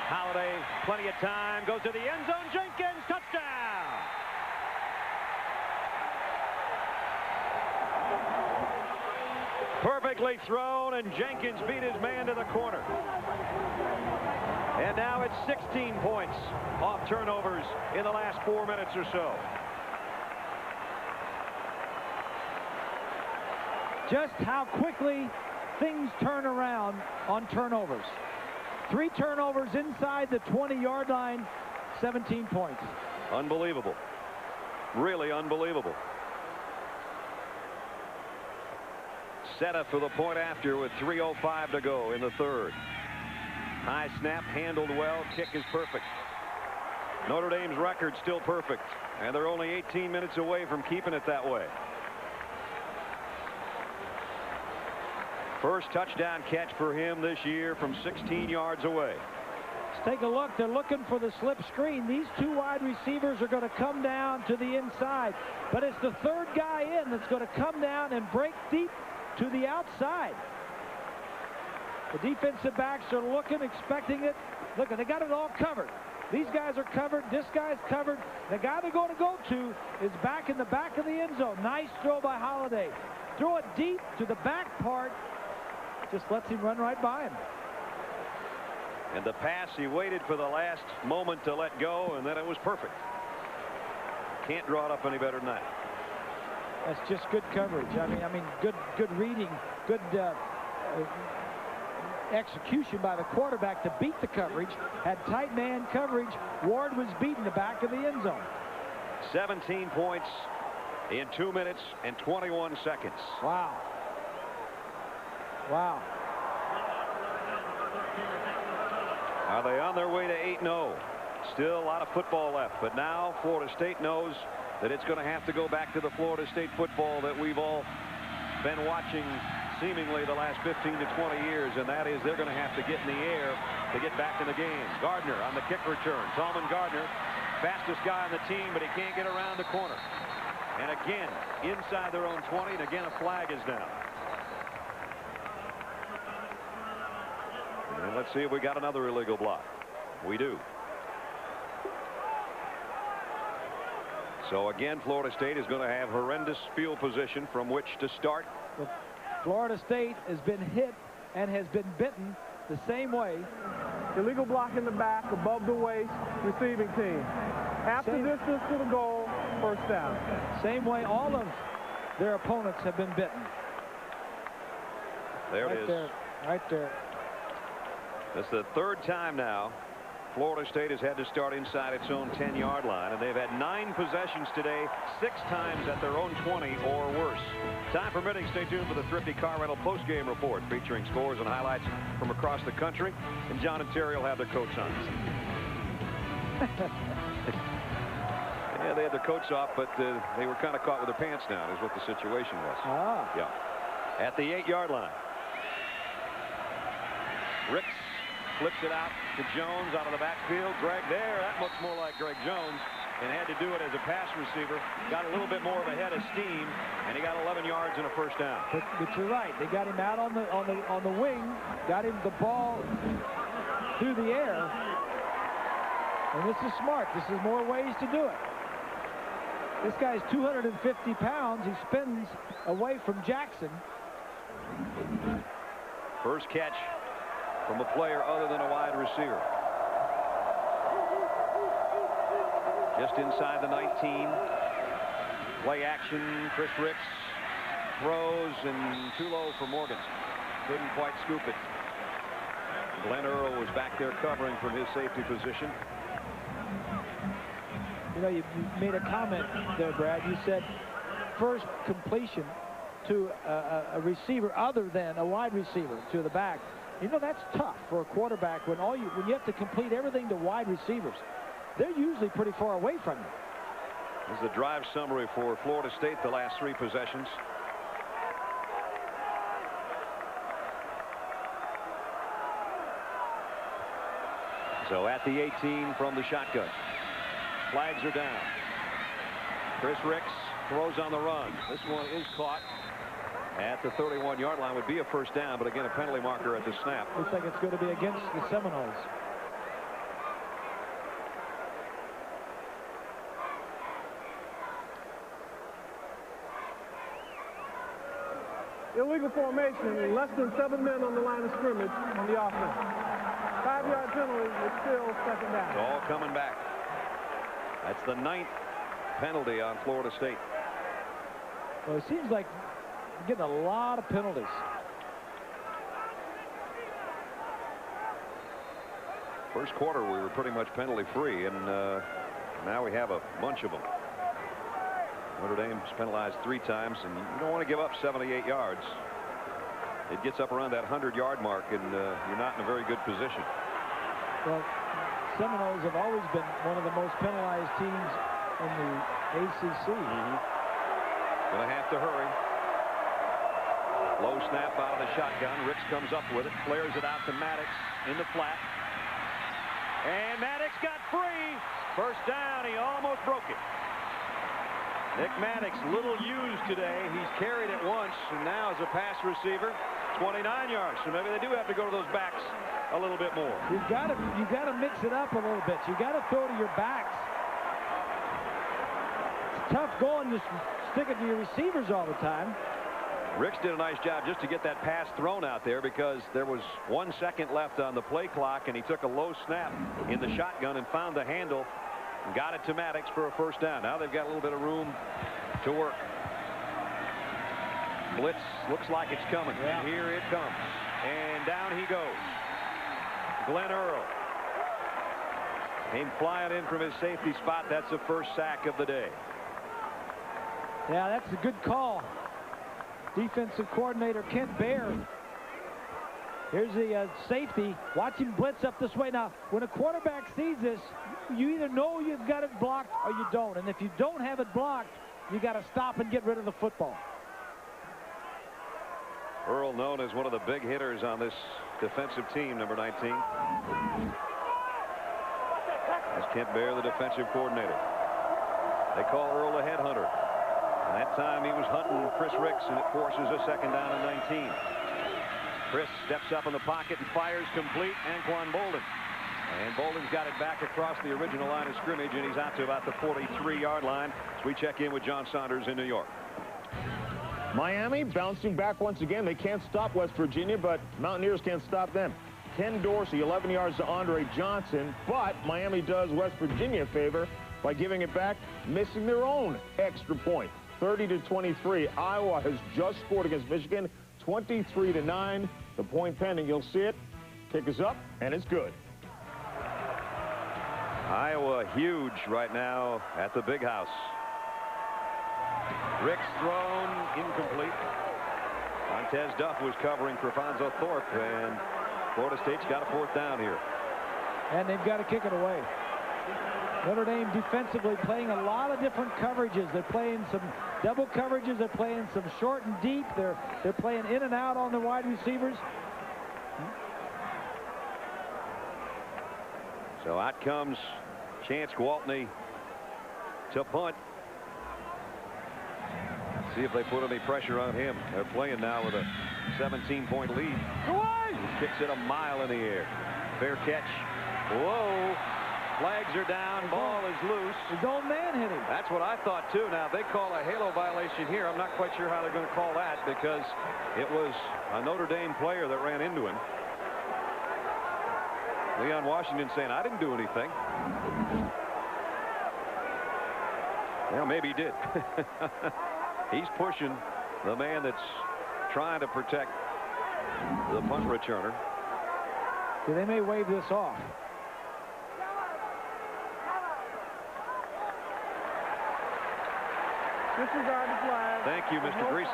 Holiday, plenty of time, goes to the end zone. Jenkins, touchdown! Perfectly thrown, and Jenkins beat his man to the corner. And now it's 16 points off turnovers in the last 4 minutes or so. Just how quickly things turn around on turnovers. 3 turnovers inside the 20-yard line, 17 points. Unbelievable. Really unbelievable. Seta for the point after with 3:05 to go in the 3rd. High snap, handled well, kick is perfect. Notre Dame's record still perfect, and they're only 18 minutes away from keeping it that way. First touchdown catch for him this year from 16 yards away. Let's take a look. They're looking for the slip screen. These 2 wide receivers are going to come down to the inside, but it's the 3rd guy in that's going to come down and break deep to the outside. The defensive backs are looking, expecting it. Look, they got it all covered. These guys are covered. This guy's covered. The guy they're going to go to is back in the back of the end zone. Nice throw by Holiday. Throw it deep to the back part. Just lets him run right by him. And the pass, he waited for the last moment to let go, and then it was perfect. Can't draw it up any better than that. That's just good coverage. I mean, good reading, good execution by the quarterback to beat the coverage. Had tight man coverage. Ward was beating the back of the end zone. 17 points in 2 minutes and 21 seconds. Wow. Wow. Are they on their way to 8-0? Still a lot of football left, but now Florida State knows that it's going to have to go back to the Florida State football that we've all been watching seemingly the last 15 to 20 years, and that is they're going to have to get in the air to get back in the game. Gardner on the kick return. Tallman Gardner, fastest guy on the team, but he can't get around the corner. And again, inside their own 20, and again a flag is down. And let's see if we got another illegal block. We do. So again, Florida State is going to have horrendous field position from which to start. But Florida State has been hit and has been bitten the same way. Illegal block in the back, above the waist, receiving team. Half the distance to the goal, 1st down. Same way all of their opponents have been bitten. There it is. There, right there. That's the 3rd time now Florida State has had to start inside its own 10-yard line, and they've had 9 possessions today, 6 times at their own 20 or worse. Time permitting, stay tuned for the Thrifty Car Rental post-game report featuring scores and highlights from across the country, and John and Terry will have their coats on. Yeah, they had their coats off, but they were kind of caught with their pants down is what the situation was. Ah. Yeah. At the 8-yard line. Ricks flips it out to Jones out of the backfield. Greg there. That looks more like Greg Jones, and had to do it as a pass receiver. Got a little bit more of a head of steam, and he got 11 yards and a 1st down. But you're right. They got him out on the wing, got him the ball through the air, and this is smart. This is more ways to do it. This guy's 250 pounds. He spins away from Jackson. First catch from a player other than a wide receiver. just inside the 19. Play action. Chris Ricks throws and too low for Morgan. Couldn't quite scoop it. Glenn Earl was back there covering from his safety position. You know, you made a comment there, Brad. You said first completion to a receiver other than a wide receiver to the back. You know, that's tough for a quarterback when you have to complete everything to wide receivers. They're usually pretty far away from you. This is the drive summary for Florida State the last 3 possessions. So at the 18 from the shotgun. Flags are down. Chris Ricks throws on the run. This one is caught at the 31-yard line. Would be a first down, but again a penalty marker at the snap. Looks like it's going to be against the Seminoles. Illegal formation, less than 7 men on the line of scrimmage on the offense. 5-yard penalty, it's still second down. It's all coming back. That's the 9th penalty on Florida State. Well, it seems like we're getting a lot of penalties. First quarter, we were pretty much penalty free, and now we have a bunch of them. Notre Dame's penalized 3 times, and you don't want to give up 78 yards. It gets up around that 100-yard mark, and you're not in a very good position. Well, Seminoles have always been one of the most penalized teams in the ACC. Gonna have to hurry. Low snap out of the shotgun. Ricks comes up with it, flares it out to Maddox in the flat. And Maddox got free. First down. He almost broke it. Nick Maddox, little used today. He's carried it once, and now as a pass receiver, 29 yards. So maybe they do have to go to those backs a little bit more. You've got to mix it up a little bit. You've got to throw to your backs. It's tough going just sticking to your receivers all the time. Ricks did a nice job just to get that pass thrown out there because there was 1 second left on the play clock, and he took a low snap in the shotgun and found the handle and got it to Maddox for a first down. Now they've got a little bit of room to work. Blitz looks like it's coming. Yeah. Here it comes. And down he goes. Glenn Earl came flying in from his safety spot. That's the first sack of the day. Yeah, that's a good call. Defensive coordinator Kent Baer. Here's the safety. Watch him blitz up this way. Now, when a quarterback sees this, you either know you've got it blocked or you don't. And if you don't have it blocked, you got to stop and get rid of the football. Earl known as one of the big hitters on this defensive team, number 19. That's Kent Baer, the defensive coordinator. They call Earl a headhunter. And that time he was hunting Chris Ricks, and it forces a second down and 19. Chris steps up in the pocket and fires complete. Anquan Bolden. And Bolden's got it back across the original line of scrimmage, and he's out to about the 43-yard line as we check in with John Saunders in New York. Miami bouncing back once again. They can't stop West Virginia, but Mountaineers can't stop them. Ken Dorsey, 11 yards to Andre Johnson, but Miami does West Virginia a favor by giving it back, missing their own extra point. 30-23. Iowa has just scored against Michigan, 23-9. The point pending. You'll see it. Kick is up, and it's good. Iowa huge right now at the Big House. Ricks thrown incomplete. Montez Duff was covering for Fonzo Thorpe, and Florida State's got a fourth down here. And they've got to kick it away. Notre Dame defensively playing a lot of different coverages. They're playing some double coverages. They're playing some short and deep. They're playing in and out on the wide receivers. So out comes Chance Gwaltney to punt. See if they put any pressure on him. They're playing now with a 17-point lead. He kicks it a mile in the air. Fair catch. Whoa. Flags are down. Ball is loose. His own man hit him. That's what I thought, too. Now, they call a halo violation here. I'm not quite sure how they're going to call that because it was a Notre Dame player that ran into him. Leon Washington saying, I didn't do anything. Well, maybe he did. He's pushing the man that's trying to protect the punt returner. See, they may wave this off. Disregard the flag. Thank you, Mr. Greasy.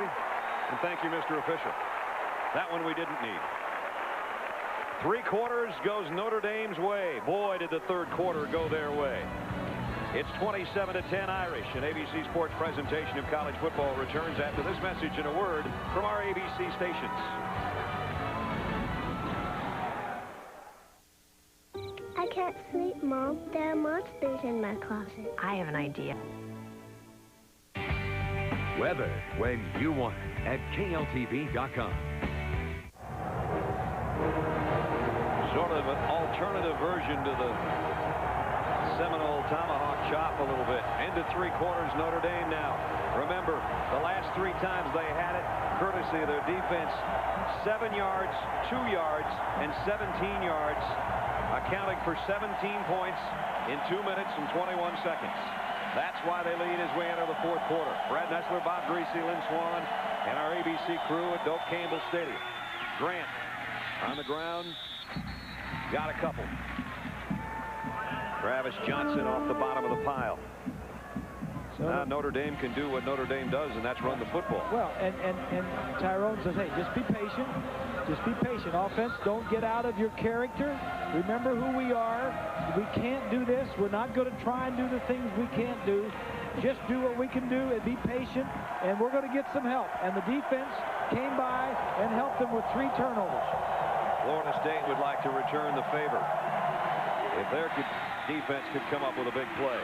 And thank you, Mr. Official. That one we didn't need. 3/4 goes Notre Dame's way. Boy, did the third quarter go their way. It's 27-10 Irish. An ABC Sports presentation of college football returns after this message and a word from our ABC stations. I can't sleep, Mom. There are monsters in my closet. I have an idea. Weather when you want it at KLTV.com. Sort of an alternative version to the Seminole tomahawk chop a little bit. Into 3/4 Notre Dame now. Remember, the last 3 times they had it, courtesy of their defense, 7 yards, 2 yards, and 17 yards, accounting for 17 points in 2 minutes and 21 seconds. That's why they lead as we enter the 4th quarter. Brad Nessler, Bob Greasy, Lynn Swan, and our ABC crew at Doak Campbell Stadium. Grant on the ground. Got a couple. Travis Johnson off the bottom of the pile. So now Notre Dame can do what Notre Dame does, and that's run the football. Well, and Tyrone says, hey, just be patient. Just be patient. Offense, don't get out of your character. Remember who we are. We can't do this. We're not going to try and do the things we can't do. Just do what we can do and be patient, and we're going to get some help. And the defense came by and helped them with 3 turnovers. Florida State would like to return the favor. If their defense could come up with a big play.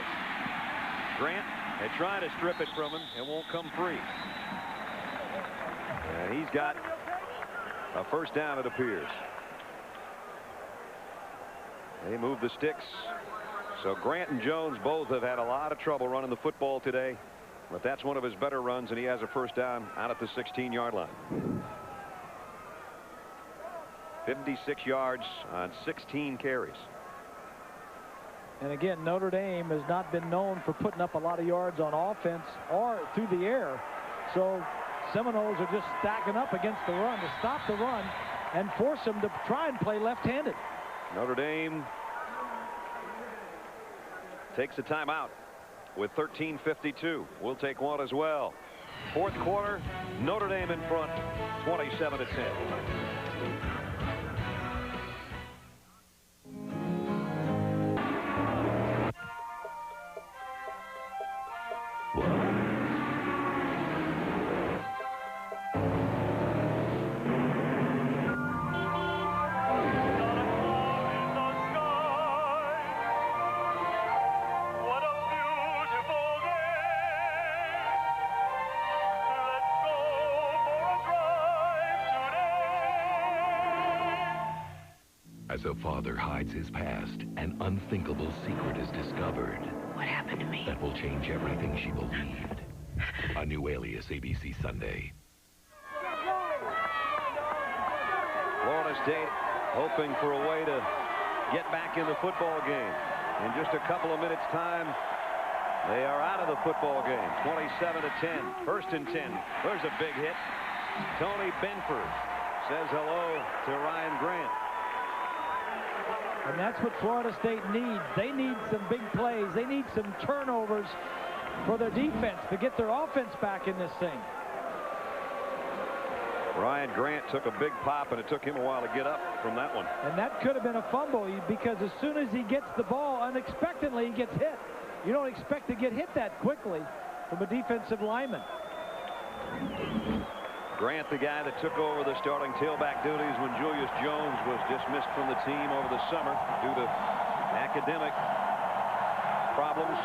Grant, they try to strip it from him. It won't come free. And he's got a first down, it appears. They move the sticks. So Grant and Jones both have had a lot of trouble running the football today. But that's one of his better runs, and he has a first down out at the 16-yard line. 56 yards on 16 carries. And again, Notre Dame has not been known for putting up a lot of yards on offense or through the air. So Seminoles are just stacking up against the run to stop the run and force them to try and play left-handed. Notre Dame takes a timeout with 13:52. We'll take one as well. 4th quarter, Notre Dame in front, 27-10. As a father hides his past, an unthinkable secret is discovered. What happened to me? That will change everything she believed. A new Alias, ABC Sunday. Florida State hoping for a way to get back in the football game. In just a couple of minutes' time, they are out of the football game. 27-10. 1st and 10. There's a big hit. Tony Benford says hello to Ryan Grant. And that's what Florida State needs. They need some big plays. They need some turnovers for their defense to get their offense back in this thing. Ryan Grant took a big pop, and it took him a while to get up from that one. And that could have been a fumble because as soon as he gets the ball, unexpectedly he gets hit. You don't expect to get hit that quickly from a defensive lineman. Grant, the guy that took over the starting tailback duties when Julius Jones was dismissed from the team over the summer due to academic problems.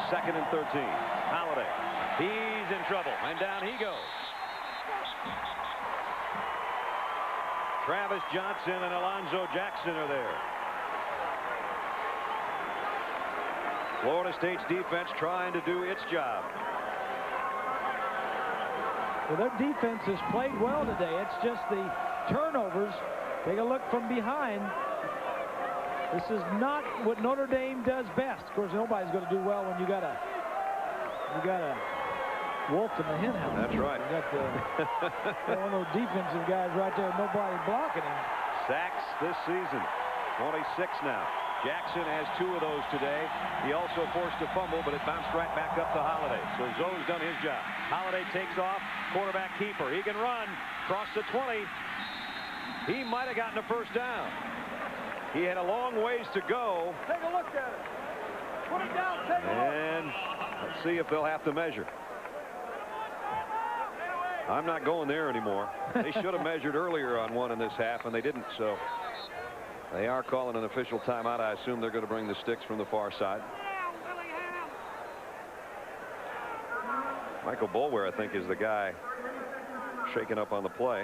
2nd and 13. Holiday. He's in trouble, and down he goes. Travis Johnson and Alonzo Jackson are there. Florida State's defense trying to do its job. Well, their defense has played well today. It's just the turnovers. Take a look from behind. This is not what Notre Dame does best. Of course, nobody's going to do well when you got a You got a wolf in the hen house. That's right. You got one of those defensive guys right there, nobody blocking him. Sacks this season, 26 now. Jackson has 2 of those today. He also forced a fumble, but it bounced right back up to Holiday. So Zoe's done his job. Holiday takes off, quarterback keeper. He can run, cross the 20. He might have gotten a first down. He had a long ways to go. Take a look at it. Put it down, take a look. And let's see if they'll have to measure. I'm not going there anymore. They should have measured earlier on one in this half, and they didn't, so they are calling an official timeout. I assume they're going to bring the sticks from the far side. Michael Boulware, I think, is the guy shaking up on the play.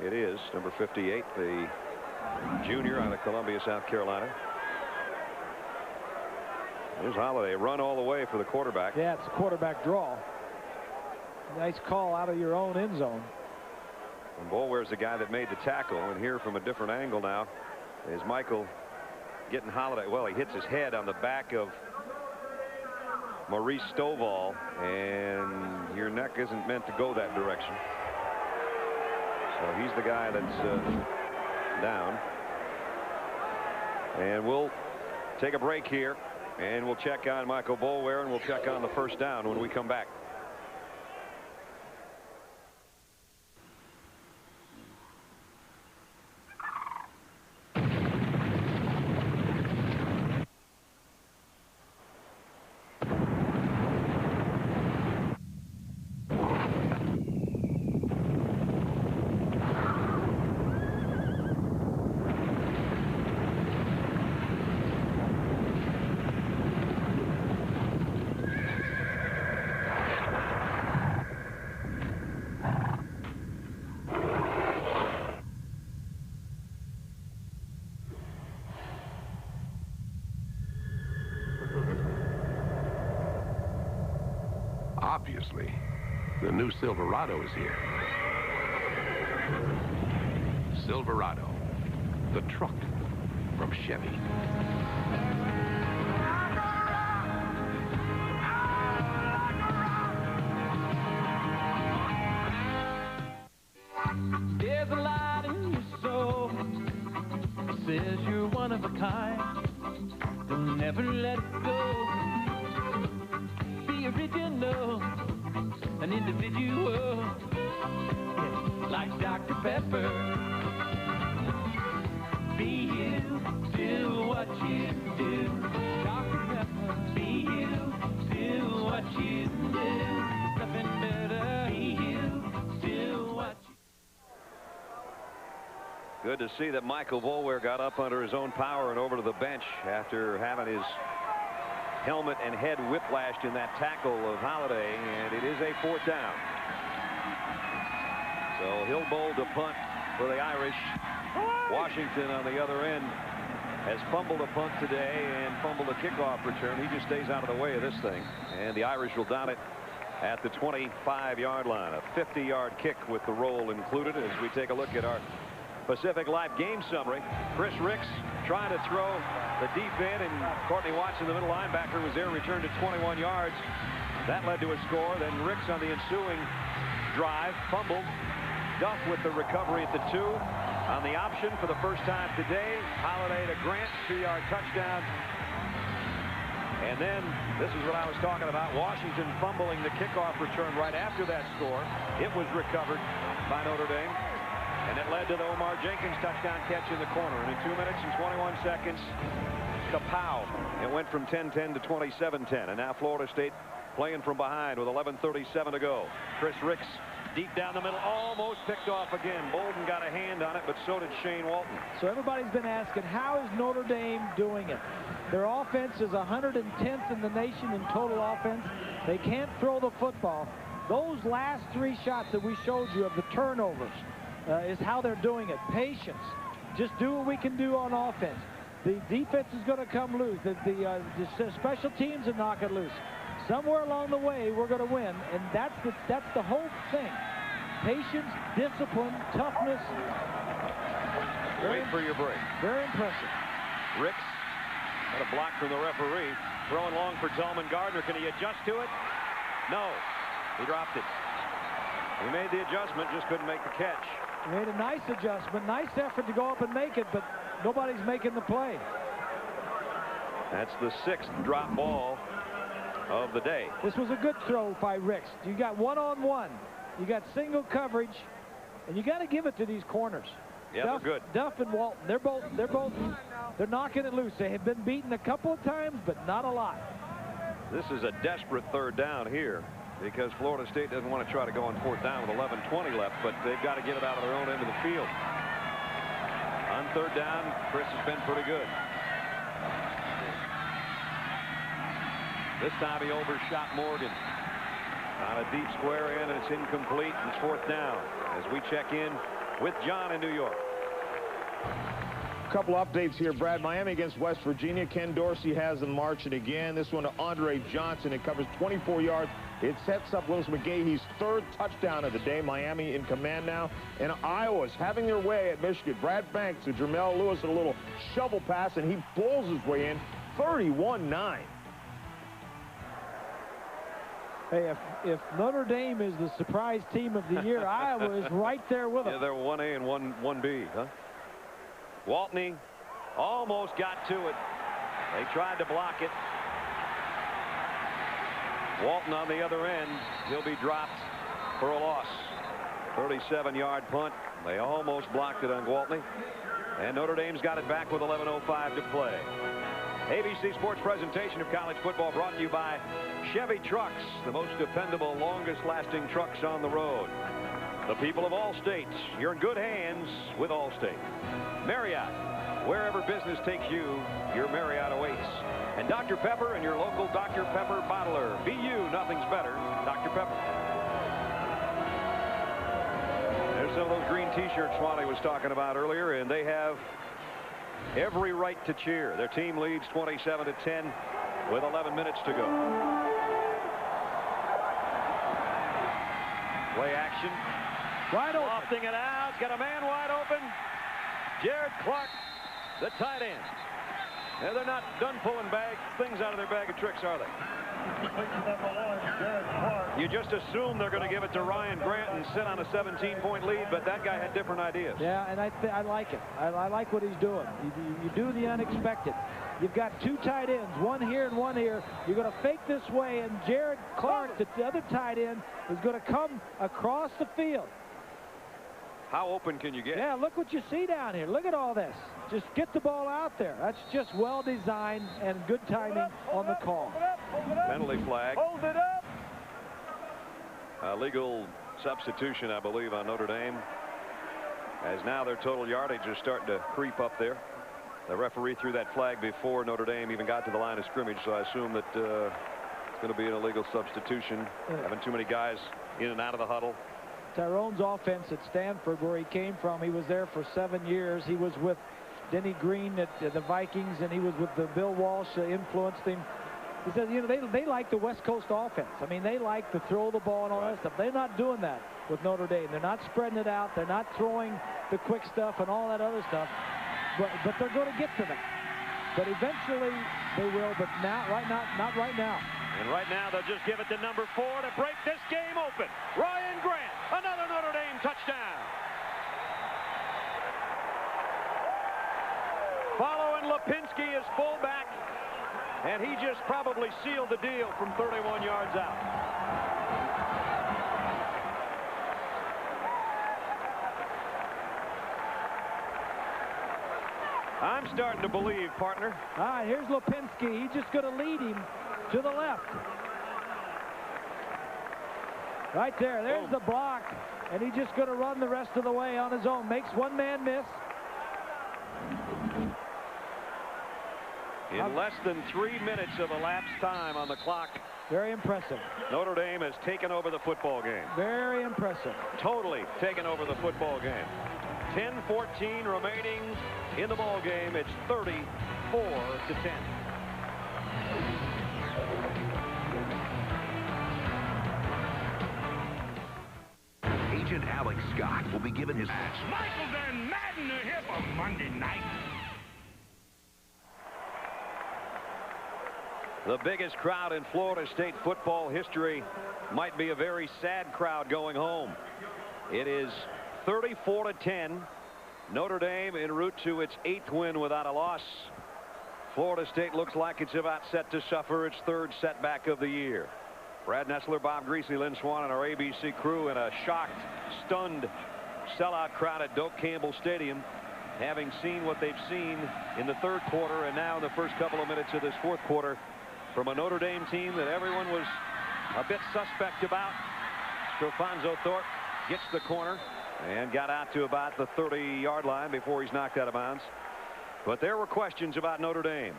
It is number 58, the junior out of Columbia, South Carolina. There's Holiday, run all the way for the quarterback. Yeah, it's a quarterback draw. Nice call out of your own end zone. And Boulware's the guy that made the tackle, and here from a different angle now is Michael getting Holiday. Well, he hits his head on the back of Maurice Stovall, and your neck isn't meant to go that direction. So he's the guy that's down. And we'll take a break here, and we'll check on Michael Boulware, and we'll check on the first down when we come back. Obviously, the new Silverado is here. Silverado, the truck from Chevy. There's a light in your soul that says you're one of a kind. Don't never let it go. Be original, an individual, yeah, like Dr. Pepper. Be you, do what you do. Dr. Pepper. Be you, do what you do. Nothing better. Be you, do what you do. Good to see that Michael Boulware got up under his own power and over to the bench after having his helmet and head whiplashed in that tackle of Holiday, and it is a 4th down. So he'll bowl to punt for the Irish. Washington on the other end has fumbled a punt today and fumbled a kickoff return. He just stays out of the way of this thing, and the Irish will down it at the 25-yard line. A 50-yard kick with the roll included. As we take a look at our Pacific Live game summary, Chris Ricks trying to throw the deep end, and Courtney Watson, the middle linebacker, was there, returned to 21 yards. That led to a score. Then Ricks on the ensuing drive fumbled. Duff with the recovery at the 2. On the option for the first time today, Holiday to Grant, 2-yard touchdown. And then this is what I was talking about, Washington fumbling the kickoff return right after that score. It was recovered by Notre Dame. And it led to the Omar Jenkins touchdown catch in the corner. And in 2 minutes and 21 seconds, kapow. It went from 10-10 to 27-10. And now Florida State playing from behind with 11:37 to go. Chris Ricks deep down the middle, almost picked off again. Bolden got a hand on it, but so did Shane Walton. So everybody's been asking, how is Notre Dame doing it? Their offense is 110th in the nation in total offense. They can't throw the football. Those last 3 shots that we showed you of the turnovers is how they're doing it. Patience. Just do what we can do on offense. The defense is going to come loose. The special teams are not going to lose. Somewhere along the way, we're going to win, and that's the whole thing. Patience, discipline, toughness. Wait for your break. Very impressive. Ricks Got a block from the referee. Throwing long for Zalman Gardner. Can he adjust to it? No. He dropped it. He made the adjustment, just couldn't make the catch. He made a nice adjustment. Nice effort to go up and make it, but nobody's making the play. That's the 6th drop ball of the day. This was a good throw by Ricks. You got one-on-one. You got single coverage, and you got to give it to these corners. Yeah, they're good. Duff and Walton, they're knocking it loose. They have been beaten a couple of times, but not a lot. This is a desperate 3rd down here because Florida State doesn't want to try to go on 4th down with 11:20 left, but they've got to get it out of their own end of the field. On 3rd down, Chris has been pretty good. This time he overshot Morgan. On a deep square end, and it's incomplete, and it's 4th down as we check in with John in New York. A couple updates here, Brad. Miami against West Virginia. Ken Dorsey has them marching again. This one to Andre Johnson. It covers 24 yards. It sets up Willis McGahee's 3rd touchdown of the day. Miami in command now. And Iowa's having their way at Michigan. Brad Banks to Jermel Lewis a little shovel pass, and he pulls his way in 31-9. Hey, if Notre Dame is the surprise team of the year, Iowa is right there with them. Yeah, they're 1A and 1B, huh? Waltney almost got to it. They tried to block it. Walton on the other end. He'll be dropped for a loss. 37-yard punt. They almost blocked it on Waltney. And Notre Dame's got it back with 11:05 to play. ABC Sports presentation of college football brought to you by Chevy Trucks, the most dependable, longest-lasting trucks on the road. The people of all states, you're in good hands with Allstate. Marriott, wherever business takes you, your Marriott awaits. And Dr. Pepper and your local Dr. Pepper bottler. Be you, nothing's better. Dr. Pepper. There's some of those green T-shirts Swanee was talking about earlier, and they have every right to cheer. Their team leads 27-10 with 11 minutes to go. Play action. Wide open. Lofting it out. It's got a man wide open. Jared Clark, the tight end. Now, they're not done pulling things out of their bag of tricks, are they? You just assume they're going to give it to Ryan Grant and sit on a 17-point lead, but that guy had different ideas. Yeah, and I like it. I like what he's doing. You do the unexpected. You've got 2 tight ends, one here and one here. You're going to fake this way, and Jared Clark, the other tight end, is going to come across the field. How open can you get? Yeah, look what you see down here. Look at all this. Just get the ball out there. That's just well designed and good timing on the call. Penalty flag. Hold it up. Legal substitution, I believe, on Notre Dame. As now their total yardage is starting to creep up there. The referee threw that flag before Notre Dame even got to the line of scrimmage, so I assume that it's going to be an illegal substitution. Having too many guys in and out of the huddle. Tyrone's offense at Stanford, where he came from, he was there for 7 years. He was with Denny Green at the Vikings, and he was with the Bill Walsh, influenced him. He says, you know, they like the West Coast offense. I mean, they like to throw the ball and all that stuff. They're not doing that with Notre Dame. They're not spreading it out. They're not throwing the quick stuff and all that other stuff. But they're going to get to that. But eventually they will, but now, not right now. And right now they'll just give it to number 4 to break this game open. Ryan Grant, another Notre Dame touchdown. Following Lipinski is fullback, and he just probably sealed the deal from 31 yards out. I'm starting to believe, partner. All right, here's Lipinski. He's just going to lead him to the left. Right there. There's the block. And he's just going to run the rest of the way on his own. Makes one man miss. In less than 3 minutes of elapsed time on the clock. Very impressive. Notre Dame has taken over the football game. Very impressive. Totally taken over the football game. 10-14 remaining in the ball game. It's 34-10. Agent Alex Scott will be given his match. Michael Van Madden here for Monday night. The biggest crowd in Florida State football history. Might be a very sad crowd going home. It is 34-10. Notre Dame en route to its 8th win without a loss. Florida State looks like it's about set to suffer its 3rd setback of the year. Brad Nessler, Bob Greasy, Lynn Swan, and our ABC crew in a shocked, stunned sellout crowd at Doak Campbell Stadium, having seen what they've seen in the 3rd quarter and now in the first couple of minutes of this 4th quarter from a Notre Dame team that everyone was a bit suspect about. Strofanzo Thorpe gets the corner and got out to about the 30-yard line before he's knocked out of bounds. But there were questions about Notre Dame.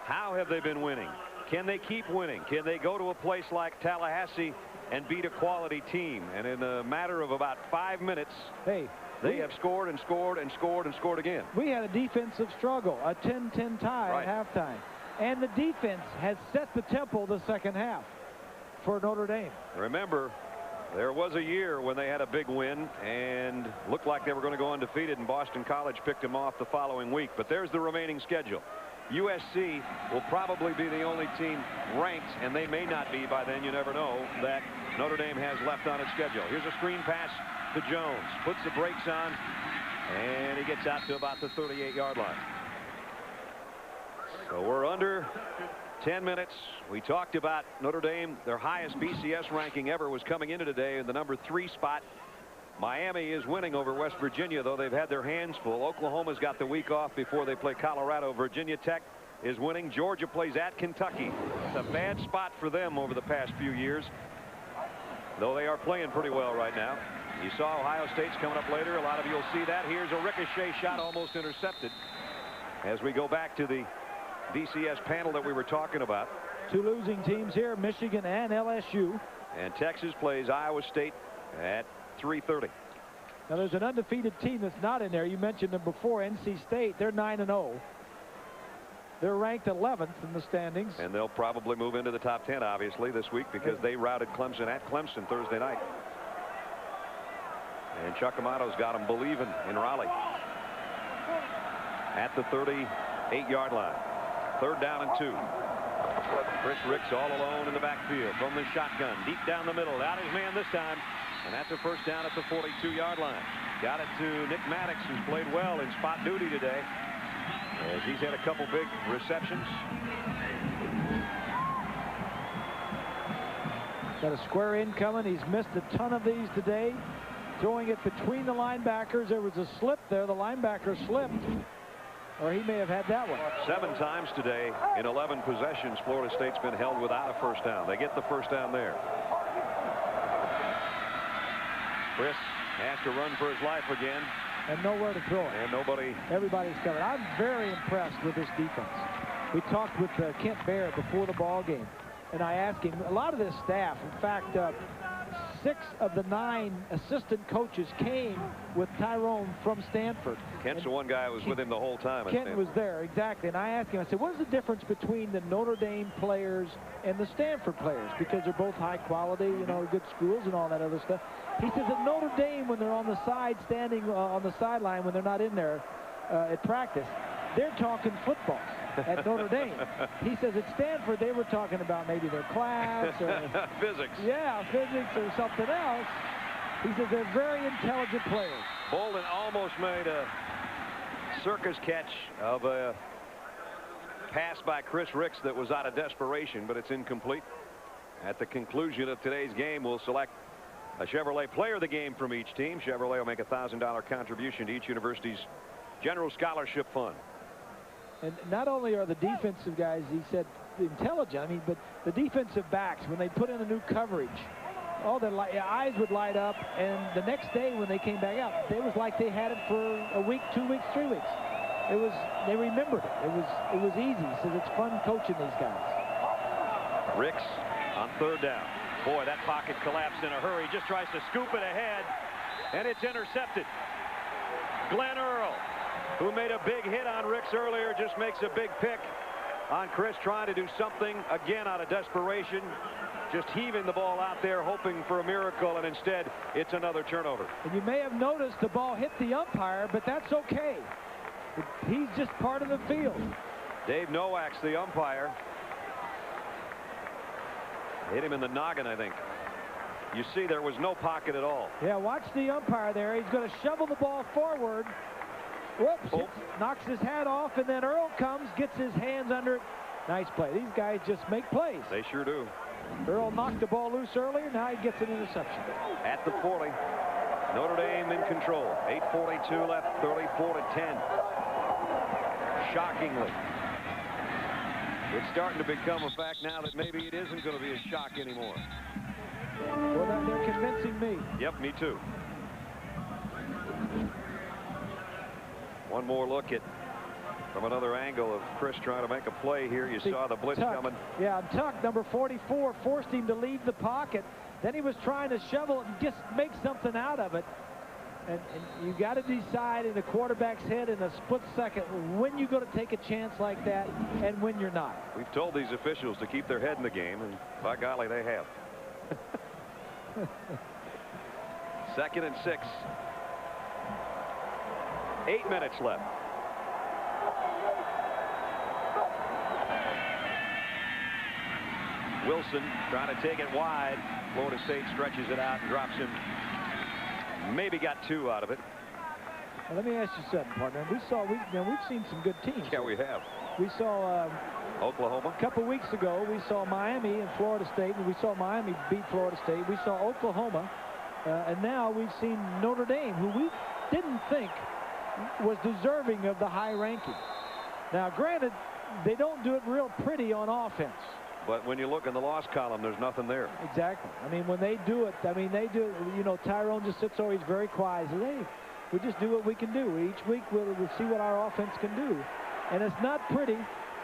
How have they been winning? Can they keep winning? Can they go to a place like Tallahassee and beat a quality team? And in a matter of about 5 minutes, they have scored and scored and scored and scored again. We had a defensive struggle, a 10-10 tie at halftime. And the defense has set the tempo the second half for Notre Dame. Remember, there was a year when they had a big win and looked like they were going to go undefeated, and Boston College picked them off the following week. But there's the remaining schedule. USC will probably be the only team ranked, and they may not be by then, you never know, that Notre Dame has left on its schedule. Here's a screen pass to Jones. Puts the brakes on, and he gets out to about the 38-yard line. So we're under 10 minutes. We talked about Notre Dame. Their highest BCS ranking ever was coming into today in the number 3 spot. Miami is winning over West Virginia, though they've had their hands full. Oklahoma's got the week off before they play Colorado. Virginia Tech is winning. Georgia plays at Kentucky. It's a bad spot for them over the past few years, though they are playing pretty well right now. You saw Ohio State's coming up later. A lot of you will see that. Here's a ricochet shot almost intercepted as we go back to the BCS panel that we were talking about. 2 losing teams here, Michigan and LSU. And Texas plays Iowa State at 3:30. Now there's an undefeated team that's not in there. You mentioned them before, NC State. They're 9-0. They're ranked 11th in the standings. And they'll probably move into the top 10, obviously, this week because they routed Clemson at Clemson Thursday night. And Chuck Amato's got them believing in Raleigh. At the 38-yard line. 3rd down and 2. Chris Ricks all alone in the backfield from the shotgun. Deep down the middle. Out his man this time. And that's a first down at the 42-yard line. Got it to Nick Maddox, who's played well in spot duty today, as he's had a couple big receptions. Got a square in coming. He's missed a ton of these today. Throwing it between the linebackers. There was a slip there. The linebacker slipped. Or he may have had that one. 7 times today in 11 possessions, Florida State's been held without a first down. They get the first down there. Chris has to run for his life again. And nowhere to throw it. And nobody. Everybody's covered. I'm very impressed with this defense. We talked with Kent Barrett before the ball game, and I asked him, a lot of this staff, in fact, 6 of the 9 assistant coaches came with Tyrone from Stanford. Kent's the one guy who was with him the whole time. Kent was there, exactly. And I asked him, I said, what is the difference between the Notre Dame players and the Stanford players? Because they're both high quality, you know, good schools and all that other stuff. He says at Notre Dame, when they're on the side, standing on the sideline, when they're not in there at practice, they're talking football. At Notre Dame. He says at Stanford they were talking about maybe their class or physics. Yeah, physics or something else. He says they're very intelligent players. Bolden almost made a circus catch of a pass by Chris Ricks that was out of desperation, but it's incomplete. At the conclusion of today's game, we'll select a Chevrolet player of the game from each team. Chevrolet will make a $1,000 contribution to each university's general scholarship fund. And not only are the defensive guys, he said, intelligent, I mean, but the defensive backs, when they put in a new coverage, all their eyes would light up, and the next day when they came back out, it was like they had it for a week, 2 weeks, 3 weeks. They remembered it. It was easy. He says it's fun coaching these guys. Ricks on 3rd down. Boy, that pocket collapsed in a hurry. Just tries to scoop it ahead, and it's intercepted. Glenn Earl, who made a big hit on Ricks earlier, just makes a big pick on Chris, trying to do something again out of desperation, just heaving the ball out there, hoping for a miracle, and instead it's another turnover. And you may have noticed the ball hit the umpire, but that's okay. He's just part of the field. Dave Nowak's the umpire. Hit him in the noggin, I think. You see, there was no pocket at all. Yeah, watch the umpire there. He's going to shovel the ball forward. Whoops, knocks his hat off, and then Earl comes, gets his hands under it. Nice play. These guys just make plays. They sure do. Earl knocked the ball loose earlier. Now he gets an interception. At the 40. Notre Dame in control. 8:42 left, 34-10. Shockingly. It's starting to become a fact now that maybe it isn't going to be a shock anymore. Well, they're convincing me. Yep, me too. One more look at from another angle of Chris trying to make a play here. You saw the blitz coming. Yeah, Tuck, number 44, forced him to leave the pocket. Then he was trying to shovel it and just make something out of it. And you got to decide in a quarterback's head in a split second when you're going to take a chance like that and when you're not. We've told these officials to keep their head in the game, and by golly, they have. 2nd and 6. 8 minutes left. Wilson trying to take it wide. Florida State stretches it out and drops him. Maybe got 2 out of it. Well, let me ask you something, partner. We've seen some good teams. Yeah, we have. We saw Oklahoma. A couple weeks ago, we saw Miami and Florida State, and we saw Miami beat Florida State. We saw Oklahoma, and now we've seen Notre Dame, who we didn't think was deserving of the high ranking. Now, granted, they don't do it real pretty on offense. But when you look in the loss column, there's nothing there. Exactly. I mean, when they do it, they do it. You know, Tyrone just sits there. He's very quiet. He says, hey, we just do what we can do. Each week we'll see what our offense can do. And it's not pretty,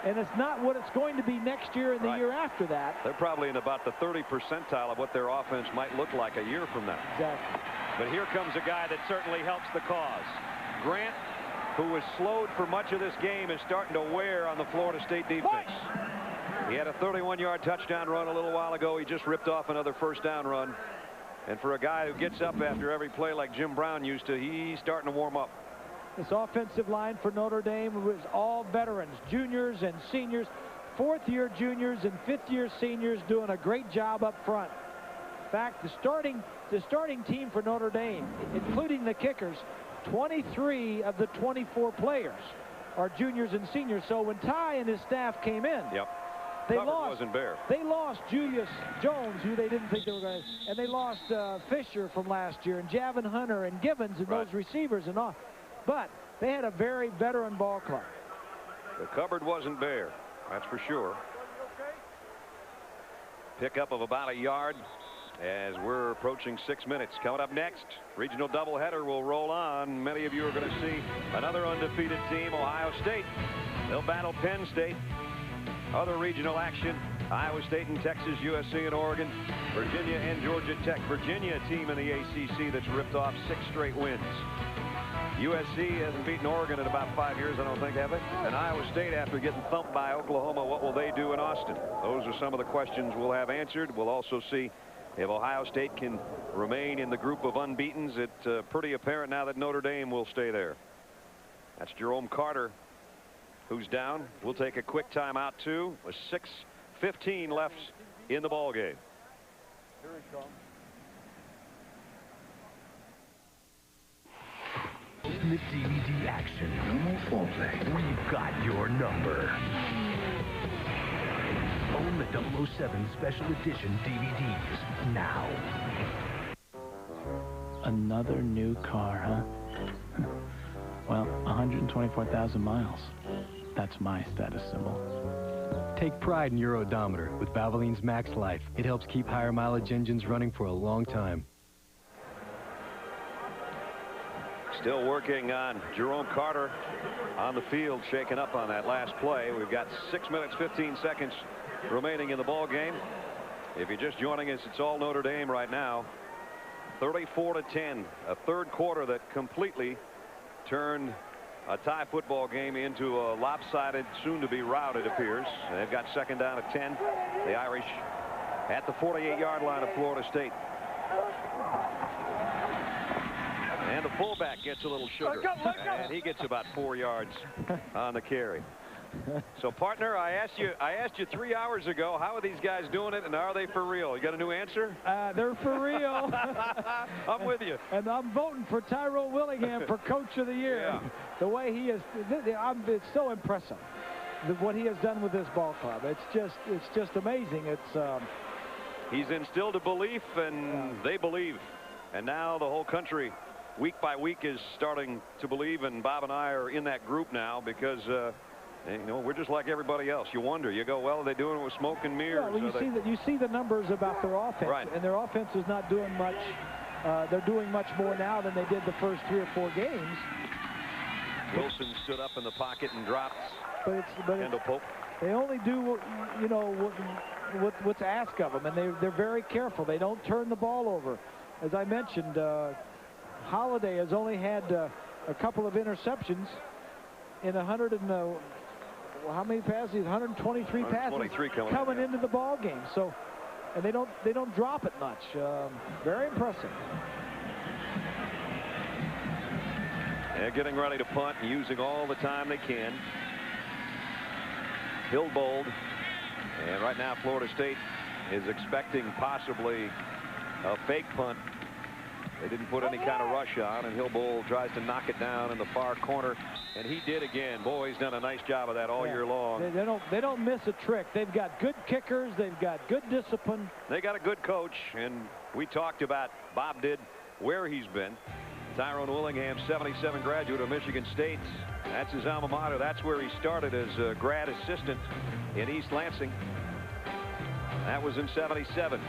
and it's not what it's going to be next year and the year after that. They're probably in about the 30th percentile of what their offense might look like a year from now. Exactly. But here comes a guy that certainly helps the cause. Grant, who was slowed for much of this game, is starting to wear on the Florida State defense. He had a 31-yard touchdown run a little while ago. He just ripped off another first down run. And for a guy who gets up after every play like Jim Brown used to, he's starting to warm up. This offensive line for Notre Dame was all veterans, juniors and seniors, 4th-year juniors and 5th-year seniors doing a great job up front. In fact, the starting team for Notre Dame, including the kickers, 23 of the 24 players are juniors and seniors. So when Ty and his staff came in, they lost Julius Jones, who they didn't think they were going to, and they lost Fisher from last year, and Javin Hunter and Gibbons and those receivers and all. But they had a very veteran ball club. The cupboard wasn't bare, that's for sure. Pickup of about a yard as we're approaching 6 minutes. Coming up next, regional doubleheader will roll on. Many of you are going to see another undefeated team, Ohio State. They'll battle Penn State. Other regional action, Iowa State and Texas, USC and Oregon, Virginia and Georgia Tech. Virginia, a team in the ACC that's ripped off 6 straight wins. USC hasn't beaten Oregon in about 5 years, I don't think, have they? And Iowa State, after getting thumped by Oklahoma, what will they do in Austin? Those are some of the questions we'll have answered. We'll also see if Ohio State can remain in the group of unbeatens. It's pretty apparent now that Notre Dame will stay there. That's Jerome Carter, who's down. We'll take a quick timeout too. With 6:15 left in the ball game. Here he comes. Ultimate DVD action. No more foreplay. We've got your number. Own the 007 Special Edition DVDs now. Another new car, huh? Well, 124,000 miles. That's my status symbol. Take pride in your odometer with Valvoline's Max Life. It helps keep higher mileage engines running for a long time. Still working on Jerome Carter on the field, shaking up on that last play. We've got 6 minutes, 15 seconds remaining in the ball game. If you're just joining us, it's all Notre Dame right now. 34-10, a third quarter that completely turned a tie football game into a lopsided, soon-to-be rout, it appears. And they've got second down at 10. The Irish at the 48-yard line of Florida State. And the fullback gets a little sugar. And he gets about 4 yards on the carry. So, partner, I asked you 3 hours ago, how are these guys doing it, and are they for real? You got a new answer? They're for real. I'm with you. And I'm voting for Tyrone Willingham for Coach of the Year. Yeah. The way he is, it's so impressive. What he has done with this ball club. It's just amazing. He's instilled a belief, and they believe. And now the whole country, week by week, is starting to believe, and Bob and I are in that group now because you know, we're just like everybody else. You wonder, you go, well, are they doing it with smoke and mirrors? Yeah, well, you see the numbers about their offense, right. And their offense is not doing much. They're doing much more now than they did the first 3 or 4 games. Wilson stood up in the pocket and dropped Kendall Pope. They only do, you know, what's asked of them, and they're very careful. They don't turn the ball over. As I mentioned, Holiday has only had a couple of interceptions in 100 and how many passes? 123 passes coming into the ball game. So, and they don't drop it much. Very impressive. They're getting ready to punt and using all the time they can. Hillbold, and right now Florida State is expecting possibly a fake punt. They didn't put any kind of rush on, and Hillbold tries to knock it down in the far corner, and he did again. Boy, he's done a nice job of that all year long. They don't miss a trick. They've got good kickers. They've got good discipline. They got a good coach, and we talked about, Bob did, where he's been. Tyrone Willingham, 77 graduate of Michigan State. That's his alma mater. That's where he started as a grad assistant in East Lansing. That was in 77.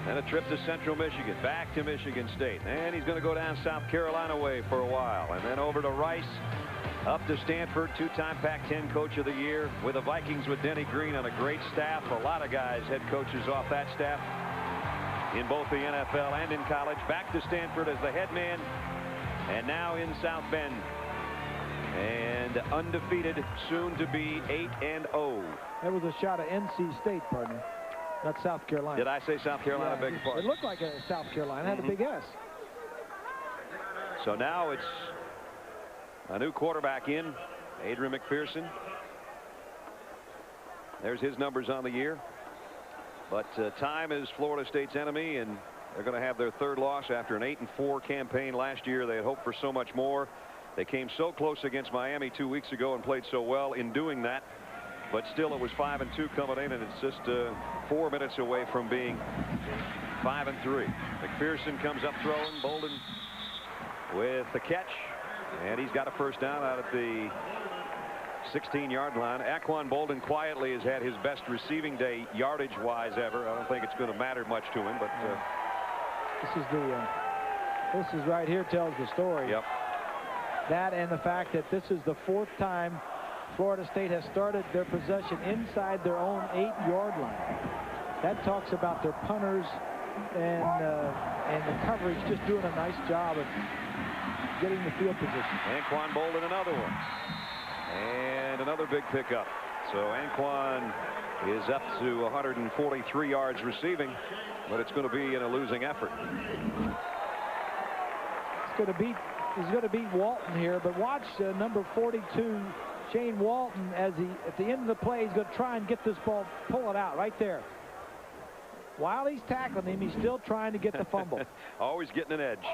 Then a trip to Central Michigan, back to Michigan State. And he's going to go down South Carolina way for a while. And then over to Rice, up to Stanford, 2-time Pac-10 Coach of the Year with the Vikings with Denny Green on a great staff. A lot of guys, head coaches off that staff in both the NFL and in college. Back to Stanford as the head man. And now in South Bend. And undefeated, soon to be 8-0. That was a shot at NC State, partner. Not South Carolina. Did I say South Carolina? Yeah, Beg your pardon. It looked like a South Carolina. Had a big S. So now it's a new quarterback in, Adrian McPherson. There's his numbers on the year. But time is Florida State's enemy, and they're going to have their 3rd loss after an 8-4 campaign last year. They had hoped for so much more. They came so close against Miami 2 weeks ago and played so well in doing that. But still, it was 5-2 coming in, and it's just 4 minutes away from being 5-3. McPherson comes up throwing. Bolden with the catch, and he's got a first down out at the 16-yard line. Aquan Bolden quietly has had his best receiving day yardage-wise ever. I don't think it's going to matter much to him, but this is right here tells the story. Yep. That and the fact that this is the 4th time Florida State has started their possession inside their own 8-yard line. That talks about their punters and the coverage just doing a nice job of getting the field position. Anquan Bolden, another one. And another big pickup. So Anquan is up to 143 yards receiving, but it's going to be in a losing effort. He's going to beat Walton here, but watch number 42, Shane Walton, as at the end of the play, he's going to try and get this ball, pull it out right there. While he's tackling him, he's still trying to get the fumble. Always getting an edge.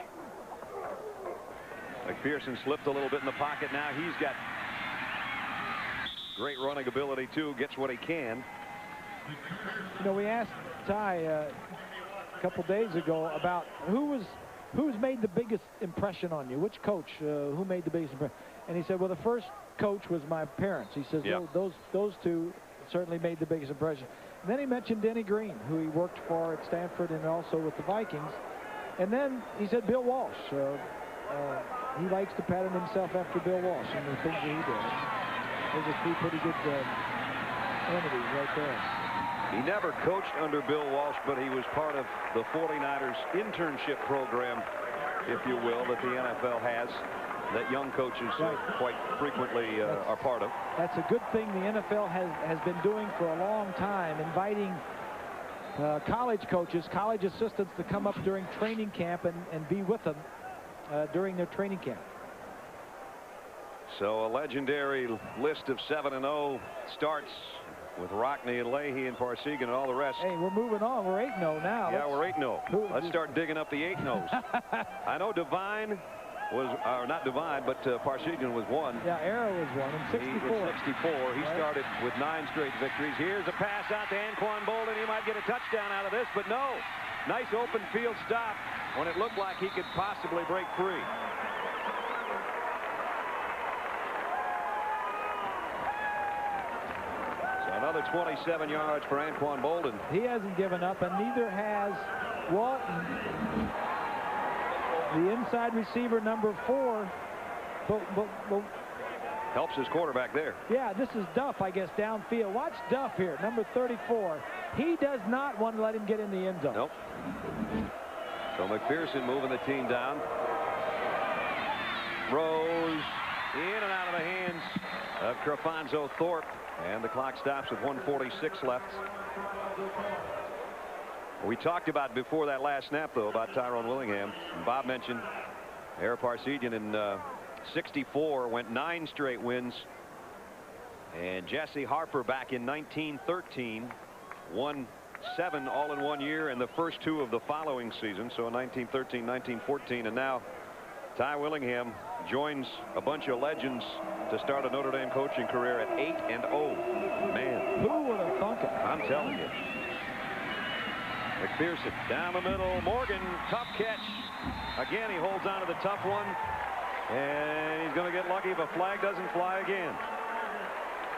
McPherson slipped a little bit in the pocket. Now he's got great running ability too. Gets what he can. You know, we asked Ty a couple days ago about who's made the biggest impression on you. Which coach? Who made the biggest impression? And he said, well, the first coach was my parents. He says, yep. those two certainly made the biggest impression. And then he mentioned Denny Green, who he worked for at Stanford and also with the Vikings. And then he said Bill Walsh. He likes to pattern himself after Bill Walsh and the things that he did. Those are 3 pretty good entities right there. He never coached under Bill Walsh, but he was part of the 49ers internship program, if you will, that the NFL has, that young coaches quite frequently are part of. That's a good thing the NFL has been doing for a long time, inviting college coaches, college assistants to come up during training camp and be with them during their training camp. So a legendary list of 7-0 starts with Rockney and Leahy and Parsegan and all the rest. Hey, we're moving on. We're 8-0 now. Yeah, we're 8-0. Let's start digging up the 8-0s. I know Devine was, or not Devine, but Parsegan was one. Yeah, Arrow was one in 64. 64. He started with 9 straight victories. Here's a pass out to Anquan Bolden. He might get a touchdown out of this, but no. Nice open field stop when it looked like he could possibly break free. So another 27 yards for Anquan Bolden. He hasn't given up, and neither has Walton. The inside receiver, number 4. Helps his quarterback there. Yeah, this is Duff, I guess, downfield. Watch Duff here, number 34. He does not want to let him get in the end zone. Nope. So McPherson moving the team down. Rose in and out of the hands of Crefonzo Thorpe. And the clock stops with 1:46 left. We talked about before that last snap, though, about Tyrone Willingham. Bob mentioned Ara Parsegian in 64 went 9 straight wins. And Jesse Harper back in 1913 won 7 all in 1 year, and the first 2 of the following season. So in 1913, 1914, and now Ty Willingham joins a bunch of legends to start a Notre Dame coaching career at 8-0. Man, who would have thunk it? I'm telling you. McPherson down the middle. Morgan, tough catch. Again, he holds on to the tough one. And he's going to get lucky if a flag doesn't fly again.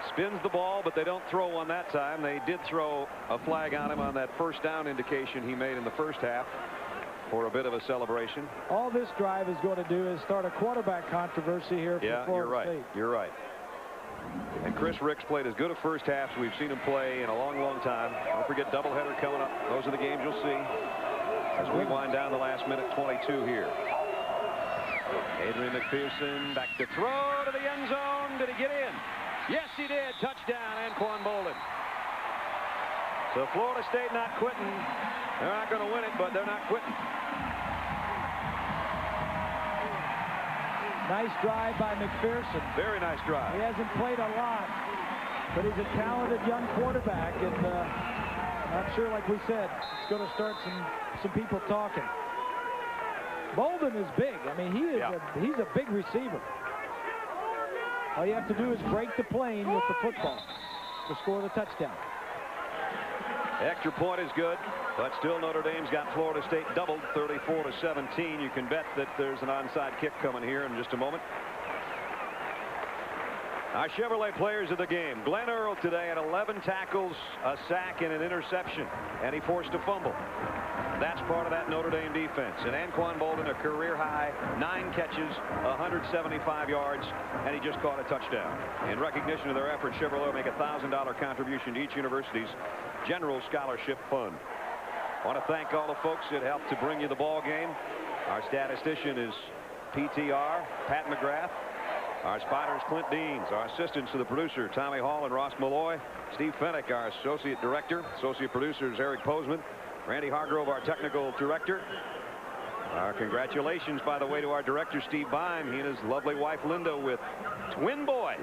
Spins the ball, but they don't throw one that time. They did throw a flag on him on that first down indication he made in the first half for a bit of a celebration. All this drive is going to do is start a quarterback controversy here for Florida State. You're right. And Chris Ricks played as good a first half as we've seen him play in a long, long time. Don't forget doubleheader coming up. Those are the games you'll see as we wind down the last minute 22 here. Adrian McPherson back to throw to the end zone. Did he get in? Yes, he did. Touchdown, Anquan Bolden. So Florida State not quitting. They're not going to win it, but they're not quitting. Nice drive by McPherson. Very nice drive. He hasn't played a lot, but he's a talented young quarterback, and I'm sure, like we said, it's going to start some people talking. Bolden is big. I mean, he's a big receiver. All you have to do is break the plane with the football to score the touchdown. Extra point is good, but still Notre Dame's got Florida State doubled 34-17. You can bet that there's an onside kick coming here in just a moment. Our Chevrolet players of the game. Glenn Earl today had 11 tackles, a sack, and an interception, and he forced a fumble. That's part of that Notre Dame defense. And Anquan Bolden, a career high, 9 catches, 175 yards, and he just caught a touchdown. In recognition of their efforts, Chevrolet will make a $1,000 contribution to each university's general scholarship fund. I want to thank all the folks that helped to bring you the ball game. Our statistician is PTR, Pat McGrath. Our spotters, Clint Deans. Our assistants to the producer, Tommy Hall and Ross Malloy. Steve Fennick, our associate director. Associate producers, Eric Posman. Randy Hargrove, our technical director. Our congratulations, by the way, to our director, Steve Bime. He and his lovely wife, Linda, with twin boys.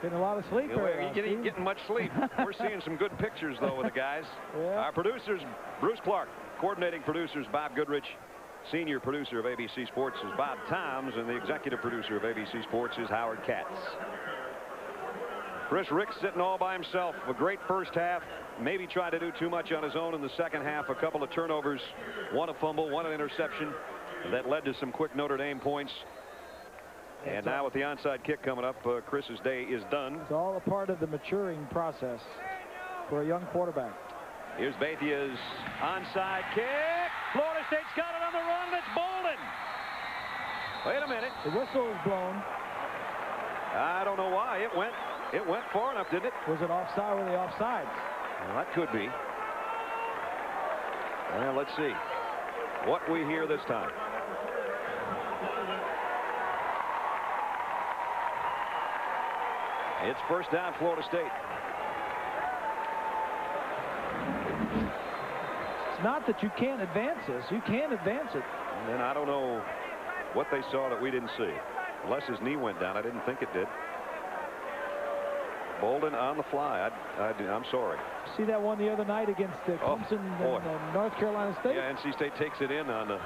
Getting a lot of sleep. You ain't getting much sleep. We're seeing some good pictures, though, with the guys. Yeah. Our producers, Bruce Clark. Coordinating producers, Bob Goodrich. Senior producer of ABC Sports is Bob Toms, and the executive producer of ABC Sports is Howard Katz. Chris Ricks sitting all by himself. A great first half. Maybe tried to do too much on his own in the second half. A couple of turnovers, one a fumble, one an interception. That led to some quick Notre Dame points. And now with the onside kick coming up, Chris's day is done. It's all a part of the maturing process for a young quarterback. Here's Baithia's onside kick. Florida State's got it on the run. It's Bolden. Wait a minute. The whistle is blown. I don't know why. It went far enough, didn't it? Was it offside? Were they offsides? Well, that could be. Well, let's see what we hear this time. It's first down, Florida State. It's not that you can't advance this. You can advance it. And I don't know what they saw that we didn't see. Unless his knee went down. I didn't think it did. Bolden on the fly. I'm sorry. See that one the other night against Clemson and North Carolina State? Yeah, NC State takes it in on the...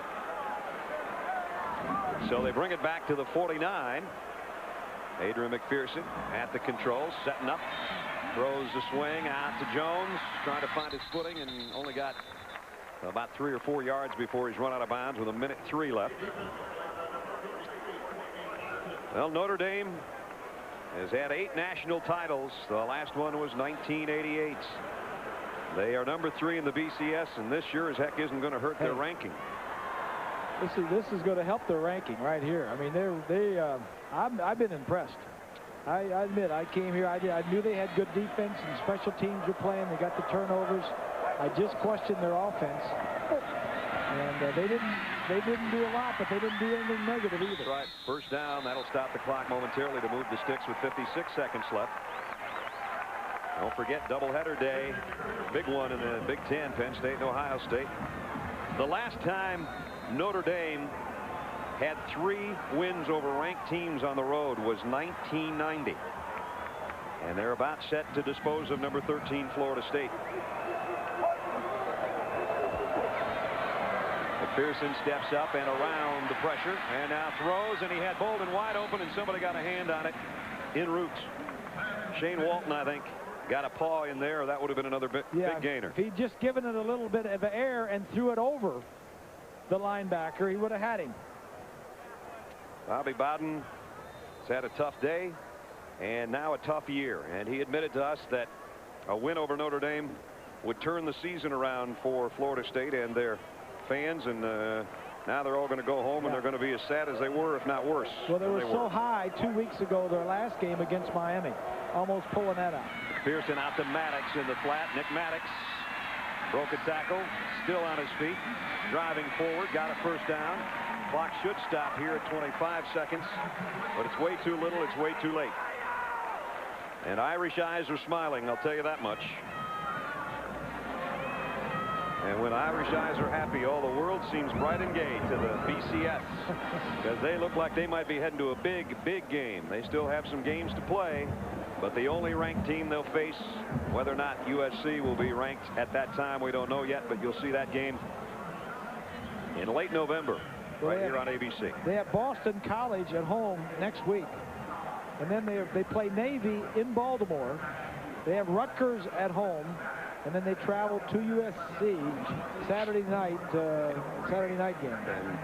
So they bring it back to the 49. Adrian McPherson at the controls, setting up. Throws the swing out to Jones, trying to find his footing, and only got about 3 or 4 yards before he's run out of bounds with 1:03 left. Well, Notre Dame has had 8 national titles. The last one was 1988. They are number 3 in the BCS, and this sure as heck isn't going to hurt their ranking. This is going to help their ranking right here. I mean, I've been impressed. I admit, I came here. I knew they had good defense and special teams were playing. They got the turnovers. I just questioned their offense, and they didn't do a lot, but they didn't do anything negative either. Right. First down. That'll stop the clock momentarily to move the sticks with 56 seconds left. Don't forget doubleheader day. Big one in the Big Ten. Penn State and Ohio State. The last time Notre Dame had 3 wins over ranked teams on the road was 1990. And they're about set to dispose of number 13 Florida State. McPherson steps up and around the pressure and now throws, and he had Bolden wide open, and somebody got a hand on it en route. Shane Walton, I think, got a paw in there. That would have been another big gainer. If he'd just given it a little bit of air and threw it over the linebacker, he would have had him. Bobby Bowden has had a tough day and now a tough year, and he admitted to us that a win over Notre Dame would turn the season around for Florida State and their fans, and now they're all going to go home and they're going to be as sad as they were, if not worse. Well, they were so high 2 weeks ago, their last game against Miami, almost pulling that out. Pearson out to Maddox in the flat. Nick Maddox broke a tackle, still on his feet, driving forward, got a first down. Clock should stop here at 25 seconds, but it's way too little, it's way too late. And Irish eyes are smiling, I'll tell you that much. And when Irish eyes are happy, all the world seems bright and gay to the BCS, because they look like they might be heading to a big, big game. They still have some games to play, but the only ranked team they'll face, whether or not USC will be ranked at that time, we don't know yet, but you'll see that game in late November. Right here on ABC. They have Boston College at home next week. And then they play Navy in Baltimore. They have Rutgers at home. And then they travel to USC Saturday night game. And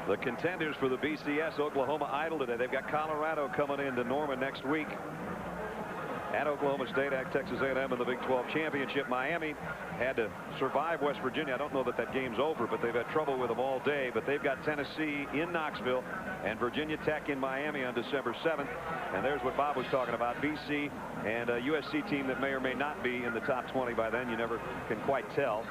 the contenders for the BCS, Oklahoma idle today. They've got Colorado coming into Norman next week. At Oklahoma State, at Texas A&M in the Big 12 championship. Miami had to survive West Virginia. I don't know that that game's over, but they've had trouble with them all day. But they've got Tennessee in Knoxville and Virginia Tech in Miami on December 7th. And there's what Bob was talking about, BC and a USC team that may or may not be in the top 20 by then. You never can quite tell.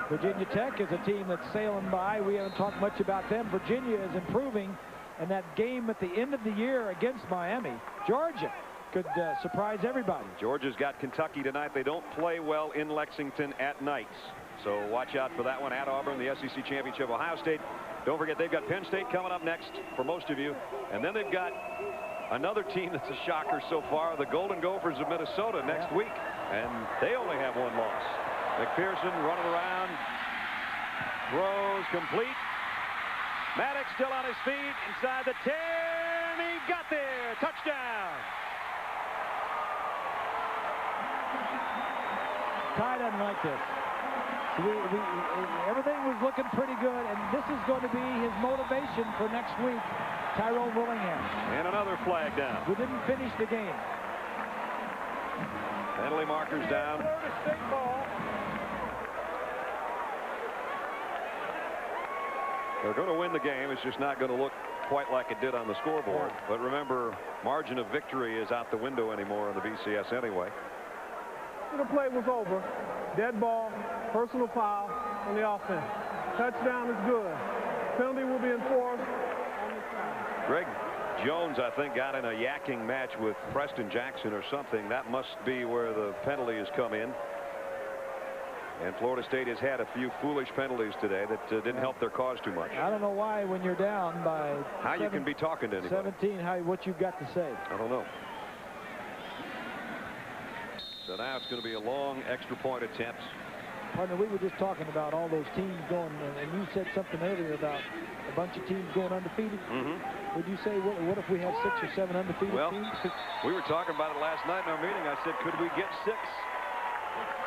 Virginia Tech is a team that's sailing by. We haven't talked much about them. Virginia is improving. And that game at the end of the year against Miami, Georgia, could surprise everybody. Georgia's got Kentucky tonight. They don't play well in Lexington at nights, so watch out for that one. At Auburn, the SEC championship. Ohio State, don't forget, they've got Penn State coming up next for most of you, and then they've got another team that's a shocker so far, the Golden Gophers of Minnesota next week, and they only have 1 loss. McPherson running around, throws complete. Maddox still on his feet inside the 10. He got there. Touchdown. Ty doesn't like this. Everything was looking pretty good, and this is going to be his motivation for next week. Tyrone Willingham. And another flag down. We didn't finish the game. Penalty markers down. They're going to win the game. It's just not going to look quite like it did on the scoreboard. But remember, margin of victory is out the window anymore on the BCS anyway. The play was over. Dead ball, personal foul on the offense. Touchdown is good. Penalty will be enforced. Greg Jones, I think, got in a yakking match with Preston Jackson or something. That must be where the penalty has come in. And Florida State has had a few foolish penalties today that didn't help their cause too much. I don't know why when you're down by how you can be talking to anybody. 17, what you've got to say. I don't know. So now it's going to be a long extra point attempt. Partner, we were just talking about all those teams going, and you said something earlier about a bunch of teams going undefeated. Would you say, what if we have 6 or 7 undefeated teams? We were talking about it last night in our meeting. I said, could we get 6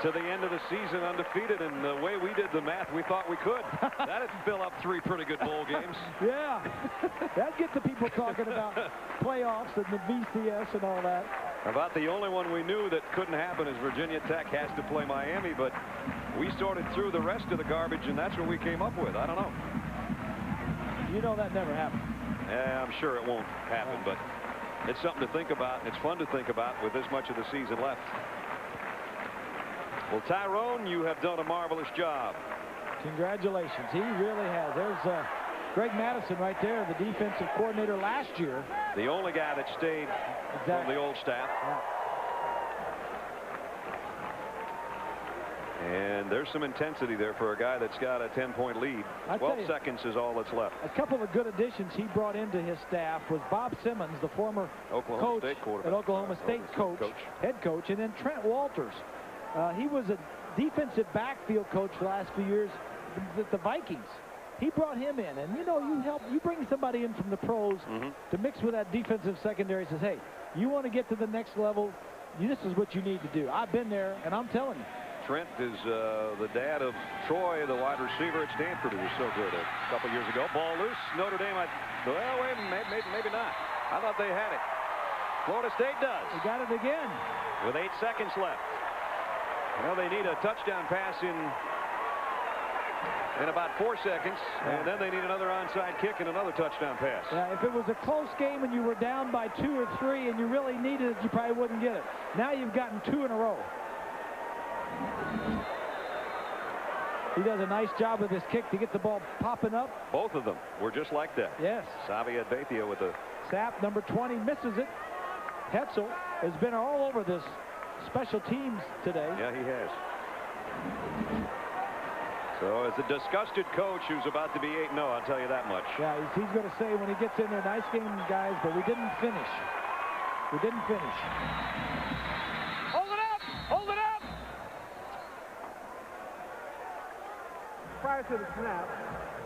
to the end of the season undefeated? And the way we did the math, we thought we could. That'd fill up 3 pretty good bowl games. Yeah, that'd get the people talking about playoffs and the BCS and all that. About the only one we knew that couldn't happen is Virginia Tech has to play Miami, but we sorted through the rest of the garbage, and that's what we came up with. I don't know. You know that never happened. Yeah, I'm sure it won't happen, but it's something to think about, and it's fun to think about with this much of the season left. Well, Tyrone, you have done a marvelous job. Congratulations. He really has. There's Greg Madison right there, the defensive coordinator last year. The only guy that stayed from the old staff. And there's some intensity there for a guy that's got a 10-point lead. 12 seconds is all that's left. A couple of good additions he brought into his staff was Bob Simmons, the former Oklahoma coach State quarterback. at Oklahoma State head coach, and then Trent Walters. He was a defensive backfield coach for the last few years at the Vikings. He brought him in, and you know, you bring somebody in from the pros to mix with that defensive secondary. Says, hey, you want to get to the next level, this is what you need to do. I've been there, and I'm telling you. Trent is the dad of Troy, the wide receiver at Stanford, who was so good a couple years ago. Ball loose. Notre Dame, well, wait, maybe not. I thought they had it. Florida State does. They got it again. With 8 seconds left. Well, they need a touchdown pass in about 4 seconds, and then they need another onside kick and another touchdown pass. Yeah, if it was a close game and you were down by 2 or 3 and you really needed it, you probably wouldn't get it. Now you've gotten 2 in a row. He does a nice job with his kick to get the ball popping up. Both of them were just like that. Yes. Xavier Bethia with the... Sapp, number 20, misses it. Hetzel has been all over this special teams today. Yeah, he has. So as a disgusted coach who's about to be 8-0, I'll tell you that much. Yeah, he's going to say when he gets in there, nice game, guys, but we didn't finish. We didn't finish. Hold it up! Hold it up! Prior to the snap,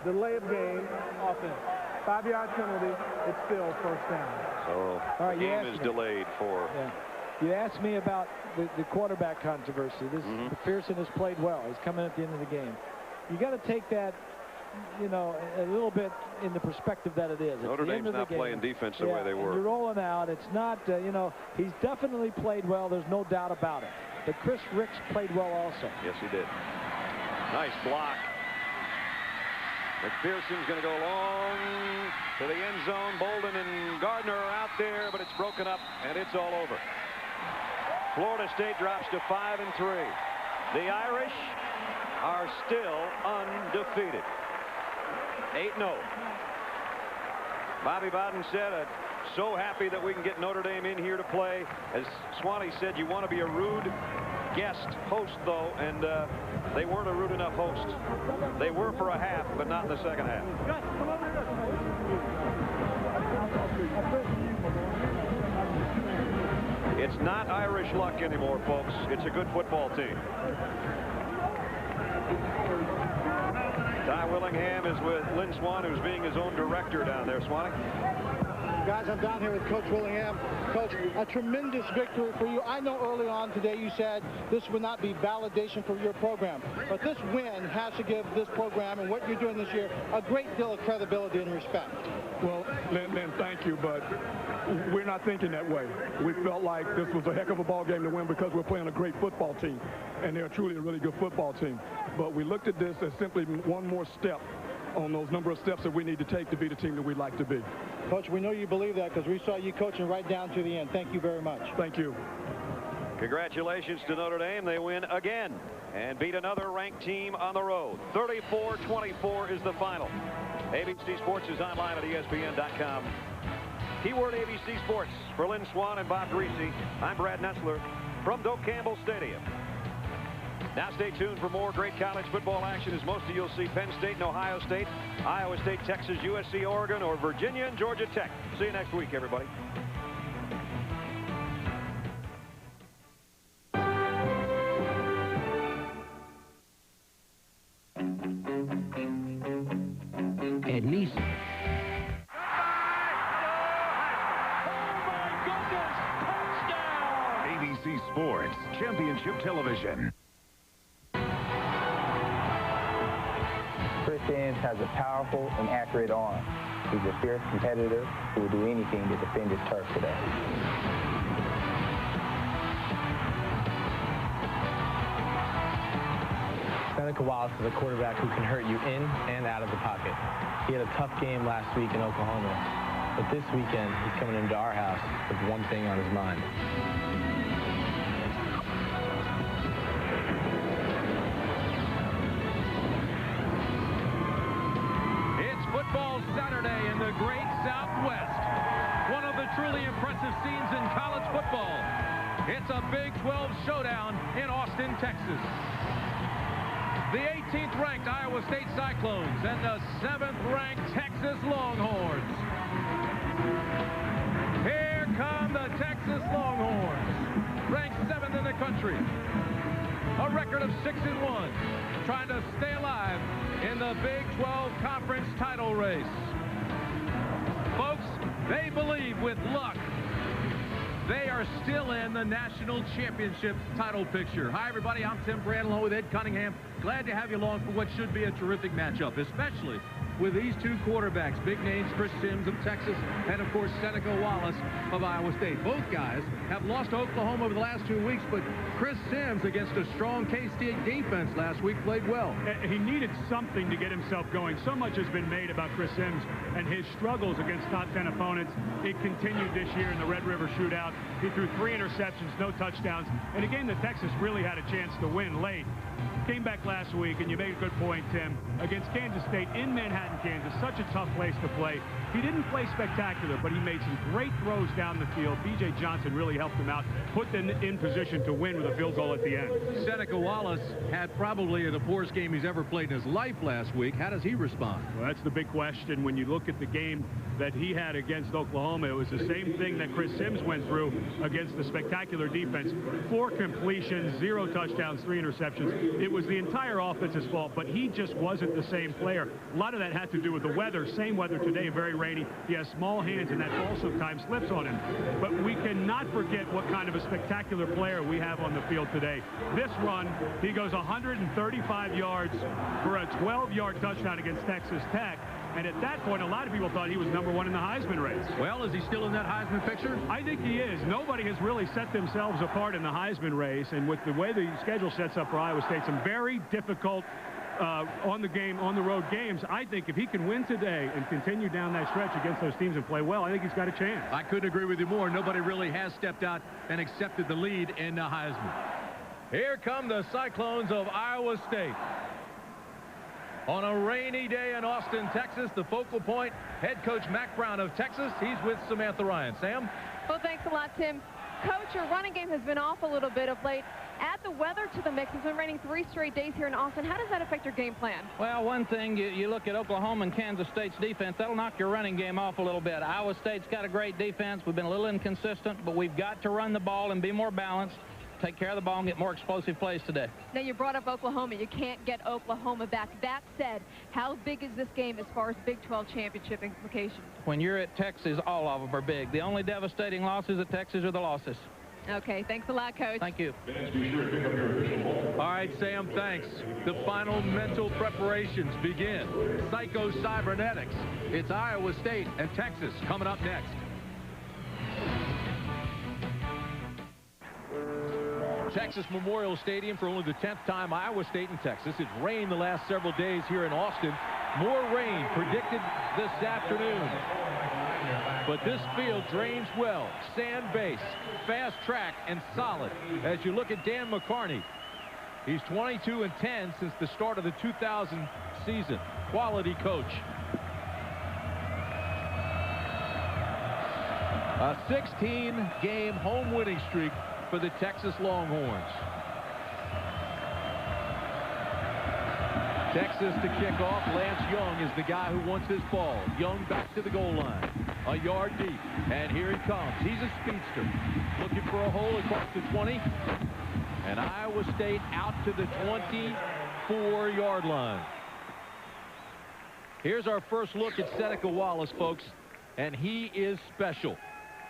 delay of game, offense. 5-yard penalty, it's still first down. So the game is delayed for... Yeah. You asked me about the quarterback controversy. McPherson has played well. He's coming at the end of the game. You got to take that, you know, a little bit in the perspective that it is. Notre Dame's not playing defense the way they were. You're rolling out. It's not, you know, he's definitely played well. There's no doubt about it. But Chris Ricks played well also. Yes, he did. Nice block. McPherson's going to go long to the end zone. Bolden and Gardner are out there, but it's broken up, and it's all over. Florida State drops to 5-3. The Irish are still undefeated. 8-0. Bobby Bowden said, so happy that we can get Notre Dame in here to play. As Swanee said, you want to be a rude guest host, though, and they weren't a rude enough host. They were for a half, but not in the second half. It's not Irish luck anymore, folks. It's a good football team. Ty Willingham is with Lynn Swan, who's being his own director down there. Swanee? Guys, I'm down here with Coach Willingham. Coach, a tremendous victory for you. I know early on today you said this would not be validation for your program, but this win has to give this program and what you're doing this year a great deal of credibility and respect. Well, Lynn, thank you, but we're not thinking that way. We felt like this was a heck of a ball game to win because we're playing a great football team, and they're truly a really good football team. But we looked at this as simply one more step on those number of steps that we need to take to be the team that we'd like to be. Coach, we know you believe that because we saw you coaching right down to the end. Thank you very much. Thank you. Congratulations to Notre Dame. They win again and beat another ranked team on the road. 34-24 is the final. ABC Sports is online at ESPN.com. Keyword ABC Sports. For Lynn Swan and Bob Greasy, I'm Brad Nessler from Doak Campbell Stadium. Now stay tuned for more great college football action, as most of you'll see Penn State and Ohio State, Iowa State, Texas, USC, Oregon, or Virginia and Georgia Tech. See you next week, everybody. At least. ABC Sports Championship Television. Chris Sims has a powerful and accurate arm. He's a fierce competitor who will do anything to defend his turf today. Seneca Wallace is a quarterback who can hurt you in and out of the pocket. He had a tough game last week in Oklahoma, but this weekend he's coming into our house with one thing on his mind. It's football Saturday in the Great Southwest. One of the truly impressive scenes in college football. It's a Big 12 showdown in Austin, Texas. The 18th ranked Iowa State Cyclones and the 7th ranked Texas Longhorns. Here come the Texas Longhorns, ranked 7th in the country. A record of 6-1, trying to stay alive in the Big 12 Conference title race. Folks, they believe with luck they are still in the national championship title picture. Hi, everybody. I'm Tim Brand along with Ed Cunningham. Glad to have you along for what should be a terrific matchup, especially with these two quarterbacks, big names, Chris Sims of Texas and, of course, Seneca Wallace of Iowa State. Both guys have lost to Oklahoma over the last 2 weeks, but Chris Sims, against a strong K-State defense last week, played well. He needed something to get himself going. So much has been made about Chris Sims and his struggles against top 10 opponents. It continued this year in the Red River Shootout. He threw 3 interceptions, no touchdowns, and a game that Texas really had a chance to win late. Came back last week, and you made a good point, Tim, against Kansas State in Manhattan, Kansas. Such a tough place to play. He didn't play spectacular, but he made some great throws down the field. B.J. Johnson really helped him out, put them in position to win with a field goal at the end. Seneca Wallace had probably the poorest game he's ever played in his life last week. How does he respond? Well, that's the big question. When you look at the game that he had against Oklahoma, it was the same thing that Chris Sims went through against the spectacular defense. 4 completions, 0 touchdowns, 3 interceptions. It was the entire offense's fault, but he just wasn't the same player. A lot of that had to do with the weather. Same weather today, very rainy. He has small hands, and that ball sometimes slips on him. But we cannot forget what kind of a spectacular player we have on the field today. This run, he goes 135 yards for a 12-yard touchdown against Texas Tech. And at that point, a lot of people thought he was #1 in the Heisman race. Well, is he still in that Heisman picture? I think he is. Nobody has really set themselves apart in the Heisman race. And with the way the schedule sets up for Iowa State, some very difficult on the road games. I think if he can win today and continue down that stretch against those teams and play well, I think he's got a chance. I couldn't agree with you more. Nobody really has stepped out and accepted the lead in the Heisman. Here come the Cyclones of Iowa State. On a rainy day in Austin, Texas, the focal point, head coach Mack Brown of Texas. He's with Samantha Ryan. Sam? Well, thanks a lot, Tim. Coach, your running game has been off a little bit of late. Add the weather to the mix. It's been raining 3 straight days here in Austin. How does that affect your game plan? Well, one thing, you look at Oklahoma and Kansas State's defense, that'll knock your running game off a little bit. Iowa State's got a great defense. We've been a little inconsistent, but we've got to run the ball and be more balanced, take care of the ball, and get more explosive plays today. Now, you brought up Oklahoma. You can't get Oklahoma back. That said, how big is this game as far as Big 12 championship implications? When you're at Texas, all of them are big. The only devastating losses at Texas are the losses. Okay, thanks a lot, Coach. Thank you. All right, Sam, thanks. The final mental preparations begin. Psycho-cybernetics. It's Iowa State and Texas coming up next. Texas Memorial Stadium for only the 10th time, Iowa State and Texas. It's rained the last several days here in Austin. More rain predicted this afternoon. But this field drains well. Sand base, fast track, and solid. As you look at Dan McCarney, he's 22-10 since the start of the 2000 season. Quality coach. A 16-game home winning streak for the Texas Longhorns. Texas to kick off. Lance Young is the guy who wants his ball. Young back to the goal line. A yard deep. And here he comes. He's a speedster. Looking for a hole across the 20. And Iowa State out to the 24-yard line. Here's our first look at Seneca Wallace, folks. And he is special.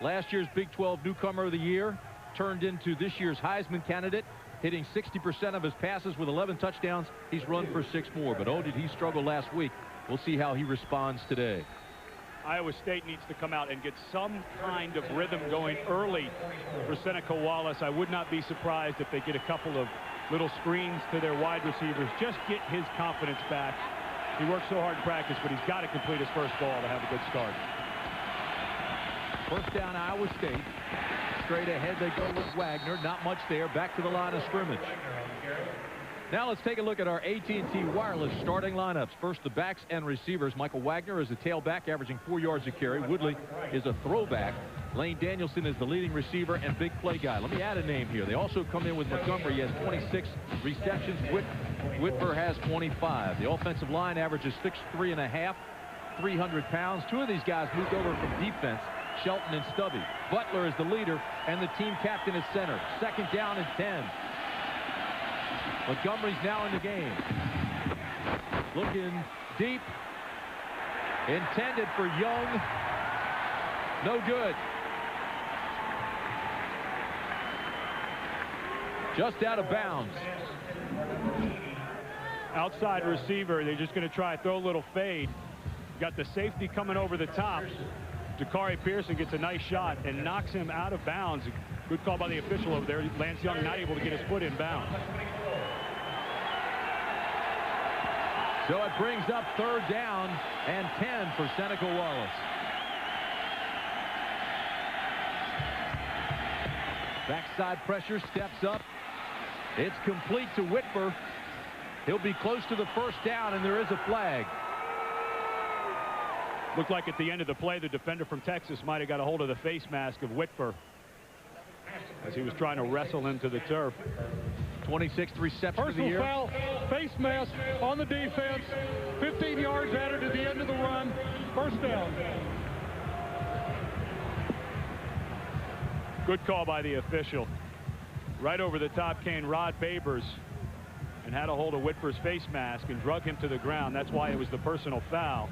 Last year's Big 12 Newcomer of the Year turned into this year's Heisman candidate, hitting 60% of his passes with 11 touchdowns. He's run for 6 more. But oh, did he struggle last week. We'll see how he responds today. Iowa State needs to come out and get some kind of rhythm going early for Seneca Wallace. I would not be surprised if they get a couple of little screens to their wide receivers. Just get his confidence back. He worked so hard in practice, but he's got to complete his first ball to have a good start. First down, Iowa State. Straight ahead they go with Wagner. Not much there. Back to the line of scrimmage. Now let's take a look at our AT&T Wireless starting lineups. First, the backs and receivers. Michael Wagner is a tailback, averaging 4 yards a carry. Woodley is a throwback. Lane Danielson is the leading receiver and big play guy. Let me add a name here. They also come in with Montgomery. He has 26 receptions. Whitver has 25. The offensive line averages 6'3½", 300 pounds. 2 of these guys moved over from defense, Shelton and Stubby. Butler is the leader and the team captain at center. Second down and 10. Montgomery's now in the game. Looking deep. Intended for Young. No good. Just out of bounds. Outside receiver. They're just going to try to throw a little fade. Got the safety coming over the top. Jakari Pearson gets a nice shot and knocks him out of bounds. Good call by the official over there. Lance Young not able to get his foot in bounds. So it brings up third down and 10 for Seneca Wallace. Backside pressure, steps up. It's complete to Whitver. He'll be close to the first down, and there is a flag. Looked like at the end of the play, the defender from Texas might have got a hold of the face mask of Whitver as he was trying to wrestle into the turf. 26th reception of the year. Personal foul, face mask on the defense. 15 yards added at the end of the run. First down. Good call by the official. Right over the top came Rod Babers and had a hold of Whitver's face mask and drug him to the ground. That's why it was the personal foul.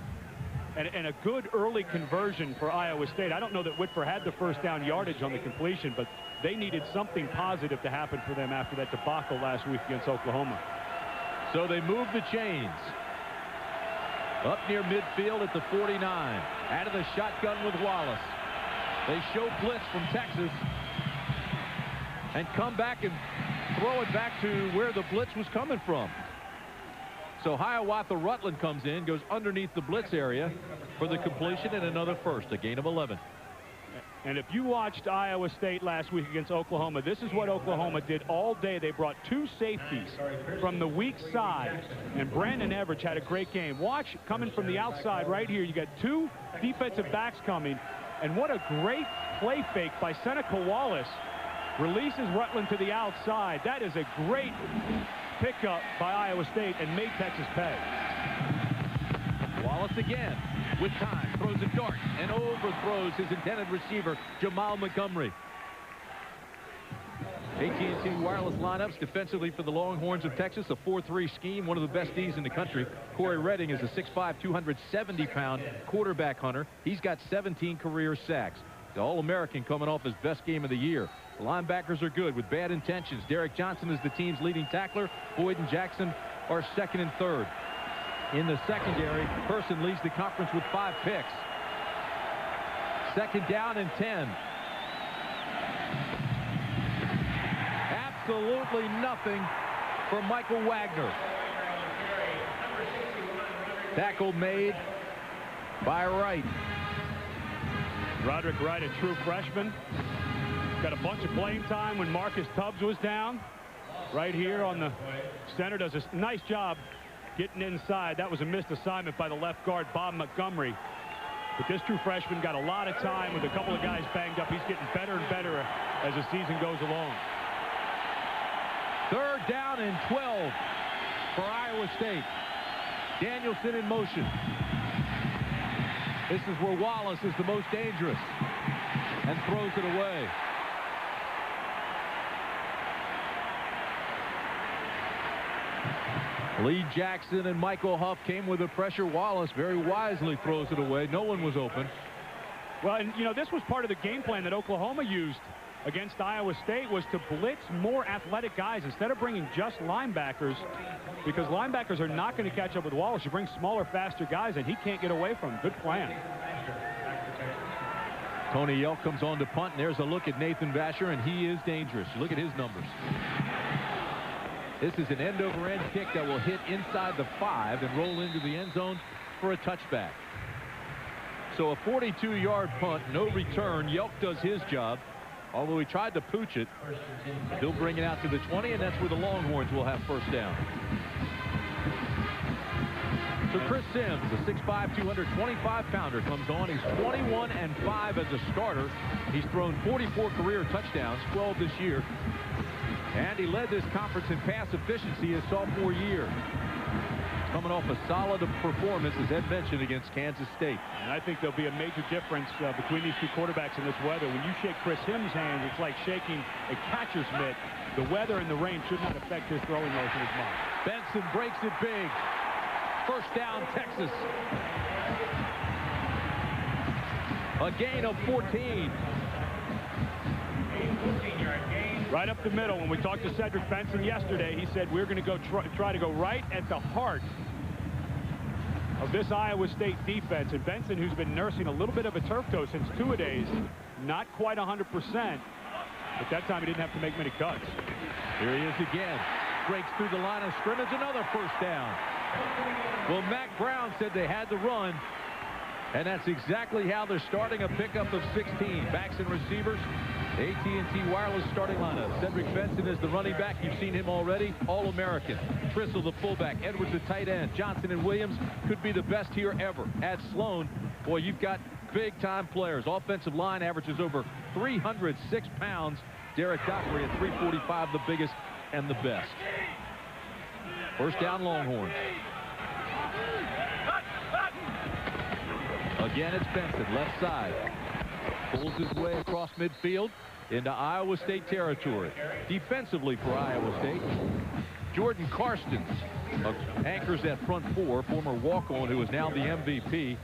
And a good early conversion for Iowa State. I don't know that Whitver had the first down yardage on the completion, but they needed something positive to happen for them after that debacle last week against Oklahoma. So they move the chains. Up near midfield at the 49. Out of the shotgun with Wallace. They show blitz from Texas and come back and throw it back to where the blitz was coming from. So Hiawatha Rutland comes in, goes underneath the blitz area for the completion and another first, a gain of 11. And if you watched Iowa State last week against Oklahoma, this is what Oklahoma did all day. They brought 2 safeties from the weak side, and Brandon Everidge had a great game. Watch, coming from the outside right here, you got 2 defensive backs coming, and what a great play fake by Seneca Wallace. Releases Rutland to the outside. That is a great pickup by Iowa State and made Texas pay. Wallace again with time, throws a dart and overthrows his intended receiver, Jamal Montgomery. AT&T Wireless lineups defensively for the Longhorns of Texas, a 4-3 scheme, one of the best D's in the country. Corey Redding is a 6'5", 270-pound quarterback hunter. He's got 17 career sacks. The All-American coming off his best game of the year. The linebackers are good with bad intentions. Derek Johnson is the team's leading tackler. Boyd and Jackson are second and third. In the secondary, Person leads the conference with 5 picks. Second down and 10. Absolutely nothing for Michael Wagner. Tackle made by Wright. Roderick Wright, a true freshman. Got a bunch of playing time when Marcus Tubbs was down. Right here on the center, does a nice job getting inside. That was a missed assignment by the left guard, Bob Montgomery. But this true freshman got a lot of time with a couple of guys banged up. He's getting better and better as the season goes along. Third down and 12 for Iowa State. Danielson in motion. This is where Wallace is the most dangerous and throws it away. Lee Jackson and Michael Huff came with the pressure. Wallace very wisely throws it away. No one was open. Well, and you know, this was part of the game plan that Oklahoma used against Iowa State, was to blitz more athletic guys instead of bringing just linebackers, because linebackers are not going to catch up with Wallace. You bring smaller, faster guys, and he can't get away from them. Good plan. Tony Yelk comes on to punt, and there's a look at Nathan Vasher, and he is dangerous. Look at his numbers. This is an end-over-end kick that will hit inside the 5 and roll into the end zone for a touchback. So a 42-yard punt, no return. Yelk does his job. Although he tried to pooch it, he'll bring it out to the 20, and that's where the Longhorns will have first down. So Chris Sims, a 6'5", 225-pounder, comes on. He's 21-5 as a starter. He's thrown 44 career touchdowns, 12 this year. And he led this conference in pass efficiency his sophomore year. Coming off a solid performance, as Ed mentioned, against Kansas State. And I think there'll be a major difference between these two quarterbacks in this weather. When you shake Chris Sims' hand, it's like shaking a catcher's mitt. The weather and the rain should not affect his throwing motion as much. Benson breaks it big. First down, Texas. A gain of 14. Right up the middle. When we talked to Cedric Benson yesterday, he said we're going to go try to go right at the heart of this Iowa State defense. And Benson, who's been nursing a little bit of a turf toe since two-a-days, not quite 100%. But that time he didn't have to make many cuts. Here he is again. Breaks through the line of scrimmage. Another first down. Well, Mac Brown said they had to run. And that's exactly how they're starting a pickup of 16. Backs and receivers. AT&T Wireless starting lineup. Cedric Benson is the running back. You've seen him already. All-American. Trissel the fullback. Edwards the tight end. Johnson and Williams could be the best here ever. At Sloan, boy, you've got big-time players. Offensive line averages over 306 pounds. Derek Dockery at 345, the biggest and the best. First down, Longhorns. Again, it's Benson, left side. Pulls his way across midfield into Iowa State territory. Defensively for Iowa State, Jordan Karstens anchors that front four, former walk-on who is now the MVP.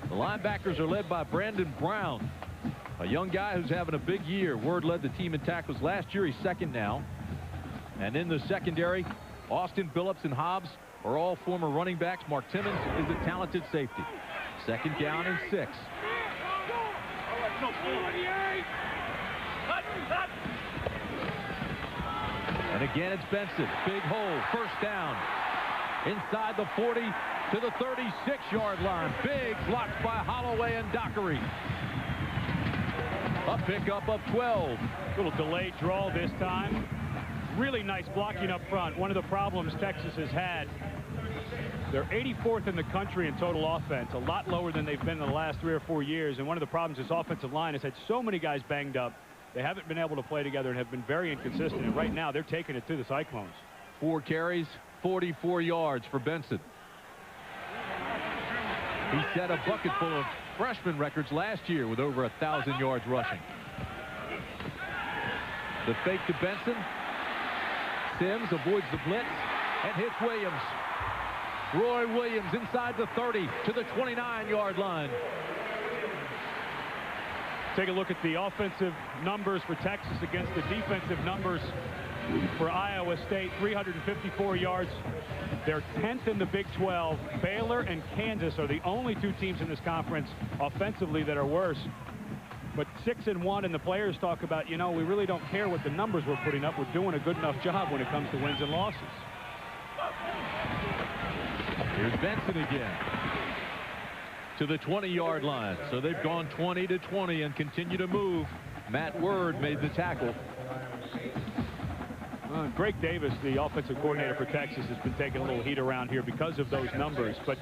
The linebackers are led by Brandon Brown, a young guy who's having a big year. Word led the team in tackles last year. He's second now. And in the secondary, Austin Billups and Hobbs are all former running backs. Mark Timmons is a talented safety. Second down and 6. And again, it's Benson. Big hole. First down. Inside the 40 to the 36-yard line. Big blocks by Holloway and Dockery. A pickup of 12. Little delayed draw this time. Really nice blocking up front. One of the problems Texas has had, they're 84th in the country in total offense, a lot lower than they've been in the last 3 or 4 years. And one of the problems this offensive line has had so many guys banged up. They haven't been able to play together and have been very inconsistent. And right now, they're taking it to the Cyclones. 4 carries, 44 yards for Benson. He set a bucket full of freshman records last year with over 1,000 yards rushing. The fake to Benson. Sims avoids the blitz and hits Williams. Roy Williams inside the 30 to the 29-yard line. Take a look at the offensive numbers for Texas against the defensive numbers for Iowa State. 354 yards. They're 10th in the Big 12. Baylor and Kansas are the only 2 teams in this conference offensively that are worse. But 6-1, and the players talk about, you know, we really don't care what the numbers we're putting up. We're doing a good enough job when it comes to wins and losses. Here's Benson again to the 20-yard line. So they've gone 20 to 20 and continue to move. Matt Word made the tackle. Greg Davis, the offensive coordinator for Texas, has been taking a little heat around here because of those numbers. But,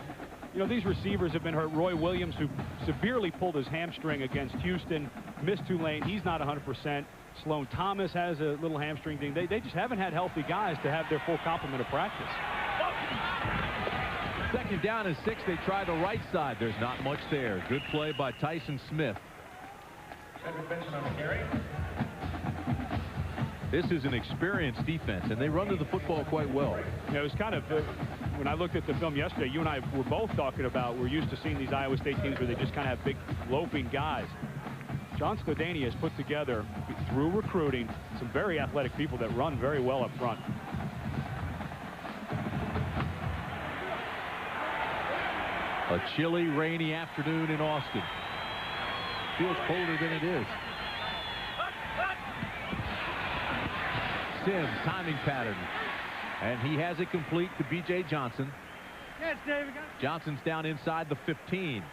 you know, these receivers have been hurt. Roy Williams, who severely pulled his hamstring against Houston, missed Tulane. He's not 100%. Sloan Thomas has a little hamstring thing. They just haven't had healthy guys to have their full complement of practice. Second down and 6. They try the right side. There's not much there. Good play by Tyson Smith. This is an experienced defense, and they run to the football quite well. You know, it was kind of, when I looked at the film yesterday, you and I were both talking about, we're used to seeing these Iowa State teams where they just kind of have big, loping guys. John Stodani has put together, through recruiting, some very athletic people that run very well up front. A chilly, rainy afternoon in Austin. Feels colder than it is. Sims, timing pattern. And he has it complete to B.J. Johnson. Yes, David. Johnson's down inside the 15.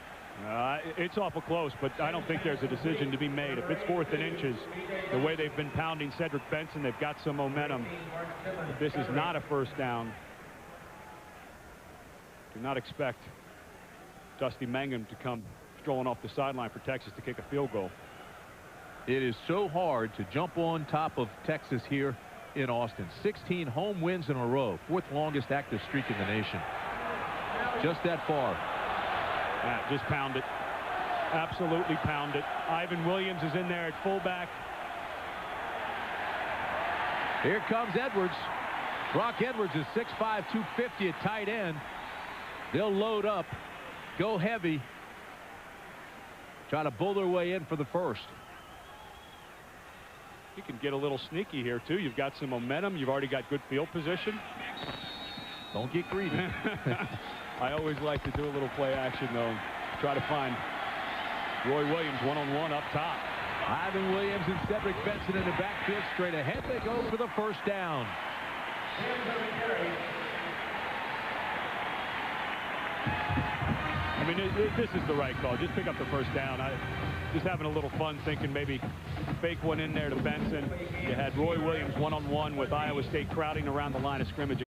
It's awful close, but I don't think there's a decision to be made. If it's 4th and inches, the way they've been pounding Cedric Benson, they've got some momentum. This is not a first down. Do not expect Dusty Mangum to come strolling off the sideline for Texas to kick a field goal. It is so hard to jump on top of Texas here in Austin. 16 home wins in a row. 4th longest active streak in the nation. Just that far. Just pound it. Absolutely pound it. Ivan Williams is in there at fullback. Here comes Edwards. Brock Edwards is 6'5", 250 at tight end. They'll load up, go heavy, try to bull their way in for the first. You can get a little sneaky here, too. You've got some momentum. You've already got good field position. Don't get greedy. I always like to do a little play action, though. Try to find Roy Williams one-on-one up top. Ivan Williams and Cedric Benson in the backfield. Straight ahead they go for the first down. I mean, this is the right call. Just pick up the first down. Just having a little fun thinking maybe fake one in there to Benson. You had Roy Williams one-on-one with Iowa State crowding around the line of scrimmage.